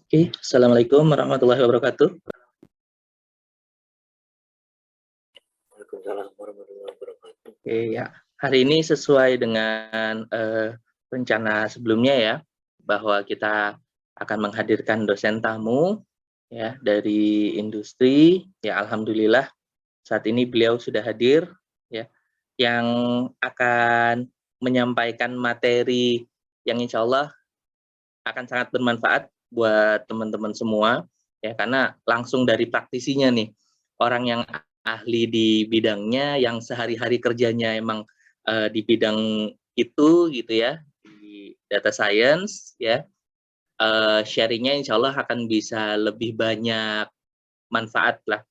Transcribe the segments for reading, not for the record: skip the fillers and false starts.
Oke, Assalamualaikum warahmatullahi wabarakatuh. Waalaikumsalam warahmatullahi wabarakatuh. Oke, ya. Hari ini sesuai dengan rencana sebelumnya ya, bahwa kita akan menghadirkan dosen tamu ya dari industri. Ya, alhamdulillah saat ini beliau sudah hadir ya, yang akan menyampaikan materi yang insya Allah akan sangat bermanfaat buat teman-teman semua ya, karena langsung dari praktisinya nih, orang yang ahli di bidangnya, yang sehari-hari kerjanya emang di bidang itu gitu ya, di data science ya, sharingnya insya Allah akan bisa lebih banyak manfaat lah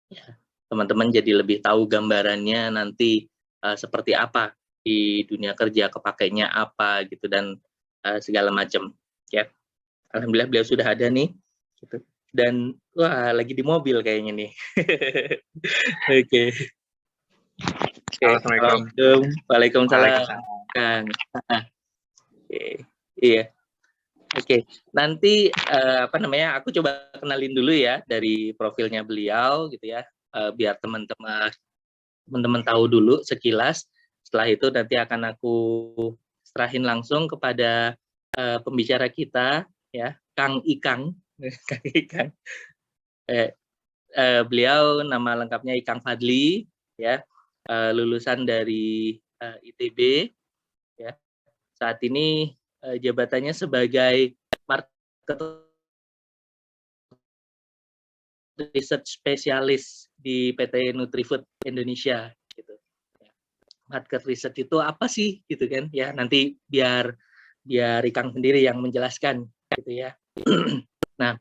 ya, teman-teman jadi lebih tahu gambarannya nanti seperti apa di dunia kerja, kepakainya apa gitu, dan segala macam ya. Alhamdulillah beliau sudah ada nih gitu. Dan wah, lagi di mobil kayaknya nih. Oke. Oke, Assalamualaikum. assalamualaikum. Waalaikumsalam, Waalaikumsalam. Kang. Oke, iya. Oke, nanti aku coba kenalin dulu ya dari profilnya beliau gitu ya, biar teman-teman tahu dulu sekilas. Setelah itu nanti akan aku serahin langsung kepada pembicara kita ya, Kang Ikang. Kang Ikang. Beliau nama lengkapnya Ikang Fadli ya, lulusan dari ITB ya. Saat ini jabatannya sebagai market research specialist di PT Nutrifood Indonesia gitu. Market research itu apa sih gitu kan ya, nanti biar Ikang sendiri yang menjelaskan gitu ya. Nah,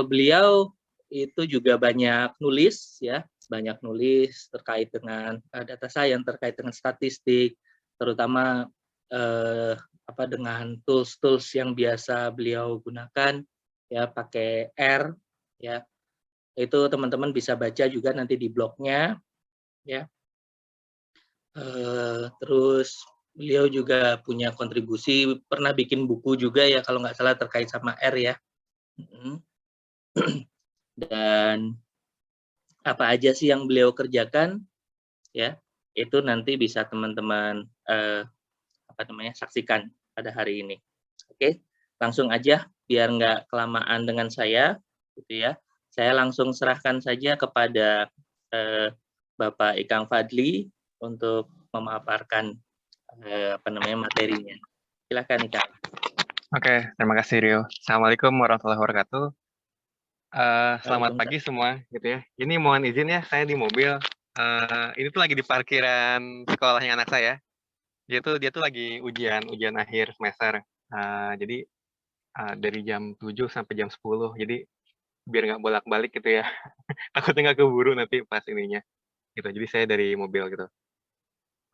beliau itu juga banyak nulis ya, banyak nulis terkait dengan data science, terkait dengan statistik, terutama dengan tools-tools yang biasa beliau gunakan ya, pakai R ya. Itu teman-teman bisa baca juga nanti di blognya ya. Terus beliau juga punya kontribusi, pernah bikin buku juga ya kalau nggak salah terkait sama R ya. Dan apa aja sih yang beliau kerjakan ya, itu nanti bisa teman-teman saksikan pada hari ini. Oke, langsung aja biar nggak kelamaan dengan saya gitu ya. Saya langsung serahkan saja kepada Bapak Ikang Fadli untuk memaparkan materinya. Silakan Ikang. Oke, terima kasih Rio. Assalamualaikum warahmatullahi wabarakatuh. Selamat pagi semua, gitu ya. Ini mohon izin ya, saya di mobil. Ini tuh lagi di parkiran sekolahnya anak saya. Dia tuh lagi ujian akhir semester. Jadi dari jam 7 sampai jam 10. Jadi biar nggak bolak-balik gitu ya. Takutnya nggak keburu nanti pas ininya. Gitu. Jadi saya dari mobil gitu.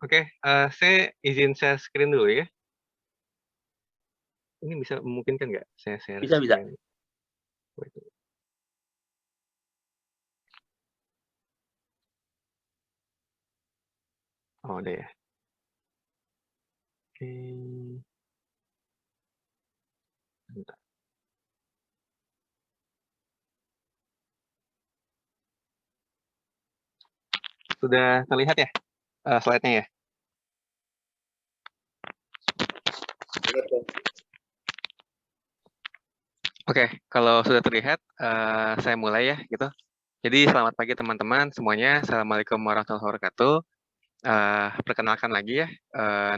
Oke, saya izin share screen dulu ya. Ini bisa memungkinkan nggak saya share Bisa. screen? Oh, udah ya. Oke. Bentar. Sudah terlihat ya slide-nya ya? Oke, kalau sudah terlihat, saya mulai ya, gitu. Jadi selamat pagi teman-teman semuanya. Assalamualaikum warahmatullahi wabarakatuh. Perkenalkan lagi ya,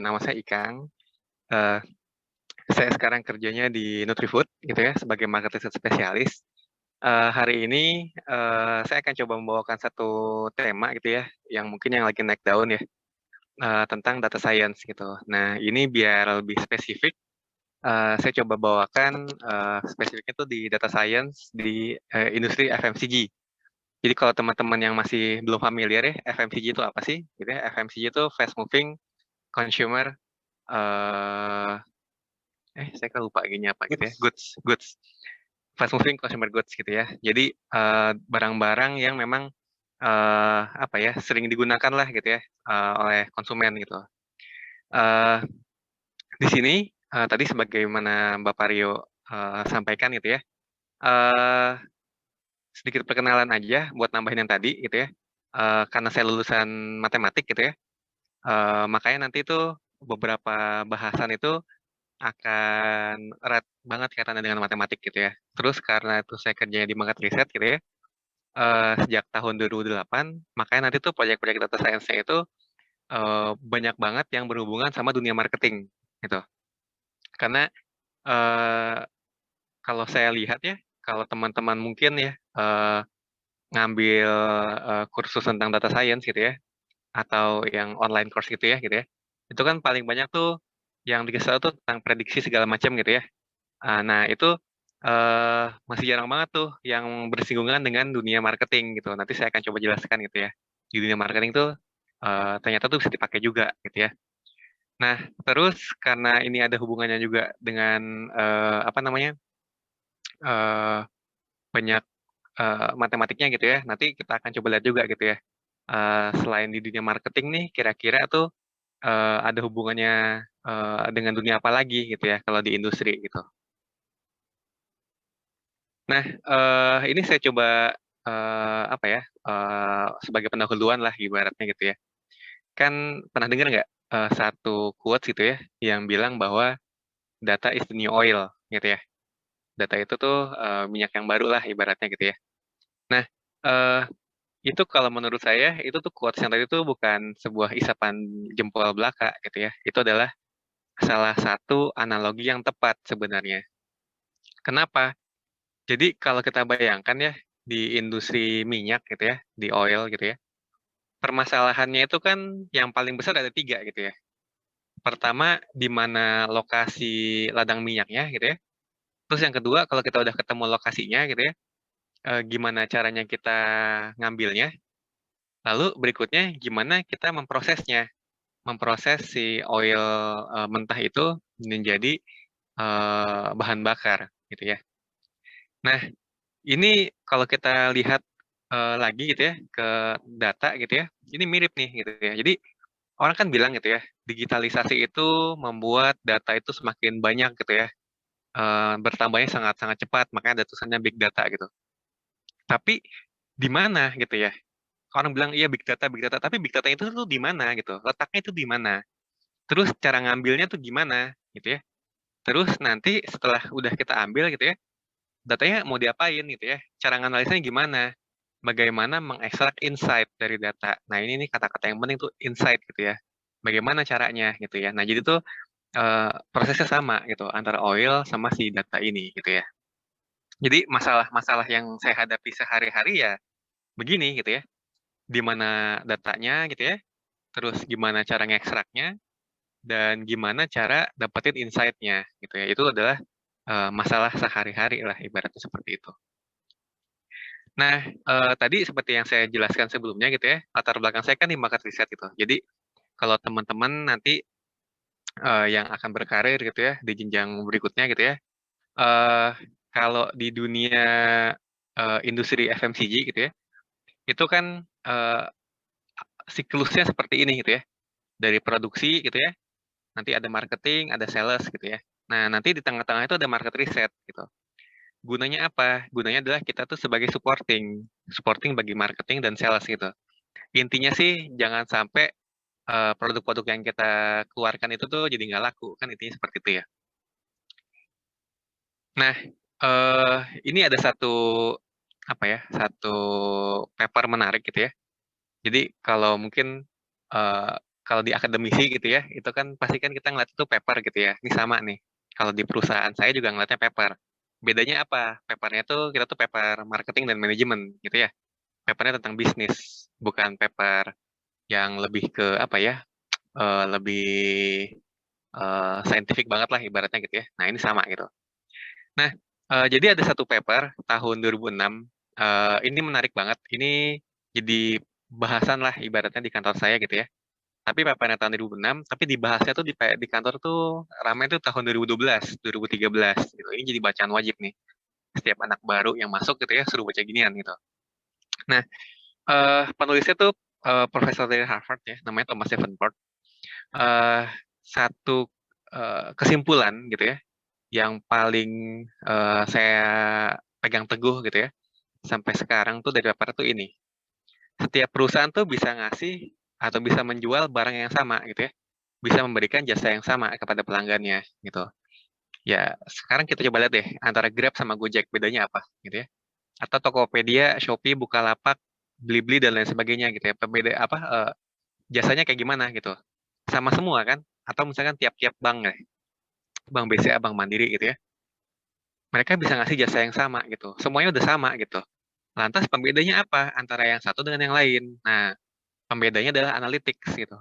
nama saya Ikang. Saya sekarang kerjanya di Nutrifood, gitu ya, sebagai market research specialist. Hari ini saya akan coba membawakan satu tema gitu ya, yang mungkin yang lagi naik daun ya, tentang data science gitu. Nah, ini biar lebih spesifik, saya coba bawakan spesifiknya tuh di data science di industri FMCG. Jadi kalau teman-teman yang masih belum familiar ya, FMCG itu apa sih? Gitu ya, FMCG itu fast moving consumer, saya kan lupa gini apa gitu ya, goods, fast moving consumer goods gitu ya. Jadi barang-barang yang memang sering digunakan lah gitu ya oleh konsumen gitu. Di sini tadi sebagaimana Bapak Rio sampaikan gitu ya. Eee, Sedikit perkenalan aja buat nambahin yang tadi gitu ya. Karena saya lulusan matematik gitu ya, makanya nanti itu beberapa bahasan itu akan erat banget kaitannya dengan matematik gitu ya. Terus karena itu saya kerjanya di market riset gitu ya, sejak tahun 2008, makanya nanti tuh proyek-proyek data science-nya itu, banyak banget yang berhubungan sama dunia marketing, gitu. Karena, eee, kalau saya lihat ya, kalau teman-teman mungkin ya, ngambil, kursus tentang data science gitu ya, atau yang online course gitu ya, itu kan paling banyak tuh yang dikasih tahu tuh tentang prediksi segala macam gitu ya. Nah itu, masih jarang banget tuh yang bersinggungan dengan dunia marketing gitu. Nanti saya akan coba jelaskan gitu ya. Di dunia marketing tuh, ternyata tuh bisa dipakai juga gitu ya. Nah, terus karena ini ada hubungannya juga dengan, apa namanya, eee, banyak, matematiknya gitu ya, nanti kita akan coba lihat juga gitu ya, selain di dunia marketing nih kira-kira tuh, ada hubungannya, dengan dunia apa lagi gitu ya kalau di industri gitu. Nah, ini saya coba, apa ya, sebagai pendahuluan lah ibaratnya gitu ya. Kan pernah dengar nggak, satu quotes gitu ya, yang bilang bahwa data is the new oil gitu ya. Data itu tuh, minyak yang baru lah ibaratnya gitu ya. Nah, eee, itu kalau menurut saya, itu tuh quotes yang tadi tuh bukan sebuah isapan jempol belaka gitu ya. Itu adalah salah satu analogi yang tepat sebenarnya. Kenapa? Jadi kalau kita bayangkan ya, di industri minyak gitu ya, di oil gitu ya, permasalahannya itu kan yang paling besar ada 3 gitu ya. Pertama, di mana lokasi ladang minyaknya gitu ya. Terus yang kedua, kalau kita udah ketemu lokasinya gitu ya, gimana caranya kita ngambilnya. Lalu berikutnya gimana kita memprosesnya, memproses si oil, mentah itu menjadi, bahan bakar gitu ya. Nah, ini kalau kita lihat, lagi gitu ya, ke data gitu ya, ini mirip nih gitu ya. Jadi, orang kan bilang gitu ya, digitalisasi itu membuat data itu semakin banyak gitu ya, bertambahnya sangat-sangat cepat, makanya ada tulisannya big data gitu. Tapi, di mana gitu ya? Orang bilang, "Iya big data," tapi big data itu tuh di mana gitu, letaknya itu di mana? Terus cara ngambilnya tuh gimana gitu ya? Terus nanti setelah udah kita ambil gitu ya, datanya mau diapain gitu ya, cara nganalisanya gimana? Bagaimana mengekstrak insight dari data. Nah, ini nih kata-kata yang penting tuh insight gitu ya. Bagaimana caranya gitu ya. Nah, jadi tuh, prosesnya sama gitu antara oil sama si data ini gitu ya. Jadi masalah-masalah yang saya hadapi sehari-hari ya begini gitu ya, di mana datanya gitu ya, terus gimana cara ngekstraknya, dan gimana cara dapetin insight-nya gitu ya. Itu adalah, masalah sehari-hari lah ibaratnya seperti itu. Nah, tadi seperti yang saya jelaskan sebelumnya gitu ya, latar belakang saya kan di market riset gitu. Jadi, kalau teman-teman nanti, yang akan berkarir gitu ya, di jenjang berikutnya gitu ya, eee, kalau di dunia, industri FMCG gitu ya, itu kan, siklusnya seperti ini gitu ya, dari produksi gitu ya, nanti ada marketing, ada sales gitu ya. Nah, nanti di tengah-tengah itu ada market riset gitu. Gunanya apa? Gunanya adalah kita tuh sebagai supporting, supporting bagi marketing dan sales gitu. Intinya sih jangan sampai, produk-produk yang kita keluarkan itu tuh jadi nggak laku, kan intinya seperti itu ya. Nah, ini ada satu, apa ya, satu paper menarik gitu ya. Jadi kalau mungkin, kalau di akademisi gitu ya, itu kan pasti kan kita ngeliat itu paper gitu ya, ini sama nih, kalau di perusahaan saya juga ngeliatnya paper. Bedanya apa? Paper-nya tuh kita tuh paper marketing dan manajemen gitu ya, paper-nya tentang bisnis, bukan paper yang lebih ke apa ya, lebih, scientific banget lah ibaratnya gitu ya. Nah ini sama gitu. Nah, jadi ada satu paper tahun 2006, ini menarik banget, ini jadi bahasan lah ibaratnya di kantor saya gitu ya. Tapi papernya tahun 2006, tapi dibahasnya tuh di kantor tuh ramai tuh tahun 2012, 2013 gitu. Ini jadi bacaan wajib nih. Setiap anak baru yang masuk gitu ya, suruh baca ginian gitu. Nah, penulisnya tuh, profesor dari Harvard ya, namanya Thomas Davenport. Eee, satu, kesimpulan gitu ya, yang paling saya pegang teguh gitu ya, sampai sekarang tuh dari paparan tuh ini. Setiap perusahaan tuh bisa ngasih atau bisa menjual barang yang sama gitu ya, bisa memberikan jasa yang sama kepada pelanggannya gitu. Ya sekarang kita coba lihat deh antara Grab sama Gojek bedanya apa gitu ya. Atau Tokopedia, Shopee, Bukalapak, Blibli dan lain sebagainya gitu ya. Jasanya kayak gimana gitu. Sama semua kan? Atau misalkan tiap-tiap bank ya, Bank BCA, Bank Mandiri gitu ya. Mereka bisa ngasih jasa yang sama gitu. Semuanya udah sama gitu. Lantas pembedanya apa antara yang satu dengan yang lain? Nah, pembedanya adalah analytics gitu.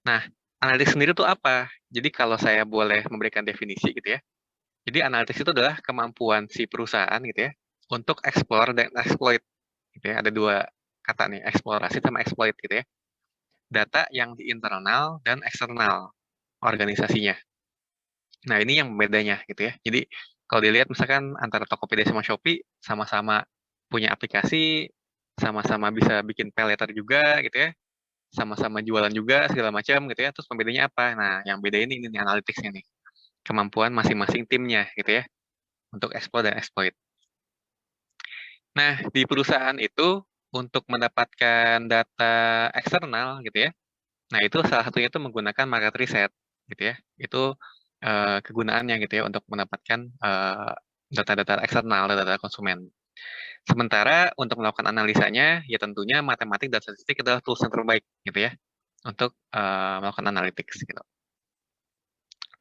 Nah, analytics sendiri tuh apa? Jadi kalau saya boleh memberikan definisi gitu ya. Jadi analytics itu adalah kemampuan si perusahaan gitu ya untuk explore dan exploit gitu ya. Ada dua kata nih, eksplorasi sama exploit gitu ya. Data yang di internal dan eksternal organisasinya. Nah, ini yang bedanya gitu ya. Jadi kalau dilihat misalkan antara Tokopedia sama Shopee sama-sama punya aplikasi, sama-sama bisa bikin pay later juga gitu ya, sama-sama jualan juga segala macam gitu ya. Terus pembedanya apa? Nah, yang beda ini nih analytics-nya nih. Kemampuan masing-masing timnya gitu ya untuk explore dan exploit. Nah, di perusahaan itu untuk mendapatkan data eksternal gitu ya. Nah, itu salah satunya itu menggunakan market research gitu ya. Itu kegunaannya gitu ya untuk mendapatkan data-data eksternal, data-data konsumen. Sementara untuk melakukan analisanya, ya tentunya matematik dan statistik adalah tools yang terbaik gitu ya untuk melakukan analytics gitu.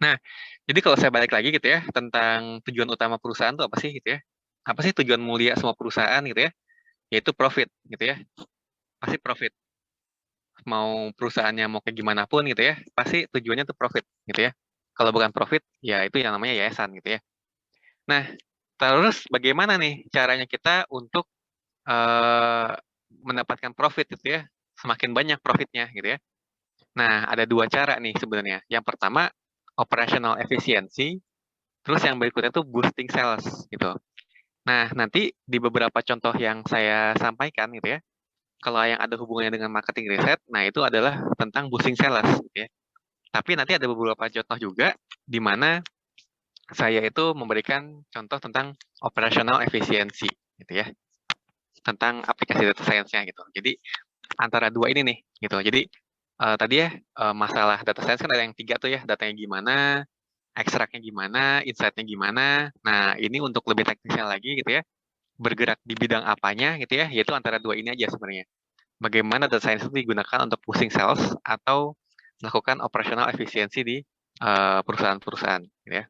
Nah, jadi kalau saya balik lagi gitu ya tentang tujuan utama perusahaan itu apa sih gitu ya? Apa sih tujuan mulia semua perusahaan gitu ya? Yaitu profit gitu ya. Pasti profit. Mau perusahaannya mau kayak gimana pun gitu ya, pasti tujuannya tuh profit gitu ya. Kalau bukan profit, ya itu yang namanya yayasan gitu ya. Nah, terus bagaimana nih caranya kita untuk mendapatkan profit gitu ya, semakin banyak profitnya gitu ya. Nah, ada dua cara nih sebenarnya. Yang pertama, operational efficiency, terus yang berikutnya tuh boosting sales gitu. Nah, nanti di beberapa contoh yang saya sampaikan gitu ya, kalau yang ada hubungannya dengan marketing riset, nah itu adalah tentang boosting sales gitu ya. Tapi nanti ada beberapa contoh juga di mana saya itu memberikan contoh tentang operational efficiency gitu ya, tentang aplikasi data science-nya gitu. Jadi antara dua ini nih gitu. Jadi tadi ya masalah data science kan ada yang tiga tuh ya, datanya gimana, ekstraknya gimana, insight-nya gimana. Nah, ini untuk lebih teknisnya lagi gitu ya, bergerak di bidang apanya gitu ya, yaitu antara dua ini aja sebenarnya. Bagaimana data science itu digunakan untuk boosting sales atau melakukan operational efisiensi di perusahaan-perusahaan gitu ya.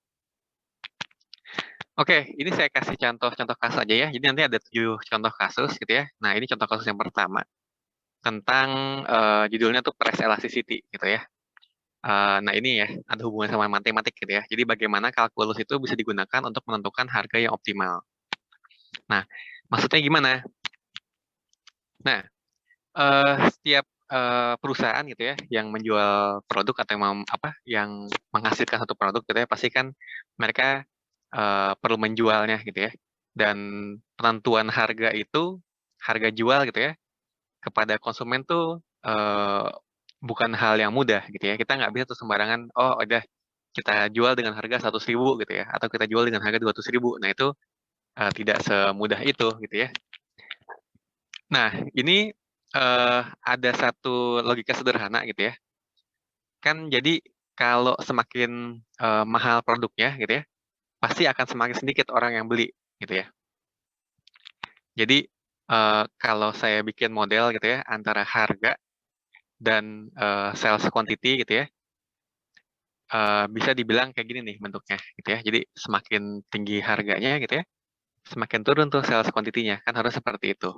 Oke, ini saya kasih contoh-contoh kasus aja ya. Jadi nanti ada 7 contoh kasus gitu ya. Nah, ini contoh kasus yang pertama tentang judulnya tuh price elasticity gitu ya. Nah, ini ya ada hubungan sama matematik gitu ya. Jadi bagaimana kalkulus itu bisa digunakan untuk menentukan harga yang optimal. Nah, maksudnya gimana? Nah, setiap perusahaan gitu ya yang menjual produk atau yang menghasilkan satu produk gitu ya, pasti kan mereka perlu menjualnya gitu ya. Dan penentuan harga itu, harga jual gitu ya, kepada konsumen tuh bukan hal yang mudah gitu ya. Kita nggak bisa tuh sembarangan, oh udah kita jual dengan harga 100.000 gitu ya, atau kita jual dengan harga 200.000. Nah itu tidak semudah itu gitu ya. Nah ini ada satu logika sederhana gitu ya. Kan jadi kalau semakin mahal produknya gitu ya, pasti akan semakin sedikit orang yang beli gitu ya. Jadi kalau saya bikin model gitu ya antara harga dan sales quantity gitu ya, bisa dibilang kayak gini nih bentuknya gitu ya. Jadi semakin tinggi harganya gitu ya, semakin turun tuh sales quantity-nya, kan harus seperti itu.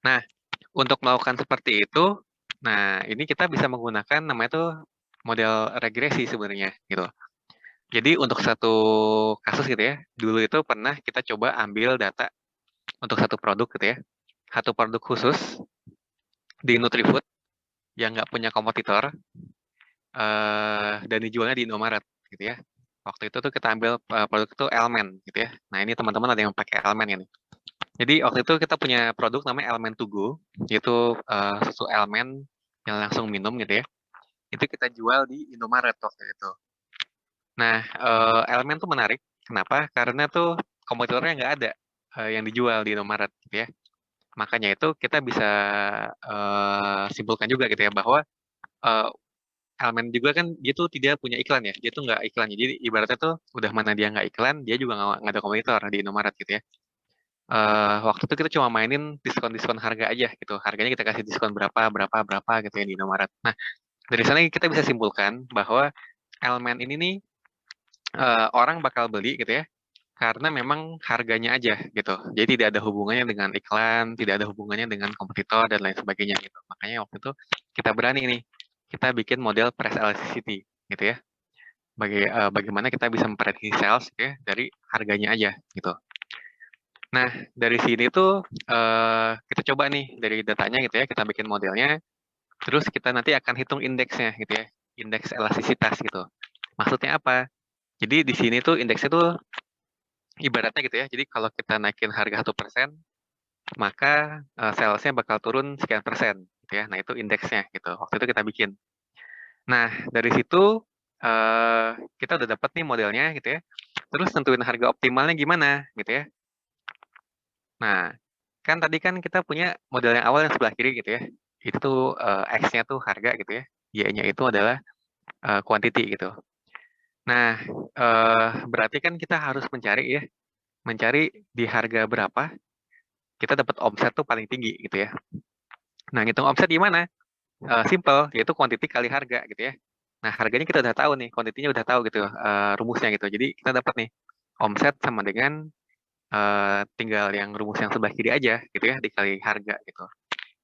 Nah, untuk melakukan seperti itu, nah ini kita bisa menggunakan namanya tuh model regresi sebenarnya gitu. Jadi untuk satu kasus gitu ya, dulu itu pernah kita coba ambil data untuk satu produk gitu ya, satu produk khusus di Nutrifood yang nggak punya kompetitor, dan dijualnya di Indomaret gitu ya. Waktu itu tuh kita ambil produk itu Elmen gitu ya. Nah ini teman-teman ada yang pakai Elmen ini. Jadi waktu itu kita punya produk namanya Elmen to Go, yaitu susu Elmen yang langsung minum gitu ya. Itu kita jual di Indomaret waktu itu. Nah Elmen tuh menarik Kenapa? Karena tuh kompetitornya nggak ada yang dijual di Indomaret gitu ya. Makanya itu kita bisa simpulkan juga gitu ya bahwa eh, Elmen juga kan dia tuh tidak punya iklan ya, dia tuh nggak iklan. Jadi ibaratnya tuh udah mana dia nggak iklan, dia juga nggak ada kompetitor di Indomaret gitu ya. Waktu itu kita cuma mainin diskon-diskon harga aja gitu. Harganya kita kasih diskon berapa, berapa, berapa gitu ya di Indomaret. Nah, dari sana kita bisa simpulkan bahwa elemen ini nih orang bakal beli gitu ya, karena memang harganya aja gitu. Jadi tidak ada hubungannya dengan iklan, tidak ada hubungannya dengan kompetitor dan lain sebagainya gitu. Makanya waktu itu kita berani nih, kita bikin model price elasticity gitu ya. Bagaimana kita bisa memprediksi sales gitu ya dari harganya aja gitu. Nah, dari sini tuh kita coba nih dari datanya gitu ya, kita bikin modelnya, terus kita nanti akan hitung indeksnya gitu ya, indeks elastisitas gitu. Maksudnya apa? Jadi di sini tuh indeksnya tuh ibaratnya gitu ya, jadi kalau kita naikin harga 1%, maka salesnya bakal turun sekian persen gitu ya. Nah, itu indeksnya gitu. Waktu itu kita bikin. Nah, dari situ kita udah dapat nih modelnya gitu ya. Terus tentuin harga optimalnya gimana gitu ya. Nah, kan tadi kan kita punya model yang awal yang sebelah kiri gitu ya. Itu tuh X-nya tuh harga gitu ya. Y-nya itu adalah quantity gitu. Nah, berarti kan kita harus mencari ya, mencari di harga berapa kita dapat omset tuh paling tinggi gitu ya. Nah, ngitung omset gimana? Simple, yaitu quantity kali harga gitu ya. Nah, harganya kita udah tahu nih, kuantitinya udah tahu gitu, rumusnya gitu. Jadi kita dapat nih omset sama dengan tinggal yang rumus yang sebelah kiri aja gitu ya dikali harga gitu.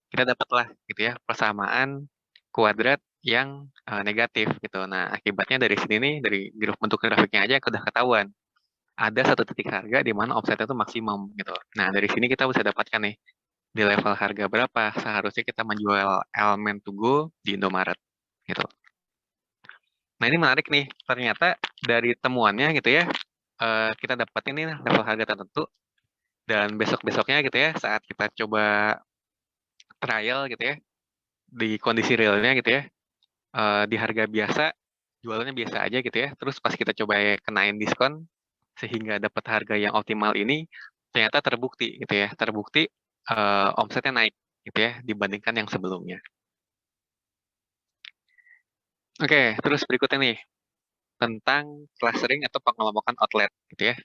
Kita dapatlah gitu ya persamaan kuadrat yang negatif gitu. Nah, akibatnya dari sini nih dari bentuk grafiknya aja udah ketahuan. Ada satu titik harga di mana omsetnya itu maksimum gitu. Nah, dari sini kita bisa dapatkan nih di level harga berapa seharusnya kita menjual elemen to go di Indomaret gitu. Nah, ini menarik nih. Ternyata dari temuannya gitu ya, kita dapat ini level harga tertentu dan besok-besoknya gitu ya saat kita coba trial gitu ya di kondisi realnya gitu ya, di harga biasa jualannya biasa aja gitu ya. Terus pas kita coba kenain diskon sehingga dapat harga yang optimal ini ternyata terbukti gitu ya, terbukti omsetnya naik gitu ya dibandingkan yang sebelumnya. Oke, terus berikutnya nih tentang clustering atau pengelompokan outlet gitu ya.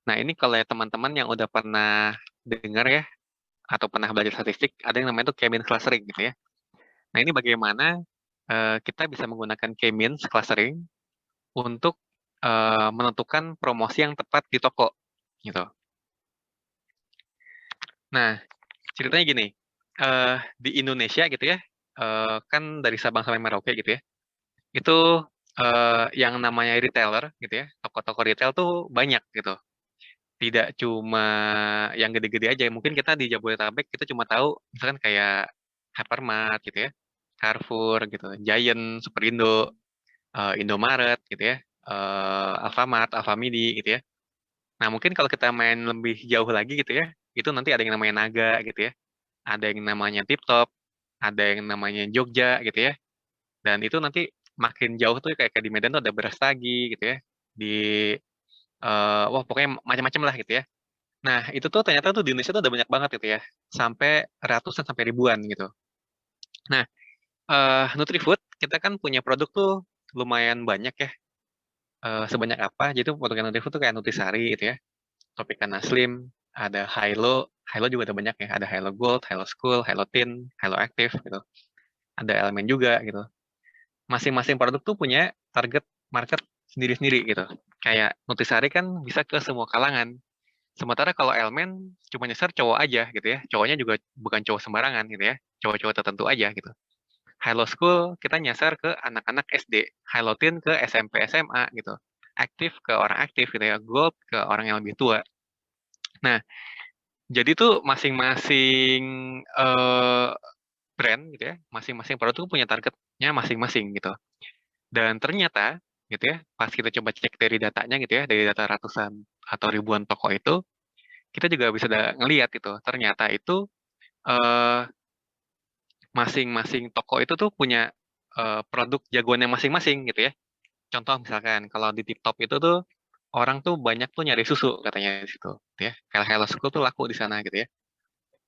Nah, ini kalau ya teman-teman yang udah pernah dengar ya atau pernah belajar statistik, ada yang namanya tuh K-means clustering gitu ya. Nah, ini bagaimana kita bisa menggunakan K-means clustering untuk menentukan promosi yang tepat di toko gitu. Nah, ceritanya gini, di Indonesia gitu ya, kan dari Sabang sampai Merauke gitu ya, itu yang namanya retailer gitu ya, toko-toko retail tuh banyak gitu. Tidak cuma yang gede-gede aja, mungkin kita di Jabodetabek kita cuma tahu misalkan kayak Hypermart gitu ya, Carrefour gitu, Giant, Superindo, Indomaret gitu ya, Alfamart, Alfamidi gitu ya. Nah, mungkin kalau kita main lebih jauh lagi gitu ya, itu nanti ada yang namanya Naga gitu ya, ada yang namanya Tip Top, ada yang namanya Jogja gitu ya. Dan itu nanti makin jauh tuh kayak di Medan tuh ada Brastagi gitu ya. Di wah pokoknya macam-macam lah gitu ya. Nah, itu tuh ternyata tuh di Indonesia tuh ada banyak banget gitu ya. Sampai ratusan sampai ribuan gitu. Nah, Nutrifood kita kan punya produk tuh lumayan banyak ya. Sebanyak apa? Jadi produk Nutrifood tuh kayak Nutrisari gitu ya. Tropicana Slim, ada Hilo, Hilo juga ada banyak ya. Ada Hilo Gold, Hilo School, Hilo Teen, Hilo Active gitu. Ada elemen juga gitu. Masing-masing produk tuh punya target market sendiri-sendiri gitu. Kayak Nutrisari kan bisa ke semua kalangan. Sementara kalau elemen cuma nyasar cowok aja gitu ya. Cowoknya juga bukan cowok sembarangan gitu ya. Cowok-cowok tertentu aja gitu. Hilo School kita nyasar ke anak-anak SD. Hilo Teen ke SMP SMA gitu. Aktif ke orang aktif gitu ya. Gold ke orang yang lebih tua. Nah, jadi tuh masing-masing brand gitu ya, masing-masing produk tuh punya targetnya masing-masing gitu. Dan ternyata gitu ya, pas kita coba cek dari datanya gitu ya, dari data ratusan atau ribuan toko itu, kita juga bisa ngelihat itu, ternyata itu eh, masing-masing toko itu tuh punya produk jagoannya masing-masing gitu ya. Contoh misalkan kalau di TikTok itu tuh orang tuh banyak tuh nyari susu katanya di situ, gitu ya. Hello School tuh laku di sana gitu ya.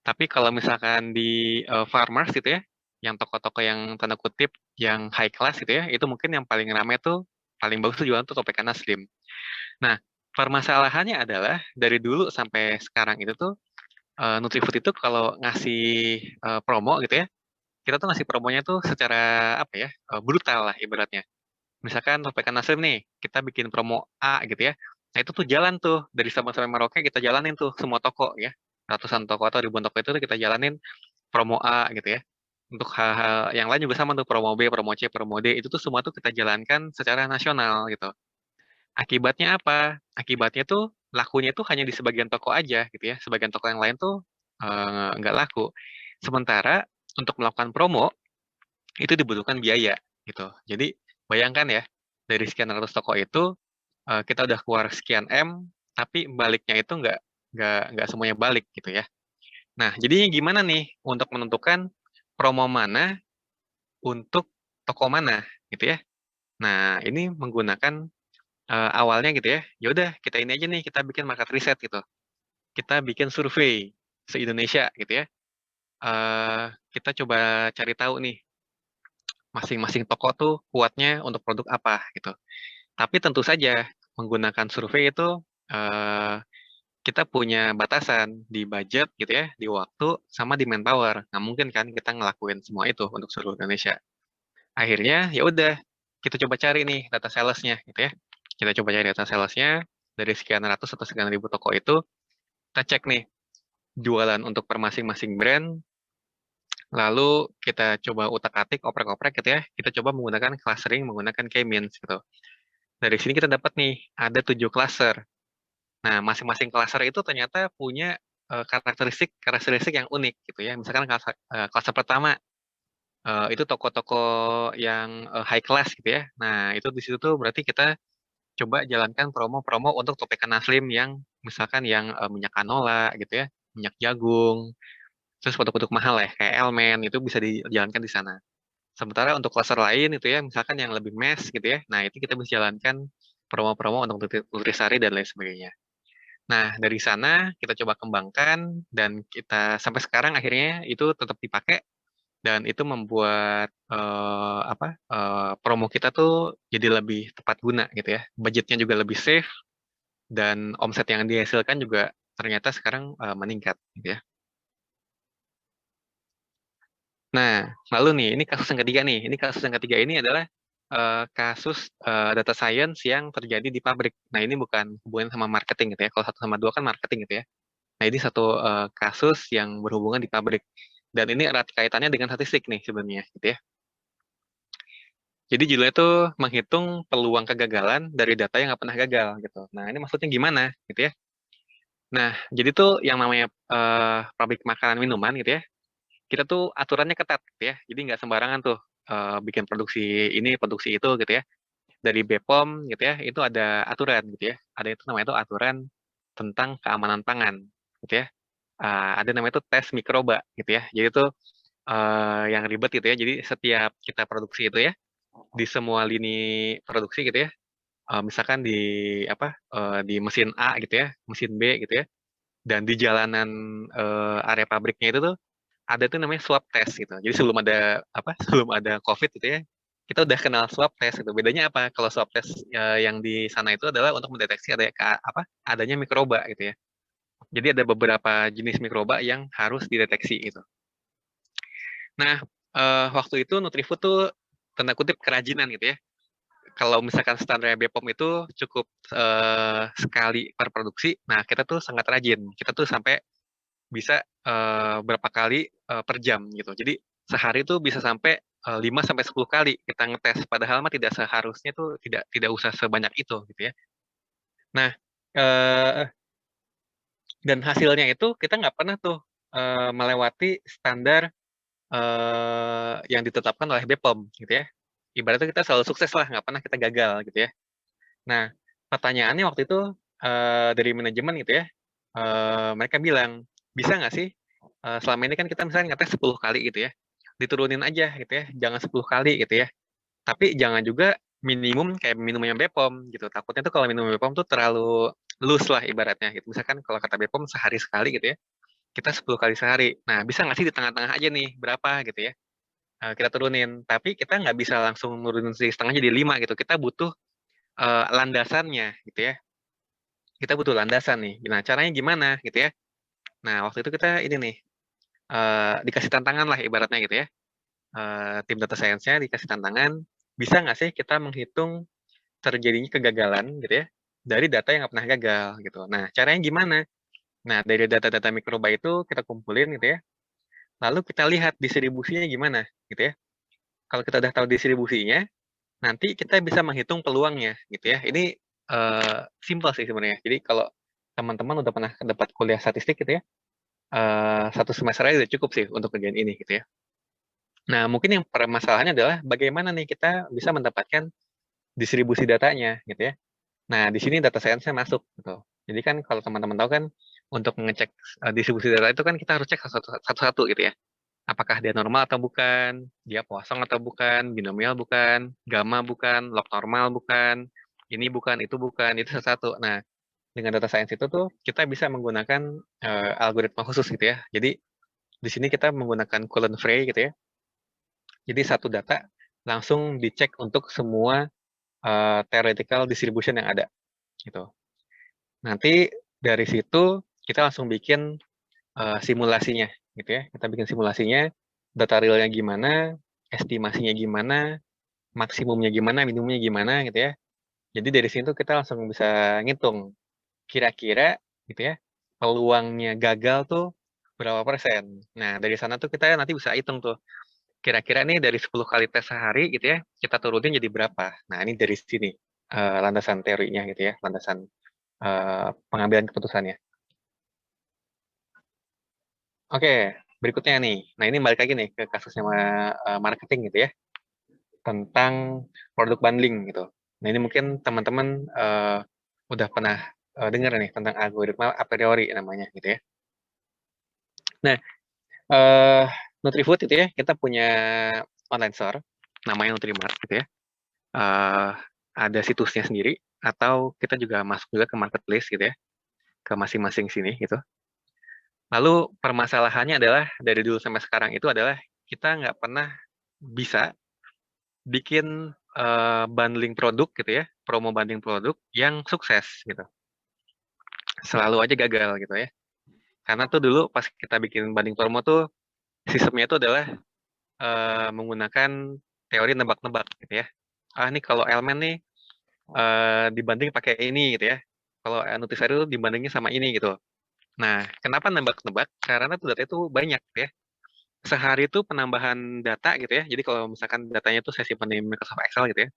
Tapi kalau misalkan di farmers gitu ya, yang toko-toko yang tanda kutip yang high class gitu ya, itu mungkin yang paling ramai tuh, paling bagus tuh jualan tuh Tropicana Slim. Nah, permasalahannya adalah dari dulu sampai sekarang itu tuh Nutrifood itu kalau ngasih promo gitu ya, kita tuh ngasih promonya tuh secara apa ya, brutal lah ibaratnya. Misalkan Tropicana Slim nih, kita bikin promo A gitu ya. Nah itu tuh jalan tuh dari Sabang sampai Merauke kita jalanin tuh semua toko ya. Ratusan toko atau ribuan toko itu tuh kita jalanin promo A gitu ya. Untuk hal-hal yang lain juga sama tuh promo B, promo C, promo D itu tuh semua tuh kita jalankan secara nasional gitu. Akibatnya apa? Akibatnya tuh lakunya tuh hanya di sebagian toko aja gitu ya. Sebagian toko yang lain tuh nggak laku. Sementara untuk melakukan promo itu dibutuhkan biaya gitu. Jadi bayangkan ya dari sekian ratus toko itu kita udah keluar sekian M, tapi baliknya itu nggak semuanya balik gitu ya. Nah jadinya gimana nih untuk menentukan promo mana untuk toko mana gitu ya. Nah ini menggunakan awalnya gitu ya. Ya udah kita ini aja nih kita bikin market research gitu. Kita bikin survei se-Indonesia gitu ya. Kita coba cari tahu nih masing-masing toko tuh kuatnya untuk produk apa gitu. Tapi tentu saja menggunakan survei itu eh, kita punya batasan di budget gitu ya, di waktu sama di manpower. Nggak mungkin kan kita ngelakuin semua itu untuk seluruh Indonesia. Akhirnya ya udah kita coba cari nih data sales-nya gitu ya. Kita coba cari data sales-nya dari sekian ratus atau sekian ribu toko itu, kita cek nih jualan untuk per masing-masing brand. Lalu kita coba utak-atik, oprek-oprek gitu ya. Kita coba menggunakan clustering, menggunakan K-means gitu. Dari sini kita dapat nih, ada 7 cluster. Nah, masing-masing cluster itu ternyata punya karakteristik yang unik gitu ya. Misalkan cluster pertama itu toko-toko yang high class gitu ya. Nah, itu di situ tuh berarti kita coba jalankan promo-promo untuk Tropicana Slim yang misalkan yang minyak canola gitu ya, minyak jagung, terus produk-produk mahal ya kayak Elmen itu bisa dijalankan di sana. Sementara untuk cluster lain itu ya, misalkan yang lebih mass gitu ya, nah itu kita bisa jalankan promo-promo untuk Nutrisari dan lain sebagainya. Nah, dari sana kita coba kembangkan dan kita sampai sekarang akhirnya itu tetap dipakai dan itu membuat promo kita tuh jadi lebih tepat guna gitu ya. Budgetnya juga lebih safe dan omset yang dihasilkan juga ternyata sekarang meningkat gitu ya. Nah, lalu nih ini kasus yang ketiga nih. Ini kasus yang ketiga ini adalah kasus data science yang terjadi di pabrik. Nah, ini bukan hubungan sama marketing gitu ya. Kalau 1 sama 2 kan marketing gitu ya. Nah, ini satu kasus yang berhubungan di pabrik. Dan ini erat kaitannya dengan statistik nih sebenarnya, gitu ya. Jadi judulnya itu menghitung peluang kegagalan dari data yang nggak pernah gagal, gitu. Nah, ini maksudnya gimana, gitu ya. Nah, jadi tuh yang namanya pabrik makanan minuman, gitu ya, kita tuh aturannya ketat, gitu ya. Jadi nggak sembarangan tuh bikin produksi ini, produksi itu, gitu ya. Dari BPOM, gitu ya, itu ada aturan, gitu ya. Ada itu namanya itu aturan tentang keamanan pangan, gitu ya. Ada namanya itu tes mikroba gitu ya. Jadi itu yang ribet gitu ya. Jadi setiap kita produksi itu ya di semua lini produksi gitu ya. Misalkan di apa di mesin A gitu ya, mesin B gitu ya. Dan di jalanan area pabriknya itu tuh ada tuh namanya swab test gitu. Jadi sebelum ada apa? Sebelum ada COVID gitu ya. Kita udah kenal swab test gitu. Bedanya apa? Kalau swab test yang di sana itu adalah untuk mendeteksi adanya mikroba gitu ya. Jadi ada beberapa jenis mikroba yang harus dideteksi gitu. Nah, waktu itu Nutrifood tuh tanda kutip kerajinan gitu ya. Kalau misalkan standar BPOM itu cukup sekali per produksi, nah kita tuh sangat rajin. Kita tuh sampai bisa berapa kali per jam gitu. Jadi sehari tuh bisa sampai 5 sampai 10 kali kita ngetes. Padahal mah tidak seharusnya tuh tidak usah sebanyak itu gitu ya. Nah, eh, dan hasilnya itu kita nggak pernah tuh melewati standar yang ditetapkan oleh BPOM gitu ya. Ibaratnya kita selalu sukses lah, nggak pernah kita gagal gitu ya. Nah, pertanyaannya waktu itu dari manajemen gitu ya, mereka bilang, bisa nggak sih selama ini kan kita misalnya ngetes 10 kali gitu ya, diturunin aja gitu ya, jangan 10 kali gitu ya. Tapi jangan juga minimum kayak minumnya BPOM gitu. Takutnya tuh kalau minum BPOM tuh terlalu loose lah ibaratnya gitu. Misalkan kalau kata BPOM sehari sekali gitu ya, kita 10 kali sehari. Nah, bisa nggak sih di tengah-tengah aja nih berapa gitu ya? Kita turunin. Tapi kita nggak bisa langsung nurunin setengah jadi 5 gitu. Kita butuh landasannya gitu ya. Kita butuh landasan nih. Nah, caranya gimana gitu ya? Nah, waktu itu kita ini nih dikasih tantangan lah ibaratnya gitu ya. Tim data science-nya dikasih tantangan, bisa nggak sih kita menghitung terjadinya kegagalan gitu ya dari data yang nggak pernah gagal gitu. Nah, caranya gimana? Nah, dari data-data mikroba itu kita kumpulin gitu ya. Lalu kita lihat distribusinya gimana gitu ya. Kalau kita udah tahu distribusinya, nanti kita bisa menghitung peluangnya gitu ya. Ini simple sih sebenarnya. Jadi kalau teman-teman udah pernah dapat kuliah statistik gitu ya, satu semester aja udah cukup sih untuk kerjaan ini gitu ya. Nah, mungkin yang permasalahannya adalah bagaimana nih kita bisa mendapatkan distribusi datanya gitu ya. Nah, di sini data science-nya masuk gitu. Jadi kan kalau teman-teman tahu kan untuk mengecek distribusi data itu kan kita harus cek satu-satu gitu ya. Apakah dia normal atau bukan, dia Poisson atau bukan, binomial bukan, gamma bukan, log normal bukan, ini bukan, itu satu-satu. Nah, dengan data science itu tuh kita bisa menggunakan algoritma khusus gitu ya. Jadi di sini kita menggunakan Cullen Frey gitu ya. Jadi satu data langsung dicek untuk semua theoretical distribution yang ada gitu. Nanti dari situ kita langsung bikin simulasinya gitu ya. Kita bikin simulasinya, data realnya gimana, estimasinya gimana, maksimumnya gimana, minimumnya gimana gitu ya. Jadi dari situ kita langsung bisa ngitung kira-kira gitu ya peluangnya gagal tuh berapa persen. Nah, dari sana tuh kita nanti bisa hitung tuh kira-kira nih dari 10 kali tes sehari gitu ya, kita turunin jadi berapa. Nah, ini dari sini landasan teorinya gitu ya, landasan pengambilan keputusannya. Oke, berikutnya nih. Nah, ini balik lagi nih ke kasusnya marketing gitu ya, tentang produk bundling gitu. Nah, ini mungkin teman-teman udah pernah dengar nih tentang algoritma a priori namanya gitu ya. Nah, Nutrifood itu ya, kita punya online store, namanya Nutrimart gitu ya. Ada situsnya sendiri, atau kita juga masuk juga ke marketplace gitu ya, ke masing-masing sini gitu. Lalu permasalahannya adalah dari dulu sampai sekarang itu adalah kita nggak pernah bisa bikin bundling produk gitu ya, promo bundling produk yang sukses gitu. Selalu aja gagal gitu ya. Karena tuh dulu pas kita bikin bundling promo tuh sistemnya itu adalah menggunakan teori nebak-nebak gitu ya. Ini kalau elemen nih dibanding pakai ini gitu ya. Kalau Nutrisari itu dibandingin sama ini gitu. Nah, kenapa nebak-nebak? Karena tuh data itu banyak ya. Sehari itu penambahan data gitu ya. Jadi kalau misalkan datanya itu saya simpan di Microsoft Excel gitu ya.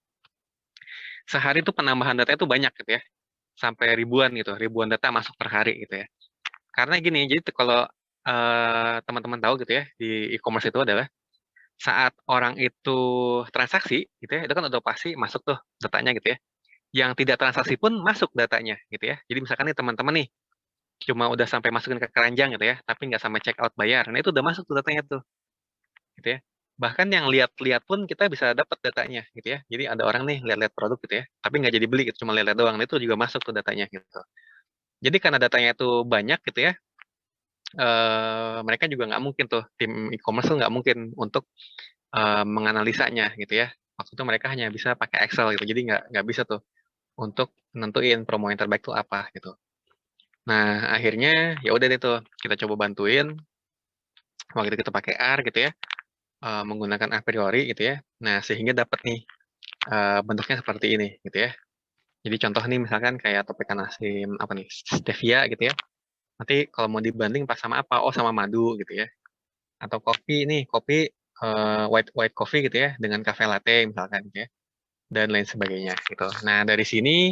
Sehari itu penambahan data itu banyak gitu ya. Sampai ribuan gitu, ribuan data masuk per hari gitu ya. Karena gini, jadi kalau teman-teman tahu gitu ya, di e-commerce itu adalah saat orang itu transaksi gitu ya, itu kan udah pasti masuk tuh datanya gitu ya. Yang tidak transaksi pun masuk datanya gitu ya. Jadi misalkan nih teman-teman nih cuma udah sampai masukin ke keranjang gitu ya, tapi nggak sampai check out bayar. Nah, itu udah masuk tuh datanya tuh gitu ya. Bahkan yang lihat-lihat pun kita bisa dapat datanya gitu ya. Jadi ada orang nih lihat-lihat produk gitu ya, tapi nggak jadi beli gitu, cuma lihat-lihat doang. Nah, itu juga masuk tuh datanya gitu. Jadi karena datanya itu banyak gitu ya, mereka juga nggak mungkin tuh, tim e-commerce tuh nggak mungkin untuk menganalisanya gitu ya. Waktu itu mereka hanya bisa pakai Excel gitu, jadi nggak bisa tuh untuk nentuin promo yang terbaik tuh apa gitu. Nah, akhirnya ya udah deh tuh, kita coba bantuin, waktu itu kita pakai R gitu ya, menggunakan a priori gitu ya. Nah, sehingga dapat nih bentuknya seperti ini gitu ya. Jadi contoh nih misalkan kayak topik ikan asin apa nih, stevia gitu ya. Nanti kalau mau dibanding pas sama apa? Oh, sama madu gitu ya. Atau kopi nih, kopi white white coffee gitu ya dengan cafe latte misalkan gitu ya. Dan lain sebagainya gitu. Nah, dari sini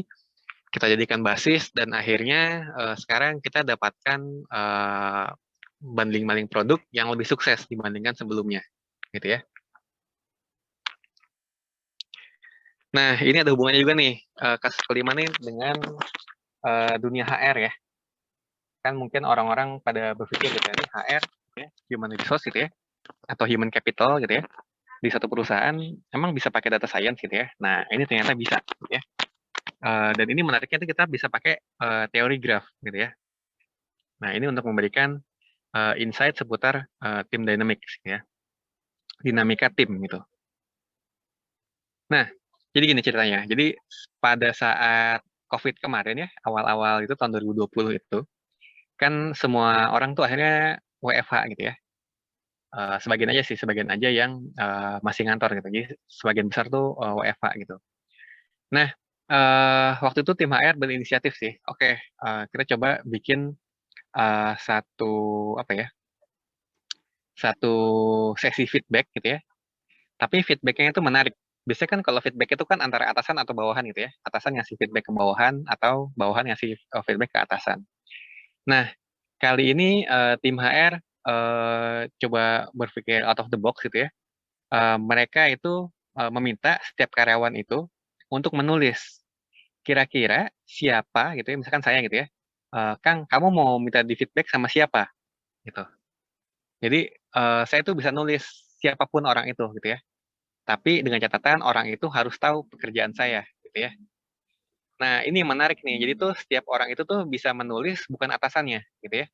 kita jadikan basis dan akhirnya sekarang kita dapatkan bundling-bundling produk yang lebih sukses dibandingkan sebelumnya gitu ya. Nah, ini ada hubungannya juga nih kasus kelima nih dengan dunia HR ya. Kan mungkin orang-orang pada berpikir gitu ya, ini HR ya, human resource gitu ya, atau human capital gitu ya. di satu perusahaan emang bisa pakai data science gitu ya. Nah, ini ternyata bisa gitu ya. Dan ini menariknya itu kita bisa pakai teori graph gitu ya. Nah, ini untuk memberikan insight seputar tim dynamics ya. Dinamika tim gitu. Nah, jadi gini ceritanya. Jadi pada saat COVID kemarin ya, awal-awal itu tahun 2020 itu, kan semua orang tuh akhirnya WFH gitu ya. Sebagian aja sih, sebagian aja yang masih ngantor gitu. Jadi sebagian besar tuh WFH gitu. Nah, waktu itu tim HR berinisiatif sih. Oke, kita coba bikin satu apa ya? Satu sesi feedback gitu ya. Tapi feedbacknya itu menarik. Biasanya kan kalau feedback itu kan antara atasan atau bawahan gitu ya. Atasan ngasih feedback ke bawahan atau bawahan ngasih feedback ke atasan. Nah, kali ini tim HR coba berpikir out of the box gitu ya. Mereka itu meminta setiap karyawan itu untuk menulis kira-kira siapa gitu ya, misalkan saya gitu ya, Kang, kamu mau minta di feedback sama siapa gitu. Jadi saya tuh bisa nulis siapapun orang itu gitu ya. Tapi dengan catatan orang itu harus tahu pekerjaan saya gitu ya. Nah, ini yang menarik nih. Jadi tuh setiap orang itu tuh bisa menulis bukan atasannya gitu ya.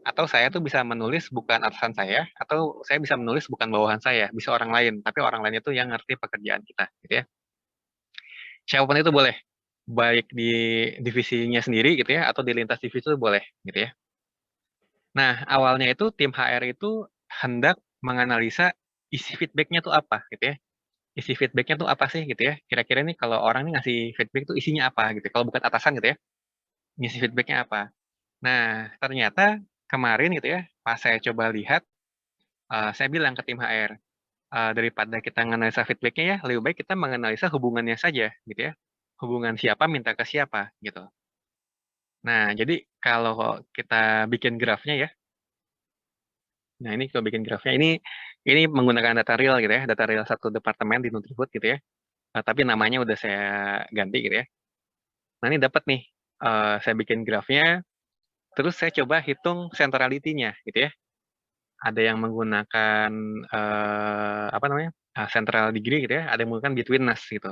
Atau saya tuh bisa menulis bukan atasan saya, atau saya bisa menulis bukan bawahan saya, bisa orang lain, tapi orang lain itu yang ngerti pekerjaan kita gitu ya. Siapapun itu boleh, baik di divisinya sendiri gitu ya, atau di lintas divisi itu boleh gitu ya. Nah, awalnya itu tim HR itu hendak menganalisa isi feedback-nya tuh apa gitu ya. Isi feedback-nya tuh apa sih gitu ya. Kira-kira nih kalau orang nih ngasih feedback tuh isinya apa gitu. Kalau bukan atasan gitu ya, ngisi feedback-nya apa. Nah, ternyata kemarin gitu ya, pas saya coba lihat, saya bilang ke tim HR, daripada kita menganalisa feedback-nya ya, lebih baik kita menganalisa hubungannya saja gitu ya. Hubungan siapa minta ke siapa gitu. Nah, jadi kalau kita bikin grafnya ya, nah ini kalau bikin grafnya ini menggunakan data real gitu ya, data real satu departemen di Nutrifood gitu ya. Tapi namanya udah saya ganti gitu ya. Nah, ini dapat nih, saya bikin grafnya, terus saya coba hitung centrality-nya gitu ya. Ada yang menggunakan apa namanya? Central degree gitu ya, ada yang menggunakan betweenness gitu.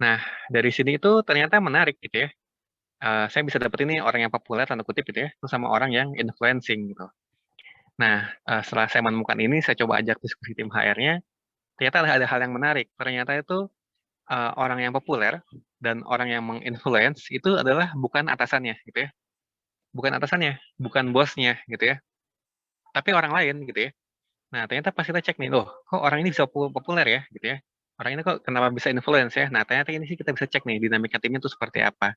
Nah, dari sini itu ternyata menarik gitu ya. Saya bisa dapat ini orang yang populer tanda kutip gitu ya, terus sama orang yang influencing gitu. Nah, setelah saya menemukan ini, saya coba ajak diskusi tim HR-nya, ternyata ada hal yang menarik. Ternyata itu orang yang populer dan orang yang menginfluence itu adalah bukan atasannya gitu ya. Bukan atasannya, bukan bosnya gitu ya, tapi orang lain gitu ya. Nah, ternyata pas kita cek nih, loh, kok orang ini bisa populer ya gitu ya. Orang ini kok kenapa bisa influence ya. Nah, ternyata ini sih kita bisa cek nih dinamika timnya itu seperti apa.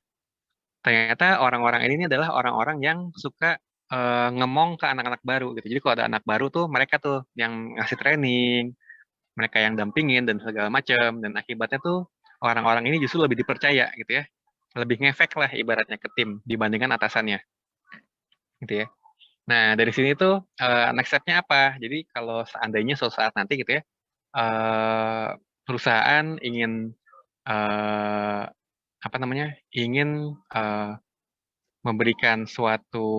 Ternyata orang-orang ini adalah orang-orang yang suka ngemong ke anak-anak baru gitu. Jadi kalau ada anak baru tuh mereka tuh yang ngasih training, mereka yang dampingin dan segala macam, dan akibatnya tuh orang-orang ini justru lebih dipercaya gitu ya. Lebih ngefek lah ibaratnya ke tim dibandingkan atasannya gitu ya. Nah, dari sini tuh next step-nya apa? Jadi kalau seandainya suatu saat nanti gitu ya, perusahaan ingin eh, apa namanya? Ingin memberikan suatu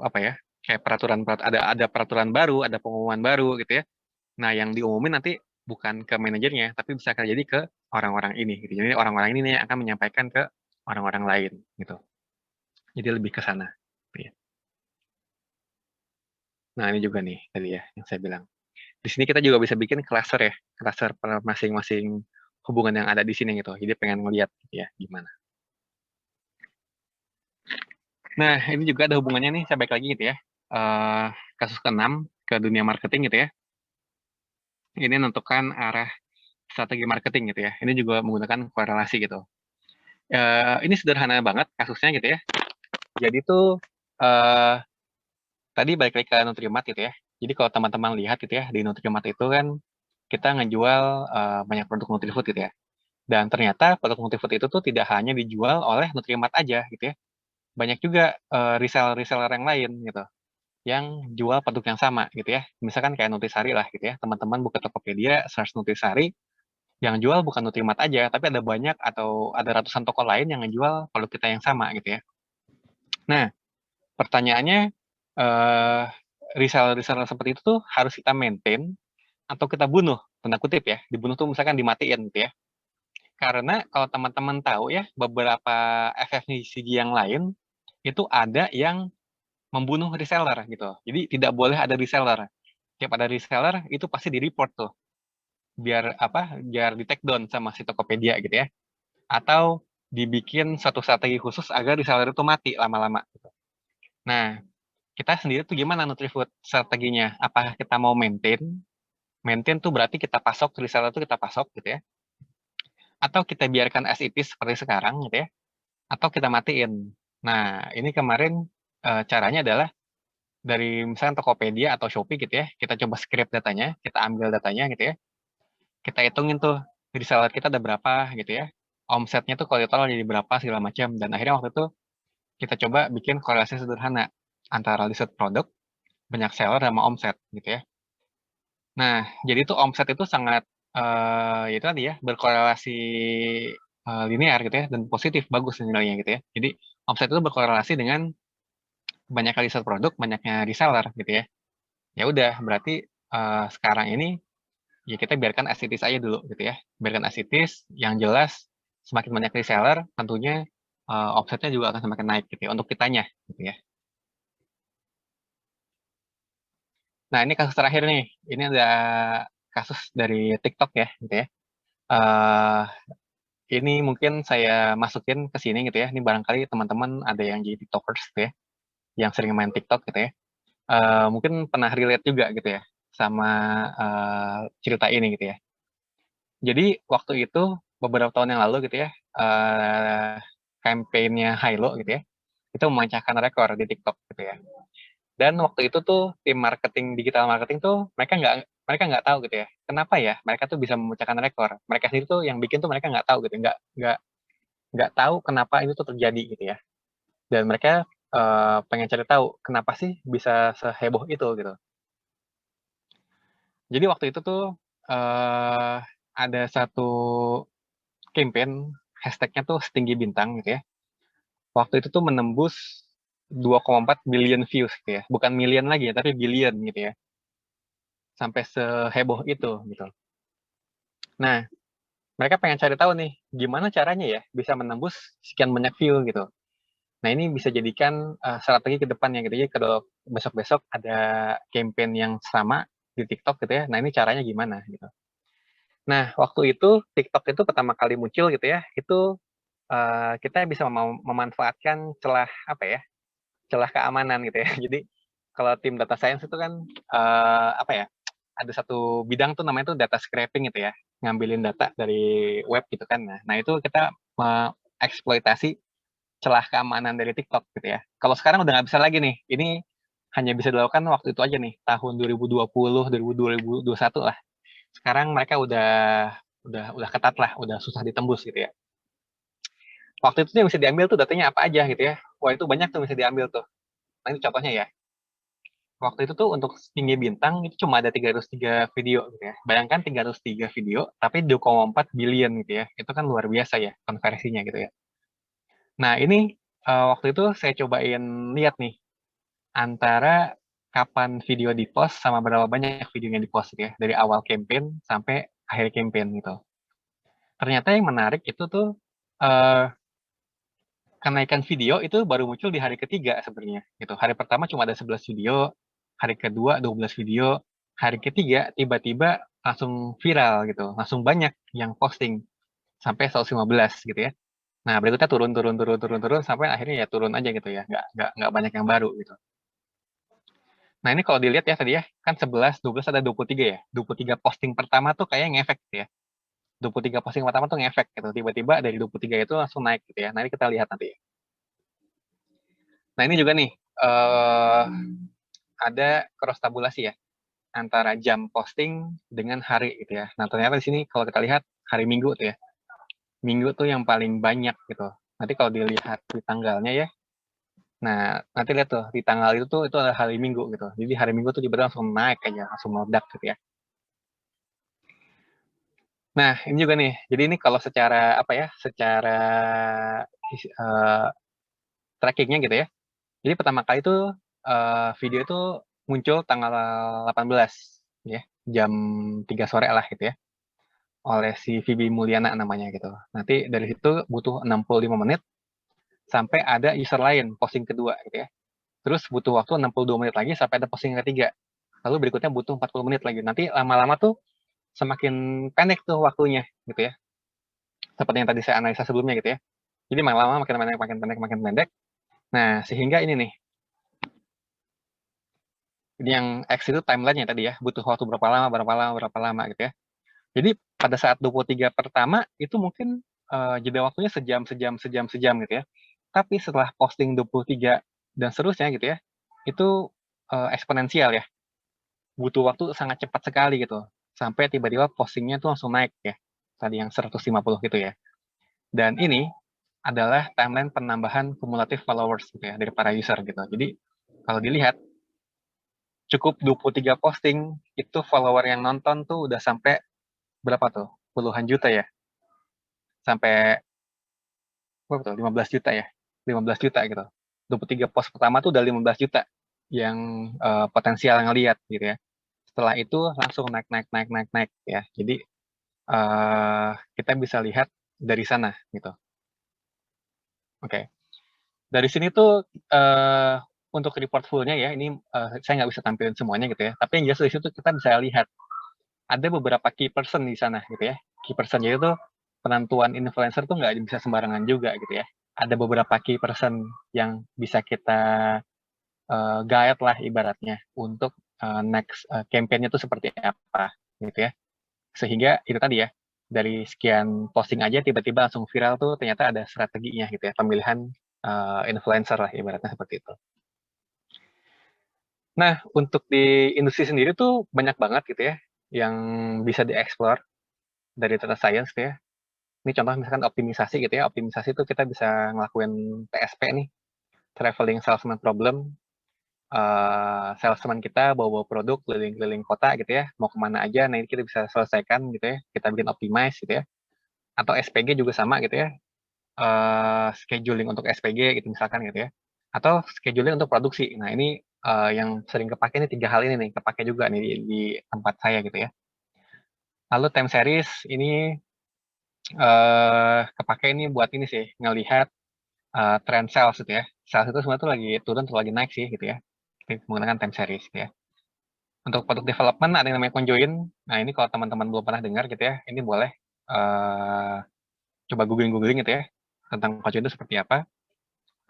apa ya? Kayak peraturan ada peraturan baru, ada pengumuman baru gitu ya. Nah, yang diumumin nanti bukan ke manajernya, tapi bisa jadi ke orang-orang ini gitu. Jadi orang-orang ini nih yang akan menyampaikan ke orang-orang lain gitu. Jadi lebih ke sana. Gitu ya. Nah, ini juga nih tadi ya yang saya bilang. Di sini kita juga bisa bikin cluster ya, cluster per masing-masing hubungan yang ada di sini gitu. Jadi pengen ngeliat gitu ya gimana. Nah, ini juga ada hubungannya nih, saya balik lagi gitu ya. Eh, kasus ke-6 ke dunia marketing gitu ya. Ini menentukan arah strategi marketing gitu ya. Ini juga menggunakan korelasi gitu. Ini sederhana banget kasusnya gitu ya. Jadi tuh eh, tadi balik lagi ke Nutrimat gitu ya. Jadi kalau teman-teman lihat gitu ya, di Nutrimat itu kan kita ngejual banyak produk Nutrifood gitu ya. Dan ternyata produk Nutrifood itu tuh tidak hanya dijual oleh Nutrimat aja gitu ya. Banyak juga reseller-reseller yang lain gitu yang jual produk yang sama gitu ya. Misalkan kayak Nutrisari lah gitu ya. Teman-teman buka Tokopedia, search Nutrisari, yang jual bukan Nutrimat aja, tapi ada banyak atau ada ratusan toko lain yang ngejual produk kita yang sama gitu ya. Nah, pertanyaannya, eh reseller-reseller seperti itu tuh harus kita maintain, atau kita bunuh, tanda kutip ya, dibunuh tuh misalkan dimatiin gitu ya. Karena kalau teman-teman tahu ya, beberapa FFMCG yang lain, itu ada yang membunuh reseller gitu. Jadi tidak boleh ada reseller. Tiap ada reseller, itu pasti di-report tuh. Biar apa? Biar di-take down sama si Tokopedia gitu ya. Atau dibikin suatu strategi khusus agar reseller itu mati lama-lama. Gitu. Nah, kita sendiri tuh gimana Nutrifood strateginya? Apakah kita mau maintain? Maintain tuh berarti kita pasok, reseller tuh kita pasok gitu ya. Atau kita biarkan as it is seperti sekarang gitu ya. Atau kita matiin. Nah, ini kemarin caranya adalah dari misalnya Tokopedia atau Shopee gitu ya, kita coba scrape datanya, kita ambil datanya gitu ya, kita hitungin tuh reseller kita ada berapa gitu ya, omsetnya tuh kalau total jadi berapa segala macam, dan akhirnya waktu itu kita coba bikin korelasi sederhana antara listed produk, banyak seller sama omset gitu ya. Nah, jadi tuh omset itu sangat ya itu tadi ya berkorelasi linear gitu ya dan positif bagus nilainya gitu ya. Jadi omset itu berkorelasi dengan banyak kali set produk, banyaknya reseller gitu ya. Ya udah, berarti sekarang ini ya kita biarkan as it is aja dulu gitu ya. Biarkan as it is, yang jelas semakin banyak reseller, tentunya offsetnya juga akan semakin naik gitu ya, untuk kitanya gitu ya. Nah, ini kasus terakhir nih. Ini ada kasus dari TikTok ya gitu ya. Uh, ini mungkin saya masukin ke sini gitu ya. Ini barangkali teman-teman ada yang jadi TikTokers gitu ya, yang sering main TikTok gitu ya. Mungkin pernah relate juga gitu ya sama cerita ini gitu ya. Jadi waktu itu beberapa tahun yang lalu gitu ya, campaign-nya Hilo gitu ya, itu memecahkan rekor di TikTok gitu ya. Dan waktu itu tuh tim marketing digital marketing tuh mereka nggak tahu gitu ya, kenapa ya mereka tuh bisa memecahkan rekor. Mereka sendiri tuh yang bikin tuh mereka nggak tahu gitu, nggak tahu kenapa itu tuh terjadi gitu ya. Dan mereka pengen cari tahu kenapa sih bisa seheboh itu gitu. Jadi waktu itu tuh ada satu campaign hashtagnya tuh setinggi bintang gitu ya. Waktu itu tuh menembus 2,4 billion views gitu ya. Bukan million lagi ya, tapi billion gitu ya. Sampai seheboh itu gitu. Nah, mereka pengen cari tahu nih, gimana caranya ya bisa menembus sekian banyak view gitu. Nah, ini bisa jadikan strategi ke depannya gitu ya. Kalau besok-besok ada campaign yang sama di TikTok gitu ya. Nah, ini caranya gimana gitu. Nah, waktu itu TikTok itu pertama kali muncul gitu ya, itu kita bisa memanfaatkan celah apa ya, celah keamanan gitu ya. Jadi kalau tim data science itu kan apa ya, ada satu bidang tuh namanya tuh data scraping gitu ya, ngambilin data dari web gitu kan. Nah itu kita eksploitasi celah keamanan dari TikTok gitu ya. Kalau sekarang udah nggak bisa lagi nih. Ini hanya bisa dilakukan waktu itu aja nih, tahun 2020, 2021 lah. Sekarang mereka udah ketat lah, udah susah ditembus gitu ya. Waktu itu yang bisa diambil tuh datanya apa aja gitu ya. Wah itu banyak tuh bisa diambil tuh. Nah ini contohnya ya. Waktu itu tuh untuk tinggi bintang itu cuma ada 303 video gitu ya. Bayangkan 303 video tapi 2,4 billion gitu ya. Itu kan luar biasa ya konversinya gitu ya. Nah ini waktu itu saya cobain lihat nih antara kapan video di post sama berapa banyak videonya di post gitu ya. Dari awal campaign sampai akhir campaign gitu. Ternyata yang menarik itu tuh kenaikan video itu baru muncul di hari ketiga sebenarnya gitu. Hari pertama cuma ada 11 video, hari kedua 12 video, hari ketiga tiba-tiba langsung viral gitu, langsung banyak yang posting sampai 115 gitu ya. Nah, berikutnya turun sampai akhirnya ya turun aja gitu ya, nggak banyak yang baru gitu. Nah, ini kalau dilihat ya tadi ya, kan 11, 12 ada 23 ya. 23 posting pertama tuh kayak ngefek gitu ya. 23 posting pertama tuh ngefek gitu. Tiba-tiba dari 23 itu langsung naik gitu ya. Nah, ini kita lihat nanti. Nah, ini juga nih, ada cross tabulasi ya antara jam posting dengan hari gitu ya. Nah, ternyata di sini kalau kita lihat hari Minggu tuh ya. Minggu tuh yang paling banyak gitu. Nanti kalau dilihat di tanggalnya ya. Nah, nanti lihat tuh di tanggal itu adalah hari Minggu gitu. Jadi hari Minggu tuh tiba-tiba langsung naik aja, langsung meledak gitu ya. Nah, ini juga nih. Jadi ini kalau secara apa ya? Secara uh, trackingnya gitu ya. Jadi pertama kali itu video itu muncul tanggal 18 ya. jam 3 sore lah gitu ya, oleh si Vivi Mulyana namanya gitu. Nanti dari situ butuh 65 menit sampai ada user lain posting kedua gitu ya. Terus butuh waktu 62 menit lagi sampai ada posting ketiga. Lalu berikutnya butuh 40 menit lagi. Nanti lama-lama tuh semakin pendek tuh waktunya gitu ya. Seperti yang tadi saya analisa sebelumnya gitu ya. Jadi makin lama makin pendek, makin pendek, makin pendek. Nah, sehingga ini nih, ini yang X itu timeline-nya tadi ya, butuh waktu berapa lama, berapa lama, berapa lama gitu ya. Jadi pada saat 23 pertama itu mungkin jeda waktunya sejam gitu ya. Tapi setelah posting 23 dan seterusnya gitu ya, itu eksponensial ya. Butuh waktu sangat cepat sekali gitu. Sampai tiba-tiba postingnya tuh langsung naik ya. Tadi yang 150 gitu ya. Dan ini adalah timeline penambahan kumulatif followers gitu ya dari para user gitu. Jadi kalau dilihat cukup 23 posting itu follower yang nonton tuh udah sampai berapa tuh? Puluhan juta ya. Sampai berapa tuh? 15 juta ya. 15 juta gitu. 23 post pertama tuh udah 15 juta yang potensial yang lihat gitu ya. Setelah itu langsung naik ya. Jadi kita bisa lihat dari sana gitu. Oke. Dari sini tuh untuk report full-nya ya, ini saya nggak bisa tampilin semuanya gitu ya. Tapi yang jelas dari situ kita bisa lihat ada beberapa key person di sana gitu ya. Key person itu penentuan influencer tuh nggak bisa sembarangan juga gitu ya. Ada beberapa key person yang bisa kita guide lah ibaratnya untuk next campaign-nya tuh seperti apa gitu ya. Sehingga itu tadi ya, dari sekian posting aja tiba-tiba langsung viral tuh ternyata ada strateginya gitu ya, pemilihan influencer lah ibaratnya seperti itu. Nah, untuk di industri sendiri tuh banyak banget gitu ya, yang bisa dieksplor dari data science gitu ya. Ini contoh misalkan optimisasi gitu ya, optimisasi itu kita bisa ngelakuin TSP nih, traveling salesman problem. Salesman kita bawa-bawa produk keliling-keliling kota gitu ya, mau kemana aja, nah ini kita bisa selesaikan gitu ya, kita bikin optimize gitu ya. Atau SPG juga sama gitu ya, scheduling untuk SPG gitu misalkan gitu ya, atau scheduling untuk produksi. Nah ini yang sering kepake nih 3 hal ini nih, kepake juga nih di tempat saya gitu ya. Lalu time series ini kepake ini buat ini sih, ngelihat tren sales gitu ya. Sales itu sebenarnya tuh lagi turun atau lagi naik sih gitu ya. Kita menggunakan time series gitu ya. Untuk product development ada yang namanya Conjoin. Nah ini kalau teman-teman belum pernah dengar gitu ya, ini boleh coba googling gitu ya tentang Conjoin itu seperti apa.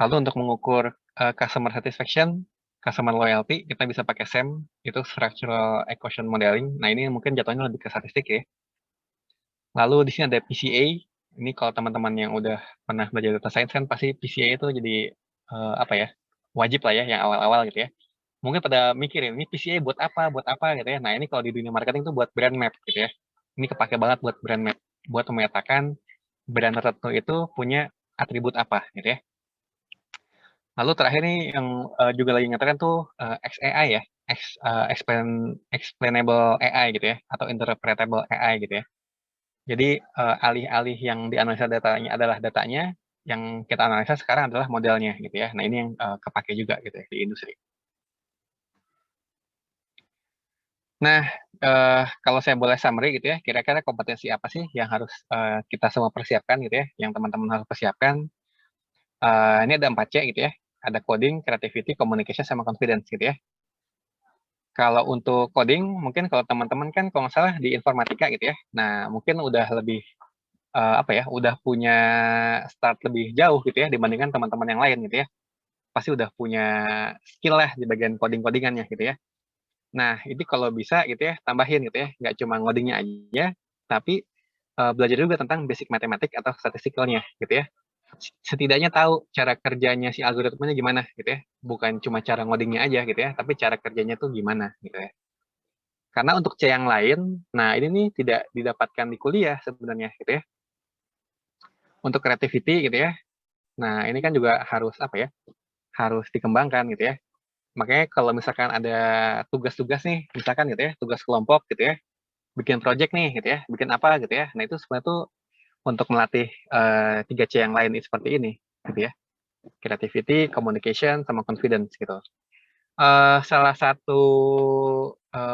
Lalu untuk mengukur customer satisfaction, customer loyalty, kita bisa pakai SEM, itu Structural Equation Modeling. Nah, ini mungkin jatuhnya lebih ke statistik ya. Lalu di sini ada PCA. Ini kalau teman-teman yang udah pernah belajar data science kan pasti PCA itu jadi apa ya, wajib lah ya yang awal-awal gitu ya. Mungkin pada mikirin, ini PCA buat apa gitu ya. Nah, ini kalau di dunia marketing itu buat brand map gitu ya. Ini kepake banget buat brand map. Buat memetakan brand tertentu itu punya atribut apa gitu ya. Lalu terakhir nih yang juga lagi ngetren tuh XAI ya, explainable AI gitu ya, atau interpretable AI gitu ya. Jadi alih-alih yang dianalisa datanya adalah datanya, yang kita analisa sekarang adalah modelnya gitu ya. Nah ini yang kepake juga gitu ya di industri. Nah kalau saya boleh summary gitu ya, kira-kira kompetensi apa sih yang harus kita semua persiapkan gitu ya, yang teman-teman harus persiapkan. Ini ada 4C gitu ya, ada coding, creativity, communication, sama confidence gitu ya. Kalau untuk coding, mungkin kalau teman-teman kan kalau nggak salah di informatika gitu ya. Nah, mungkin udah lebih apa ya, udah punya start lebih jauh gitu ya dibandingkan teman-teman yang lain gitu ya. Pasti udah punya skill lah di bagian coding-codingannya gitu ya. Nah, itu kalau bisa gitu ya, tambahin gitu ya. Nggak cuma ngodingnya aja, tapi belajar juga tentang basic matematik atau statistikalnya gitu ya. Setidaknya tahu cara kerjanya si algoritmanya gimana gitu ya. Bukan cuma cara ngodingnya aja gitu ya, tapi cara kerjanya tuh gimana gitu ya. Karena untuk C yang lain, nah ini nih tidak didapatkan di kuliah sebenarnya gitu ya. Untuk creativity gitu ya. Nah, ini kan juga harus apa ya? Harus dikembangkan gitu ya. Makanya kalau misalkan ada tugas-tugas nih, misalkan gitu ya, tugas kelompok gitu ya, bikin project nih gitu ya, bikin apa gitu ya. Nah, itu sebenarnya tuh untuk melatih 3C yang lain seperti ini gitu ya. Creativity, communication, sama confidence gitu. Salah satu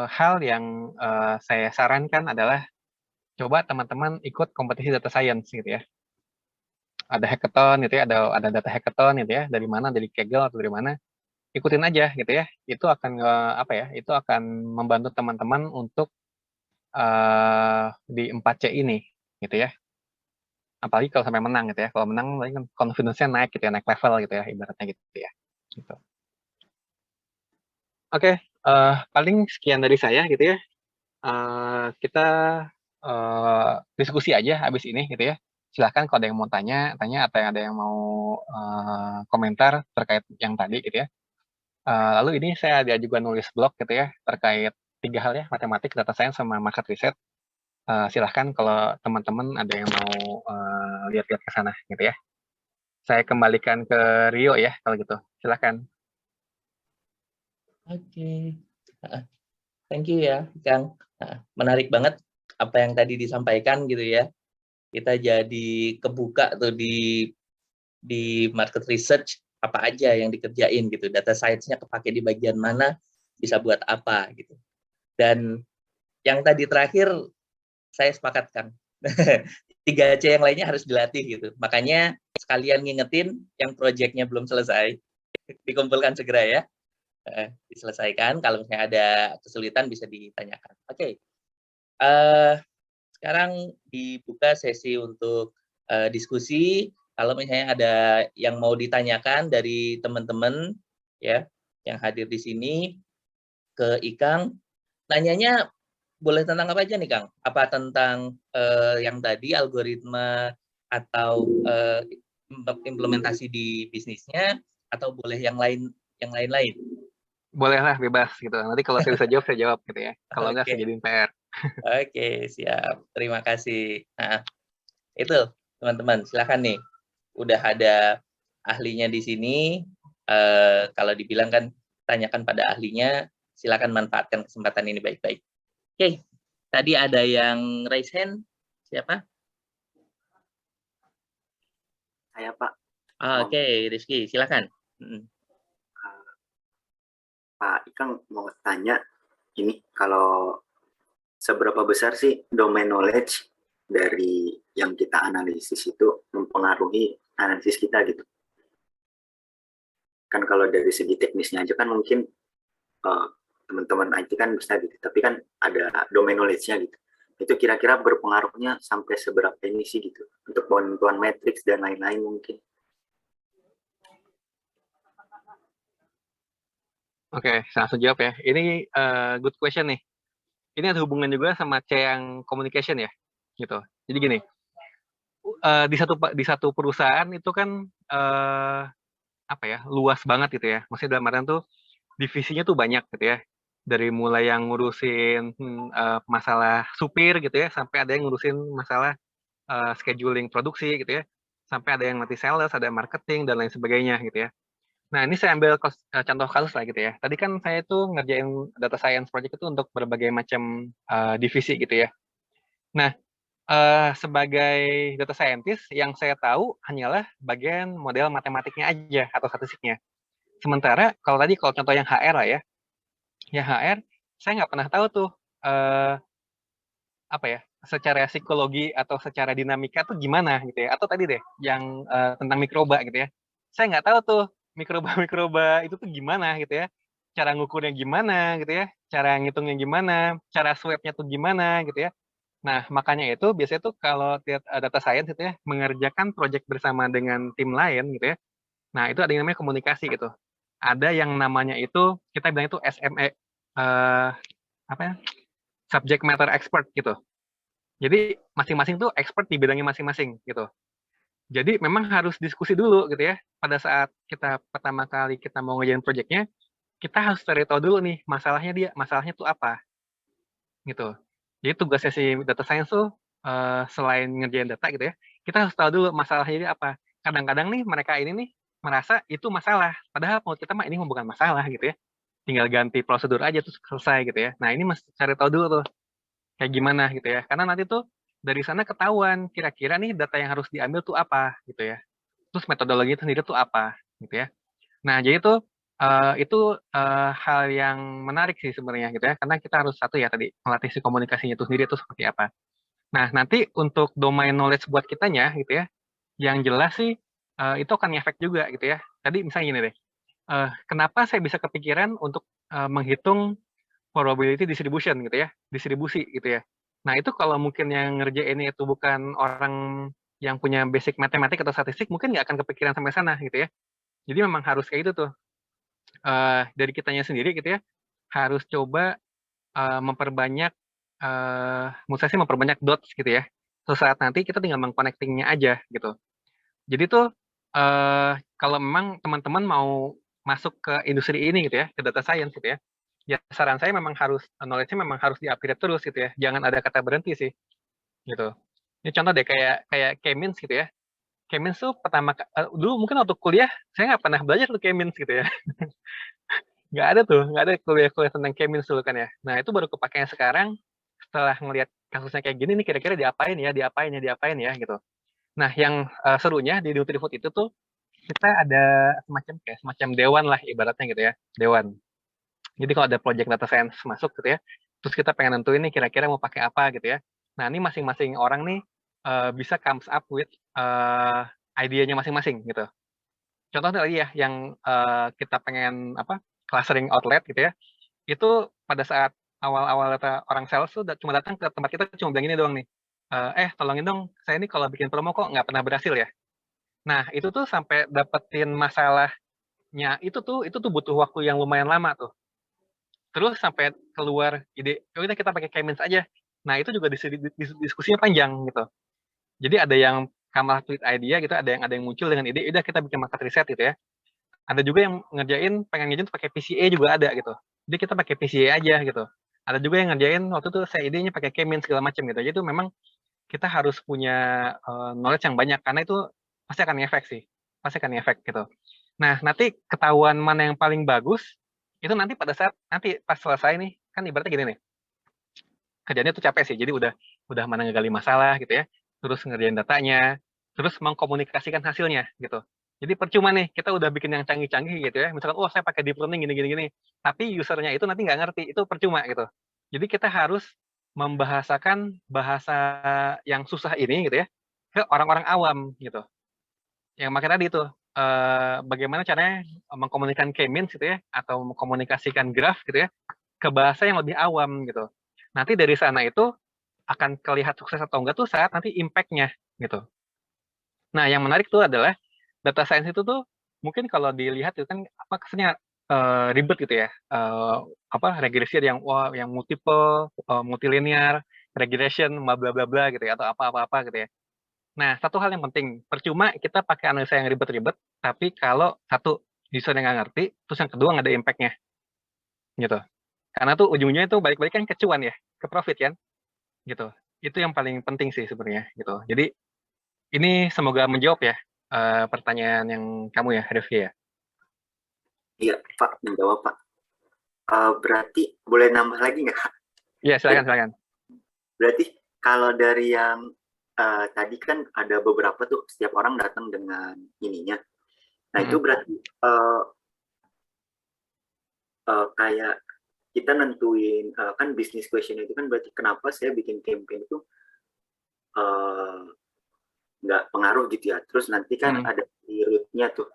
hal yang saya sarankan adalah coba teman-teman ikut kompetisi data science gitu ya. Ada hackathon gitu ya, ada data hackathon gitu ya, dari mana, dari Kaggle atau dari mana, ikutin aja gitu ya. Itu akan apa ya? Itu akan membantu teman-teman untuk di 4C ini gitu ya. Apalagi kalau sampai menang gitu ya. Kalau menang paling kan confidence-nya naik gitu ya, naik level gitu ya, ibaratnya gitu ya. Gitu. Oke, paling sekian dari saya gitu ya. Kita diskusi aja habis ini gitu ya. Silahkan kalau ada yang mau tanya, tanya, atau ada yang mau komentar terkait yang tadi gitu ya. Lalu ini saya ada juga nulis blog gitu ya, terkait 3 hal ya, matematik, data science, sama market research. Silahkan kalau teman-teman ada yang mau lihat-lihat ke sana gitu ya. Saya kembalikan ke Rio ya kalau gitu. Silahkan. Oke. Thank you ya, Kang. Menarik banget apa yang tadi disampaikan gitu ya. Kita jadi kebuka tuh di market research apa aja yang dikerjain gitu. Data science-nya kepake di bagian mana, bisa buat apa gitu. Dan yang tadi terakhir saya sepakat, Kang. 3C yang lainnya harus dilatih gitu. Makanya sekalian ngingetin yang proyeknya belum selesai, dikumpulkan segera ya. Diselesaikan, kalau misalnya ada kesulitan bisa ditanyakan. Oke. Sekarang dibuka sesi untuk diskusi. Kalau misalnya ada yang mau ditanyakan dari teman-teman ya yang hadir di sini ke Ikang, nanyanya boleh tentang apa aja nih, Kang? Apa tentang yang tadi algoritma atau implementasi di bisnisnya, atau boleh yang lain-lain? Bolehlah bebas gitu. Nanti kalau saya bisa jawab, saya jawab gitu ya. Kalau enggak, saya Oke. jadiin PR. Oke, siap. Terima kasih. Nah, itu teman-teman, silakan nih. Udah ada ahlinya di sini. Kalau dibilang kan tanyakan pada ahlinya, silakan manfaatkan kesempatan ini baik-baik. Oke, tadi ada yang raise hand. Siapa? Saya, Pak. Oke, Rizky, silakan. Pak Ikang mau tanya, ini kalau seberapa besar sih domain knowledge dari yang kita analisis itu mempengaruhi analisis kita gitu? Kan kalau dari segi teknisnya aja kan mungkin teman-teman IT kan bisa gitu, tapi kan ada domain knowledge-nya gitu. Itu kira-kira berpengaruhnya sampai seberapa ini sih gitu, untuk penentuan matriks dan lain-lain mungkin. Oke, saya langsung jawab ya. Ini good question nih. Ini ada hubungan juga sama C yang communication ya, gitu. Jadi gini, di satu perusahaan itu kan apa ya, luas banget gitu ya. Maksudnya dalam artian tuh divisinya tuh banyak gitu ya. Dari mulai yang ngurusin masalah supir gitu ya, sampai ada yang ngurusin masalah scheduling produksi gitu ya, sampai ada yang nanti sales, ada marketing dan lain sebagainya gitu ya. Nah, ini saya ambil contoh kasus lah gitu ya. Tadi kan saya tuh ngerjain data science project itu untuk berbagai macam divisi gitu ya. Nah, sebagai data scientist yang saya tahu hanyalah bagian model matematiknya aja atau statistiknya. Sementara kalau tadi kalau contoh yang HR lah ya, ya HR saya nggak pernah tahu tuh apa ya, secara psikologi atau secara dinamika tuh gimana gitu ya. Atau tadi deh yang tentang mikroba gitu ya. Saya nggak tahu tuh mikroba-mikroba itu tuh gimana gitu ya. Cara ngukurnya gimana gitu ya. Cara ngitungnya gimana, cara swab-nya tuh gimana gitu ya. Nah, makanya itu biasanya tuh kalau data science itu ya mengerjakan project bersama dengan tim lain gitu ya. Nah, itu ada yang namanya komunikasi gitu. Ada yang namanya itu kita bilang itu SME apa ya? Subject matter expert gitu. Jadi masing-masing tuh expert di bidangnya masing-masing gitu. Jadi memang harus diskusi dulu gitu ya. Pada saat kita pertama kali kita mau ngerjain projectnya, kita harus cari tahu dulu nih masalahnya tuh apa gitu. Jadi tugasnya si data science tuh selain ngerjain data gitu ya, kita harus tahu dulu masalahnya dia apa. Kadang-kadang nih mereka ini nih merasa itu masalah, padahal menurut kita mah ini bukan masalah gitu ya. Tinggal ganti prosedur aja terus selesai gitu ya. Nah, ini mesti cari tahu dulu tuh kayak gimana gitu ya. Karena nanti tuh dari sana ketahuan kira-kira nih data yang harus diambil tuh apa gitu ya. Terus metodologi itu sendiri tuh apa gitu ya. Nah, jadi tuh Itu hal yang menarik sih sebenarnya gitu ya, karena kita harus satu ya tadi melatih si komunikasinya itu sendiri itu seperti apa. Nah, nanti untuk domain knowledge buat kitanya gitu ya, yang jelas sih itu akan ngefek juga gitu ya. Tadi misalnya gini deh, kenapa saya bisa kepikiran untuk menghitung probability distribution gitu ya, distribusi gitu ya. Nah, itu kalau mungkin yang ngerjain itu bukan orang yang punya basic matematik atau statistik, mungkin nggak akan kepikiran sampai sana gitu ya. Jadi memang harus kayak itu tuh, dari kitanya sendiri gitu ya, harus coba memperbanyak, menurut saya sih memperbanyak dots gitu ya. Suatu saat nanti kita tinggal meng-connecting-nya aja gitu. Jadi tuh, kalau memang teman-teman mau masuk ke industri ini gitu ya, ke data science gitu ya, ya saran saya memang harus knowledge-nya memang harus di-upgrade terus gitu ya, jangan ada kata berhenti sih, gitu. Ini contoh deh kayak kayak K-means gitu ya. K-means tuh dulu mungkin waktu kuliah saya nggak pernah belajar tuh K-means gitu ya. Nggak ada tuh, nggak ada kuliah-kuliah tentang K-means dulu kan ya. Nah itu baru kepakainya sekarang setelah ngelihat kasusnya kayak gini nih kira-kira diapain ya, diapain ya, diapain ya gitu. Nah yang serunya di Nutrifood itu tuh kita ada semacam dewan lah ibaratnya gitu ya, dewan. Jadi kalau ada project data science masuk gitu ya, terus kita pengen nentuin nih kira-kira mau pakai apa gitu ya. Nah ini masing-masing orang nih bisa comes up with idenya masing-masing gitu. Contohnya lagi ya, yang kita pengen apa clustering outlet gitu ya, itu pada saat awal-awal orang sales tuh cuma datang ke tempat kita cuma bilang ini doang nih, tolongin dong, saya ini kalau bikin promo kok nggak pernah berhasil ya. Nah itu tuh sampai dapetin masalahnya itu tuh butuh waktu yang lumayan lama tuh. Terus sampai keluar ide, ya udah kita pakai K-means aja. Nah itu juga diskusinya panjang gitu. Jadi ada yang come up with idea gitu, ada yang muncul dengan ide, udah kita bikin market research gitu ya. Ada juga yang pengen ngerjain pakai PCA juga ada gitu. Jadi kita pakai PCA aja gitu. Ada juga yang ngerjain waktu itu saya idenya pakai K-means segala macam gitu. Jadi itu memang kita harus punya knowledge yang banyak karena itu pasti akan ngefek sih. Pasti akan ngefek gitu. Nah, nanti ketahuan mana yang paling bagus itu nanti pada saat nanti pas selesai nih, kan ibaratnya gini nih. Kerjanya tuh capek sih. Jadi udah mana ngegali masalah gitu ya. Terus ngerjain datanya, terus mengkomunikasikan hasilnya gitu. Jadi percuma nih kita udah bikin yang canggih-canggih gitu ya. Misalkan, oh saya pakai deep learning gini. Tapi usernya itu nanti nggak ngerti, itu percuma gitu. Jadi kita harus membahasakan bahasa yang susah ini gitu ya ke orang-orang awam gitu. Yang makanya tadi itu bagaimana caranya mengkomunikasikan K-means gitu ya atau mengkomunikasikan graph gitu ya ke bahasa yang lebih awam gitu. Nanti dari sana itu akan kelihatan sukses atau enggak tuh saat nanti impact-nya gitu. Nah, yang menarik tuh adalah data science itu tuh mungkin kalau dilihat itu kan apa kesannya ribet gitu ya. Apa regresi yang yang multiple, multilinear, regression, bla bla bla bla gitu ya atau apa-apa gitu ya. Nah, satu hal yang penting, percuma kita pakai analisa yang ribet-ribet, tapi kalau satu user yang nggak ngerti, terus yang kedua nggak ada impact-nya gitu. Karena tuh ujungnya itu balik-balik kan ke cuan ya, ke profit kan, gitu. Itu yang paling penting sih sebenarnya gitu. Jadi ini semoga menjawab ya pertanyaan yang kamu ya, Revi ya. Iya, Pak, menjawab, Pak. Berarti boleh nambah lagi nggak? Iya, silakan. Berarti kalau dari yang tadi kan ada beberapa tuh, setiap orang datang dengan ininya. Nah, itu berarti kayak kita nentuin, kan business question itu kan berarti kenapa saya bikin campaign itu nggak pengaruh gitu ya. Terus nanti kan ada di root-nya tuh.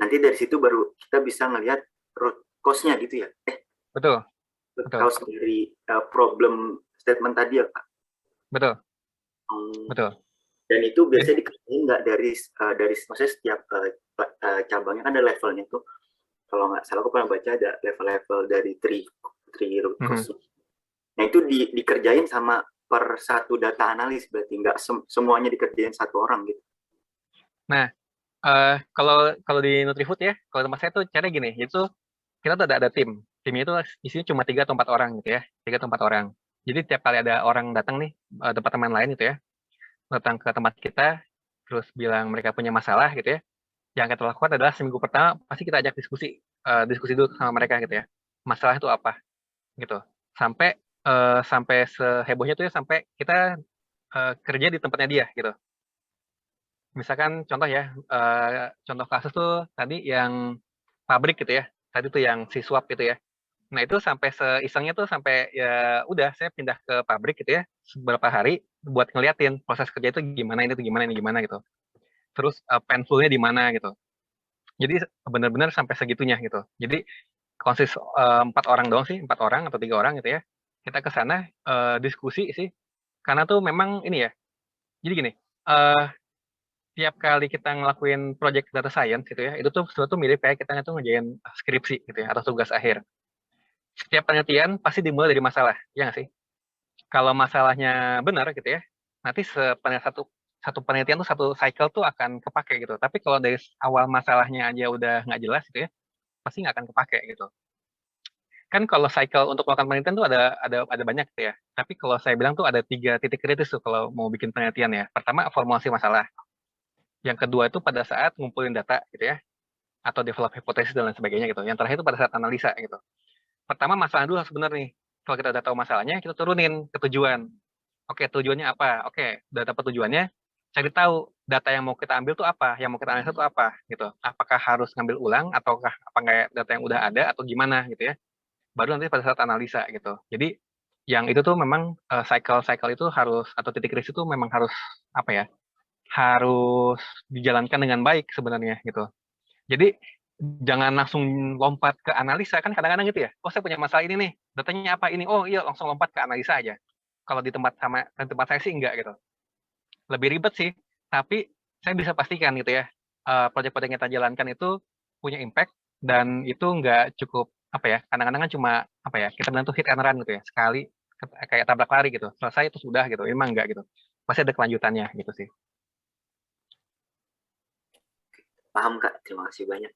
Nanti dari situ baru kita bisa ngelihat root cause-nya gitu ya. Betul. Cause dari problem statement tadi ya, Pak. Betul. Betul. Dan itu biasanya dikerjain nggak dari maksudnya setiap cabangnya kan ada levelnya tuh. Kalau nggak salah aku pernah baca ada level-level dari three root cause. Nah itu dikerjain sama per satu data analis, berarti nggak semuanya dikerjain satu orang gitu. Nah, kalau di Nutrifood ya, kalau tempat saya tuh caranya gini, itu kita tuh ada tim. Timnya itu isinya cuma 3 atau 4 orang gitu ya, 3 atau 4 orang. Jadi tiap kali ada orang datang nih, departemen lain gitu ya, datang ke tempat kita, terus bilang mereka punya masalah gitu ya, yang kita lakukan adalah seminggu pertama pasti kita ajak diskusi dulu sama mereka gitu ya, masalah itu apa gitu, sampai sehebohnya tuh ya sampai kita kerja di tempatnya dia gitu. Misalkan contoh ya, contoh kasus tuh tadi yang pabrik gitu ya, tadi tuh yang si swap gitu ya. Nah itu sampai seisengnya tuh sampai ya udah saya pindah ke pabrik gitu ya beberapa hari buat ngeliatin proses kerja itu gimana, ini tuh gimana, ini gimana gitu. Terus painfulnya di mana gitu. Jadi benar-benar sampai segitunya gitu. Jadi konsis 4 orang doang sih, 4 orang atau 3 orang gitu ya. Kita ke sana diskusi sih. Karena tuh memang ini ya. Jadi gini, tiap kali kita ngelakuin project data science gitu ya, itu tuh sesuatu mirip kayak kita tuh ngerjain skripsi gitu ya atau tugas akhir. Setiap penelitian pasti dimulai dari masalah, ya nggak sih? Kalau masalahnya benar gitu ya, nanti satu penelitian tuh satu cycle tuh akan kepake gitu. Tapi kalau dari awal masalahnya aja udah nggak jelas gitu ya, pasti nggak akan kepake gitu. Kan kalau cycle untuk melakukan penelitian tuh ada banyak gitu ya. Tapi kalau saya bilang tuh ada 3 titik kritis tuh kalau mau bikin penelitian ya. Pertama formulasi masalah. Yang kedua itu pada saat ngumpulin data gitu ya, atau develop hipotesis dan lain sebagainya gitu. Yang terakhir itu pada saat analisa gitu. Pertama masalah dulu harus benar nih. Kalau kita udah tahu masalahnya, kita turunin ke tujuan. Oke, tujuannya apa? Oke, udah dapat tujuannya, cari tahu data yang mau kita ambil tuh apa, yang mau kita analisa tuh apa gitu. Apakah harus ngambil ulang ataukah apa nggak data yang udah ada atau gimana gitu ya. Baru nanti pada saat analisa gitu. Jadi yang itu tuh memang cycle-cycle itu harus atau titik krisis itu memang harus apa ya? Harus dijalankan dengan baik sebenarnya gitu. Jadi jangan langsung lompat ke analisa kan kadang-kadang gitu ya. Oh saya punya masalah ini nih, datanya apa ini? Oh iya langsung lompat ke analisa aja. Kalau di tempat saya sih enggak gitu. Lebih ribet sih, tapi saya bisa pastikan gitu ya. Proyek-proyek yang kita jalankan itu punya impact dan itu enggak cukup apa ya? Kadang-kadang kan cuma apa ya? Kita bilang tuh hit and run gitu ya. Sekali kayak tabrak lari gitu. Selesai itu sudah gitu. Ini mah enggak gitu. Pasti ada kelanjutannya gitu sih. Paham Kak, terima kasih banyak.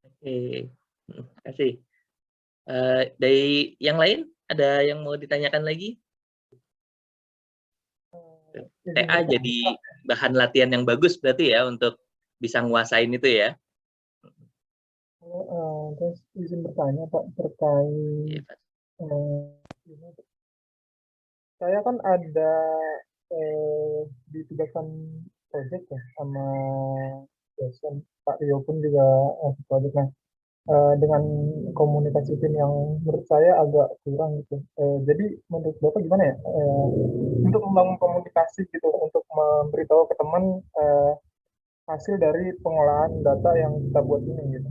Oke, terima kasih. Dari yang lain, ada yang mau ditanyakan lagi? TA jadi bahan latihan yang bagus berarti ya untuk bisa nguasain itu ya? Terus izin bertanya Pak terkait Iya, Pak. saya kan ada ditugaskan project ya sama dosen Pak Rio pun juga project. Nah, dengan komunikasi tim yang menurut saya agak kurang gitu. Jadi menurut Bapak gimana ya untuk membangun komunikasi gitu untuk memberitahu ke teman hasil dari pengolahan data yang kita buat ini gitu.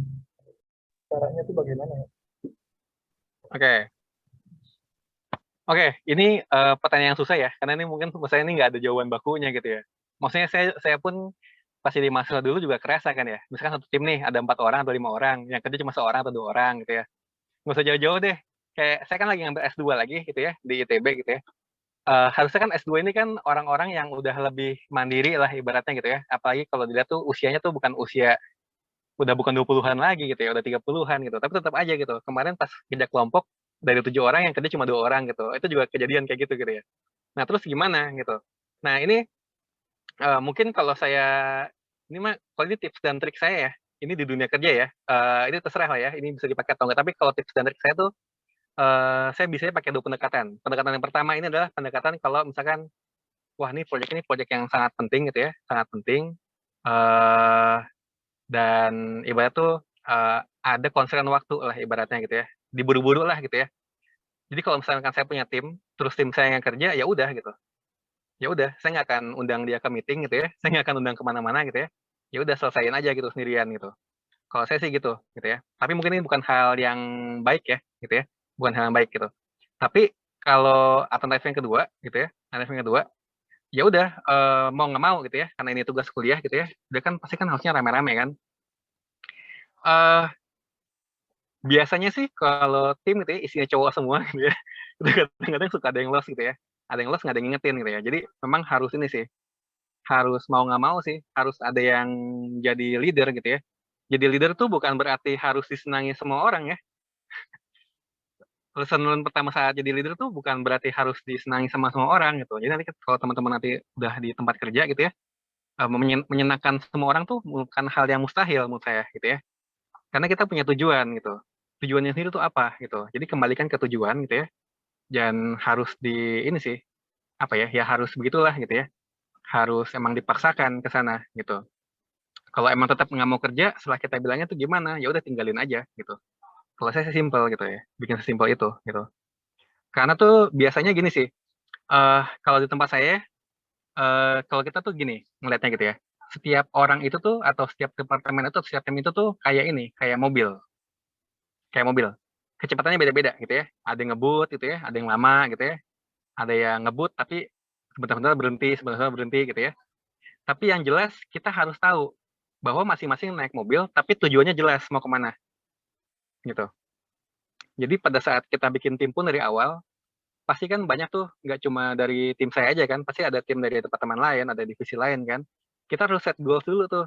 Caranya itu bagaimana ya? Oke, ini pertanyaan yang susah ya, karena ini mungkin saya ini nggak ada jawaban bakunya gitu ya. Maksudnya saya pun pas jadi mahasiswa dulu juga kerasa kan ya. Misalkan satu tim nih ada 4 orang atau 5 orang, yang kerja cuma seorang atau 2 orang gitu ya. Nggak usah jauh-jauh deh. Kayak saya kan lagi ngambil S2 lagi gitu ya di ITB gitu ya. Harusnya kan S2 ini kan orang-orang yang udah lebih mandiri lah ibaratnya gitu ya. Apalagi kalau dilihat tuh usianya tuh bukan usia udah bukan 20-an lagi gitu ya, udah 30-an gitu. Tapi tetap aja gitu. Kemarin pas kerja kelompok dari 7 orang yang kerja cuma 2 orang gitu. Itu juga kejadian kayak gitu gitu ya. Nah, terus gimana gitu. Nah, ini mungkin kalau saya ini mah kalau ini tips dan trik saya ya. Ini di dunia kerja ya. Ini terserah lah ya, ini bisa dipakai atau enggak. Tapi kalau tips dan trik saya tuh saya biasanya pakai 2 pendekatan. Pendekatan yang pertama ini adalah pendekatan kalau misalkan wah ini proyek yang sangat penting gitu ya, sangat penting. Dan ibarat tuh ada constraint waktu lah ibaratnya gitu ya. Diburu-buru lah gitu ya. Jadi kalau misalkan saya punya tim, terus tim saya yang kerja, ya udah gitu. Ya udah, saya nggak akan undang dia ke meeting gitu ya. Saya nggak akan undang kemana-mana gitu ya. Ya udah selesaiin aja gitu sendirian gitu. Kalau saya sih gitu ya. Tapi mungkin ini bukan hal yang baik ya, gitu ya. Bukan hal yang baik gitu. Tapi kalau alternatif yang kedua gitu ya, alternatif yang kedua, ya udah mau nggak mau gitu ya, karena ini tugas kuliah gitu ya. Dia kan pasti kan harusnya rame-rame kan. Eh biasanya sih kalau tim gitu ya, isinya cowok semua gitu ya, itu kadang-kadang suka ada yang lost gitu ya. Ada yang lost nggak ada yang ngingetin gitu ya. Jadi memang harus ini sih, harus mau nggak mau sih, harus ada yang jadi leader gitu ya. Jadi leader tuh bukan berarti harus disenangi semua orang ya. Lesson learn pertama saat jadi leader tuh bukan berarti harus disenangi sama semua orang gitu. Jadi nanti kalau teman-teman nanti udah di tempat kerja gitu ya, menyenangkan semua orang tuh bukan hal yang mustahil menurut saya gitu ya. Karena kita punya tujuan gitu. Tujuannya sendiri tuh apa gitu. Jadi kembalikan ke tujuan gitu ya. Dan harus di ini sih, apa ya, ya harus begitulah gitu ya. Harus emang dipaksakan ke sana gitu. Kalau emang tetap nggak mau kerja, setelah kita bilangnya tuh gimana, ya udah tinggalin aja gitu. Kalau saya sih simple gitu ya, bikin sesimpel itu gitu. Karena tuh biasanya gini sih, kalau di tempat saya, kalau kita tuh gini ngelihatnya gitu ya, setiap orang itu tuh atau setiap departemen itu, setiap tim itu tuh kayak ini, kayak mobil. Kecepatannya beda-beda gitu ya. Ada yang ngebut gitu ya, ada yang lama gitu ya. Ada yang ngebut tapi sebentar-sebentar berhenti gitu ya. Tapi yang jelas kita harus tahu bahwa masing-masing naik mobil tapi tujuannya jelas mau kemana gitu. Jadi pada saat kita bikin tim pun dari awal, pasti kan banyak tuh, nggak cuma dari tim saya aja kan, pasti ada tim dari departemen lain, ada divisi lain kan. Kita harus set goals dulu tuh.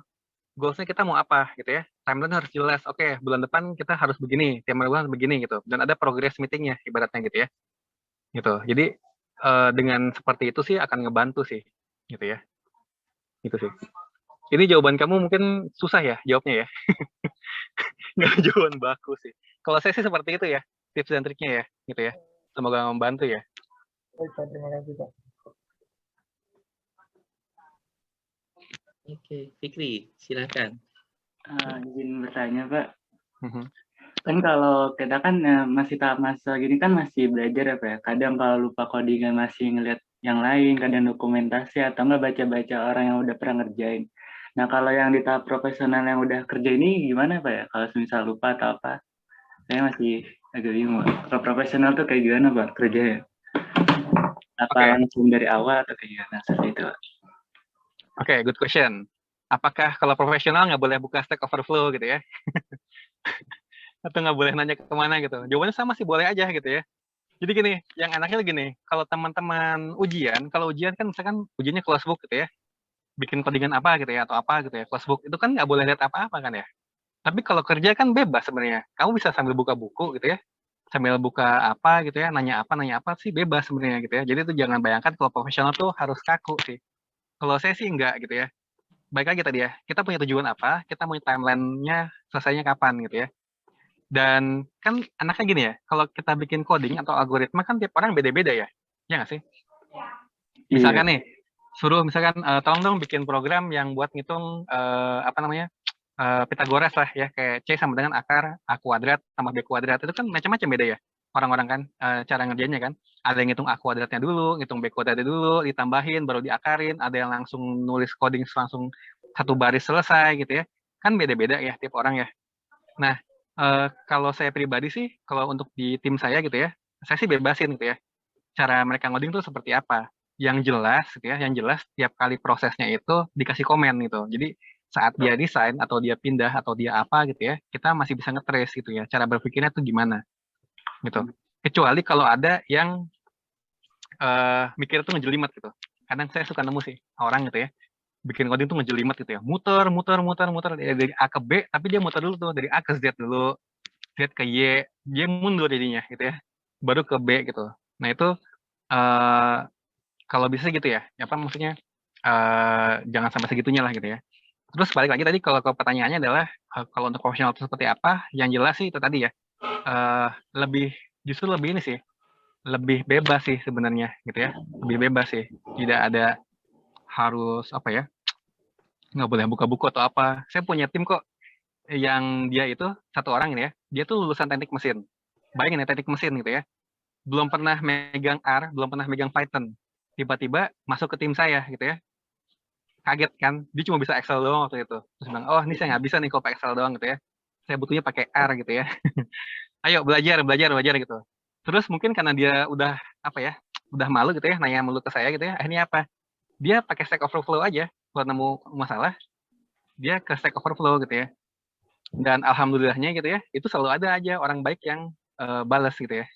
Goals-nya kita mau apa gitu ya. Timeline harus jelas. Oke, bulan depan kita harus begini, tema bulan begini gitu. Dan ada progress meeting-nya ibaratnya gitu ya. Gitu. Jadi dengan seperti itu sih akan ngebantu sih gitu ya. Gitu sih. Ini jawaban kamu mungkin susah ya jawabnya ya. Nggak ada jawaban baku sih. Kalau saya sih seperti itu ya, tips dan triknya ya, gitu ya. Semoga membantu ya. Baik, Pak. Terima kasih, Pak. Oke, Fikri, silakan. Izin bertanya, Pak. Mhm. Kan kalau kita kan masih tahap masa gini kan masih belajar ya, Pak ya. Kadang kalau lupa codingan masih ngeliat yang lain, kadang dokumentasi atau nggak baca-baca orang yang udah pernah ngerjain. Nah, kalau yang di tahap profesional yang udah kerja ini gimana, Pak ya? Kalau misal lupa atau apa? Saya masih agak bingung, Pak. Kalau profesional tuh kayak gimana, Pak, kerjanya? Apa Oke. langsung dari awal atau kayak gimana? Seperti itu, Pak. Oke, good question. Apakah kalau profesional nggak boleh buka Stack Overflow gitu ya? Atau nggak boleh nanya ke kemana gitu? Jawabannya sama sih, boleh aja gitu ya. Jadi gini, yang enaknya gini, kalau teman-teman ujian, kalau ujian kan misalkan ujiannya close book gitu ya, bikin codingan apa gitu ya, atau apa gitu ya, close book, itu kan nggak boleh lihat apa-apa kan ya. Tapi kalau kerja kan bebas sebenarnya. Kamu bisa sambil buka buku gitu ya, sambil buka apa gitu ya, nanya apa sih bebas sebenarnya gitu ya. Jadi itu jangan bayangkan kalau profesional tuh harus kaku sih. Kalau saya sih enggak gitu ya. Baik lagi tadi ya, kita punya tujuan apa, kita punya timeline-nya selesainya kapan gitu ya. Dan kan anaknya gini ya, kalau kita bikin coding atau algoritma kan tiap orang beda-beda ya. Ya nggak sih? Misalkan nih, suruh misalkan tolong dong bikin program yang buat ngitung apa namanya? Pitagoras lah ya, kayak C sama dengan akar A kuadrat tambah B kuadrat. Itu kan macam-macam beda ya. Orang-orang kan cara ngerjainnya kan. Ada yang ngitung A kuadratnya dulu, ngitung B kuadratnya dulu, ditambahin baru diakarin, ada yang langsung nulis coding langsung satu baris selesai gitu ya. Kan beda-beda ya tiap orang ya. Nah, kalau saya pribadi sih, kalau untuk di tim saya gitu ya, saya sih bebasin gitu ya. Cara mereka ngoding tuh seperti apa. Yang jelas gitu ya, yang jelas tiap kali prosesnya itu dikasih komen gitu. Jadi saat dia desain atau dia pindah atau dia apa gitu ya, kita masih bisa nge-trace gitu ya, cara berpikirnya tuh gimana gitu. Kecuali kalau ada yang mikir tuh ngejelimet gitu. Kadang saya suka nemu sih orang gitu ya, bikin coding tuh ngejelimet gitu ya, muter dari A ke B, tapi dia muter dulu tuh dari A ke Z dulu, Z ke Y, dia mundur jadinya gitu ya, baru ke B gitu. Nah itu kalau bisa gitu ya, apa maksudnya jangan sampai segitunya lah gitu ya. Terus balik lagi tadi kalau pertanyaannya adalah kalau untuk profesional itu seperti apa? Yang jelas sih itu tadi ya, justru lebih ini sih, lebih bebas sih sebenarnya gitu ya, lebih bebas sih, tidak ada harus apa ya, nggak boleh buka buku atau apa. Saya punya tim kok yang dia itu satu orang ini ya, dia tuh lulusan teknik mesin. Bayangin ya teknik mesin gitu ya, belum pernah megang R, belum pernah megang Python. Tiba-tiba masuk ke tim saya gitu ya. Kaget kan, dia cuma bisa Excel doang waktu itu. Terus bilang, oh ini saya nggak bisa nih kalau pakai Excel doang gitu ya. Saya butuhnya pakai R gitu ya. Ayo belajar gitu. Terus mungkin karena dia udah apa ya, udah malu gitu ya, nanya mulu ke saya gitu ya. Akhirnya apa? Dia pakai Stack Overflow aja buat nemu masalah. Dia ke Stack Overflow gitu ya. Dan alhamdulillahnya gitu ya, itu selalu ada aja orang baik yang balas gitu ya.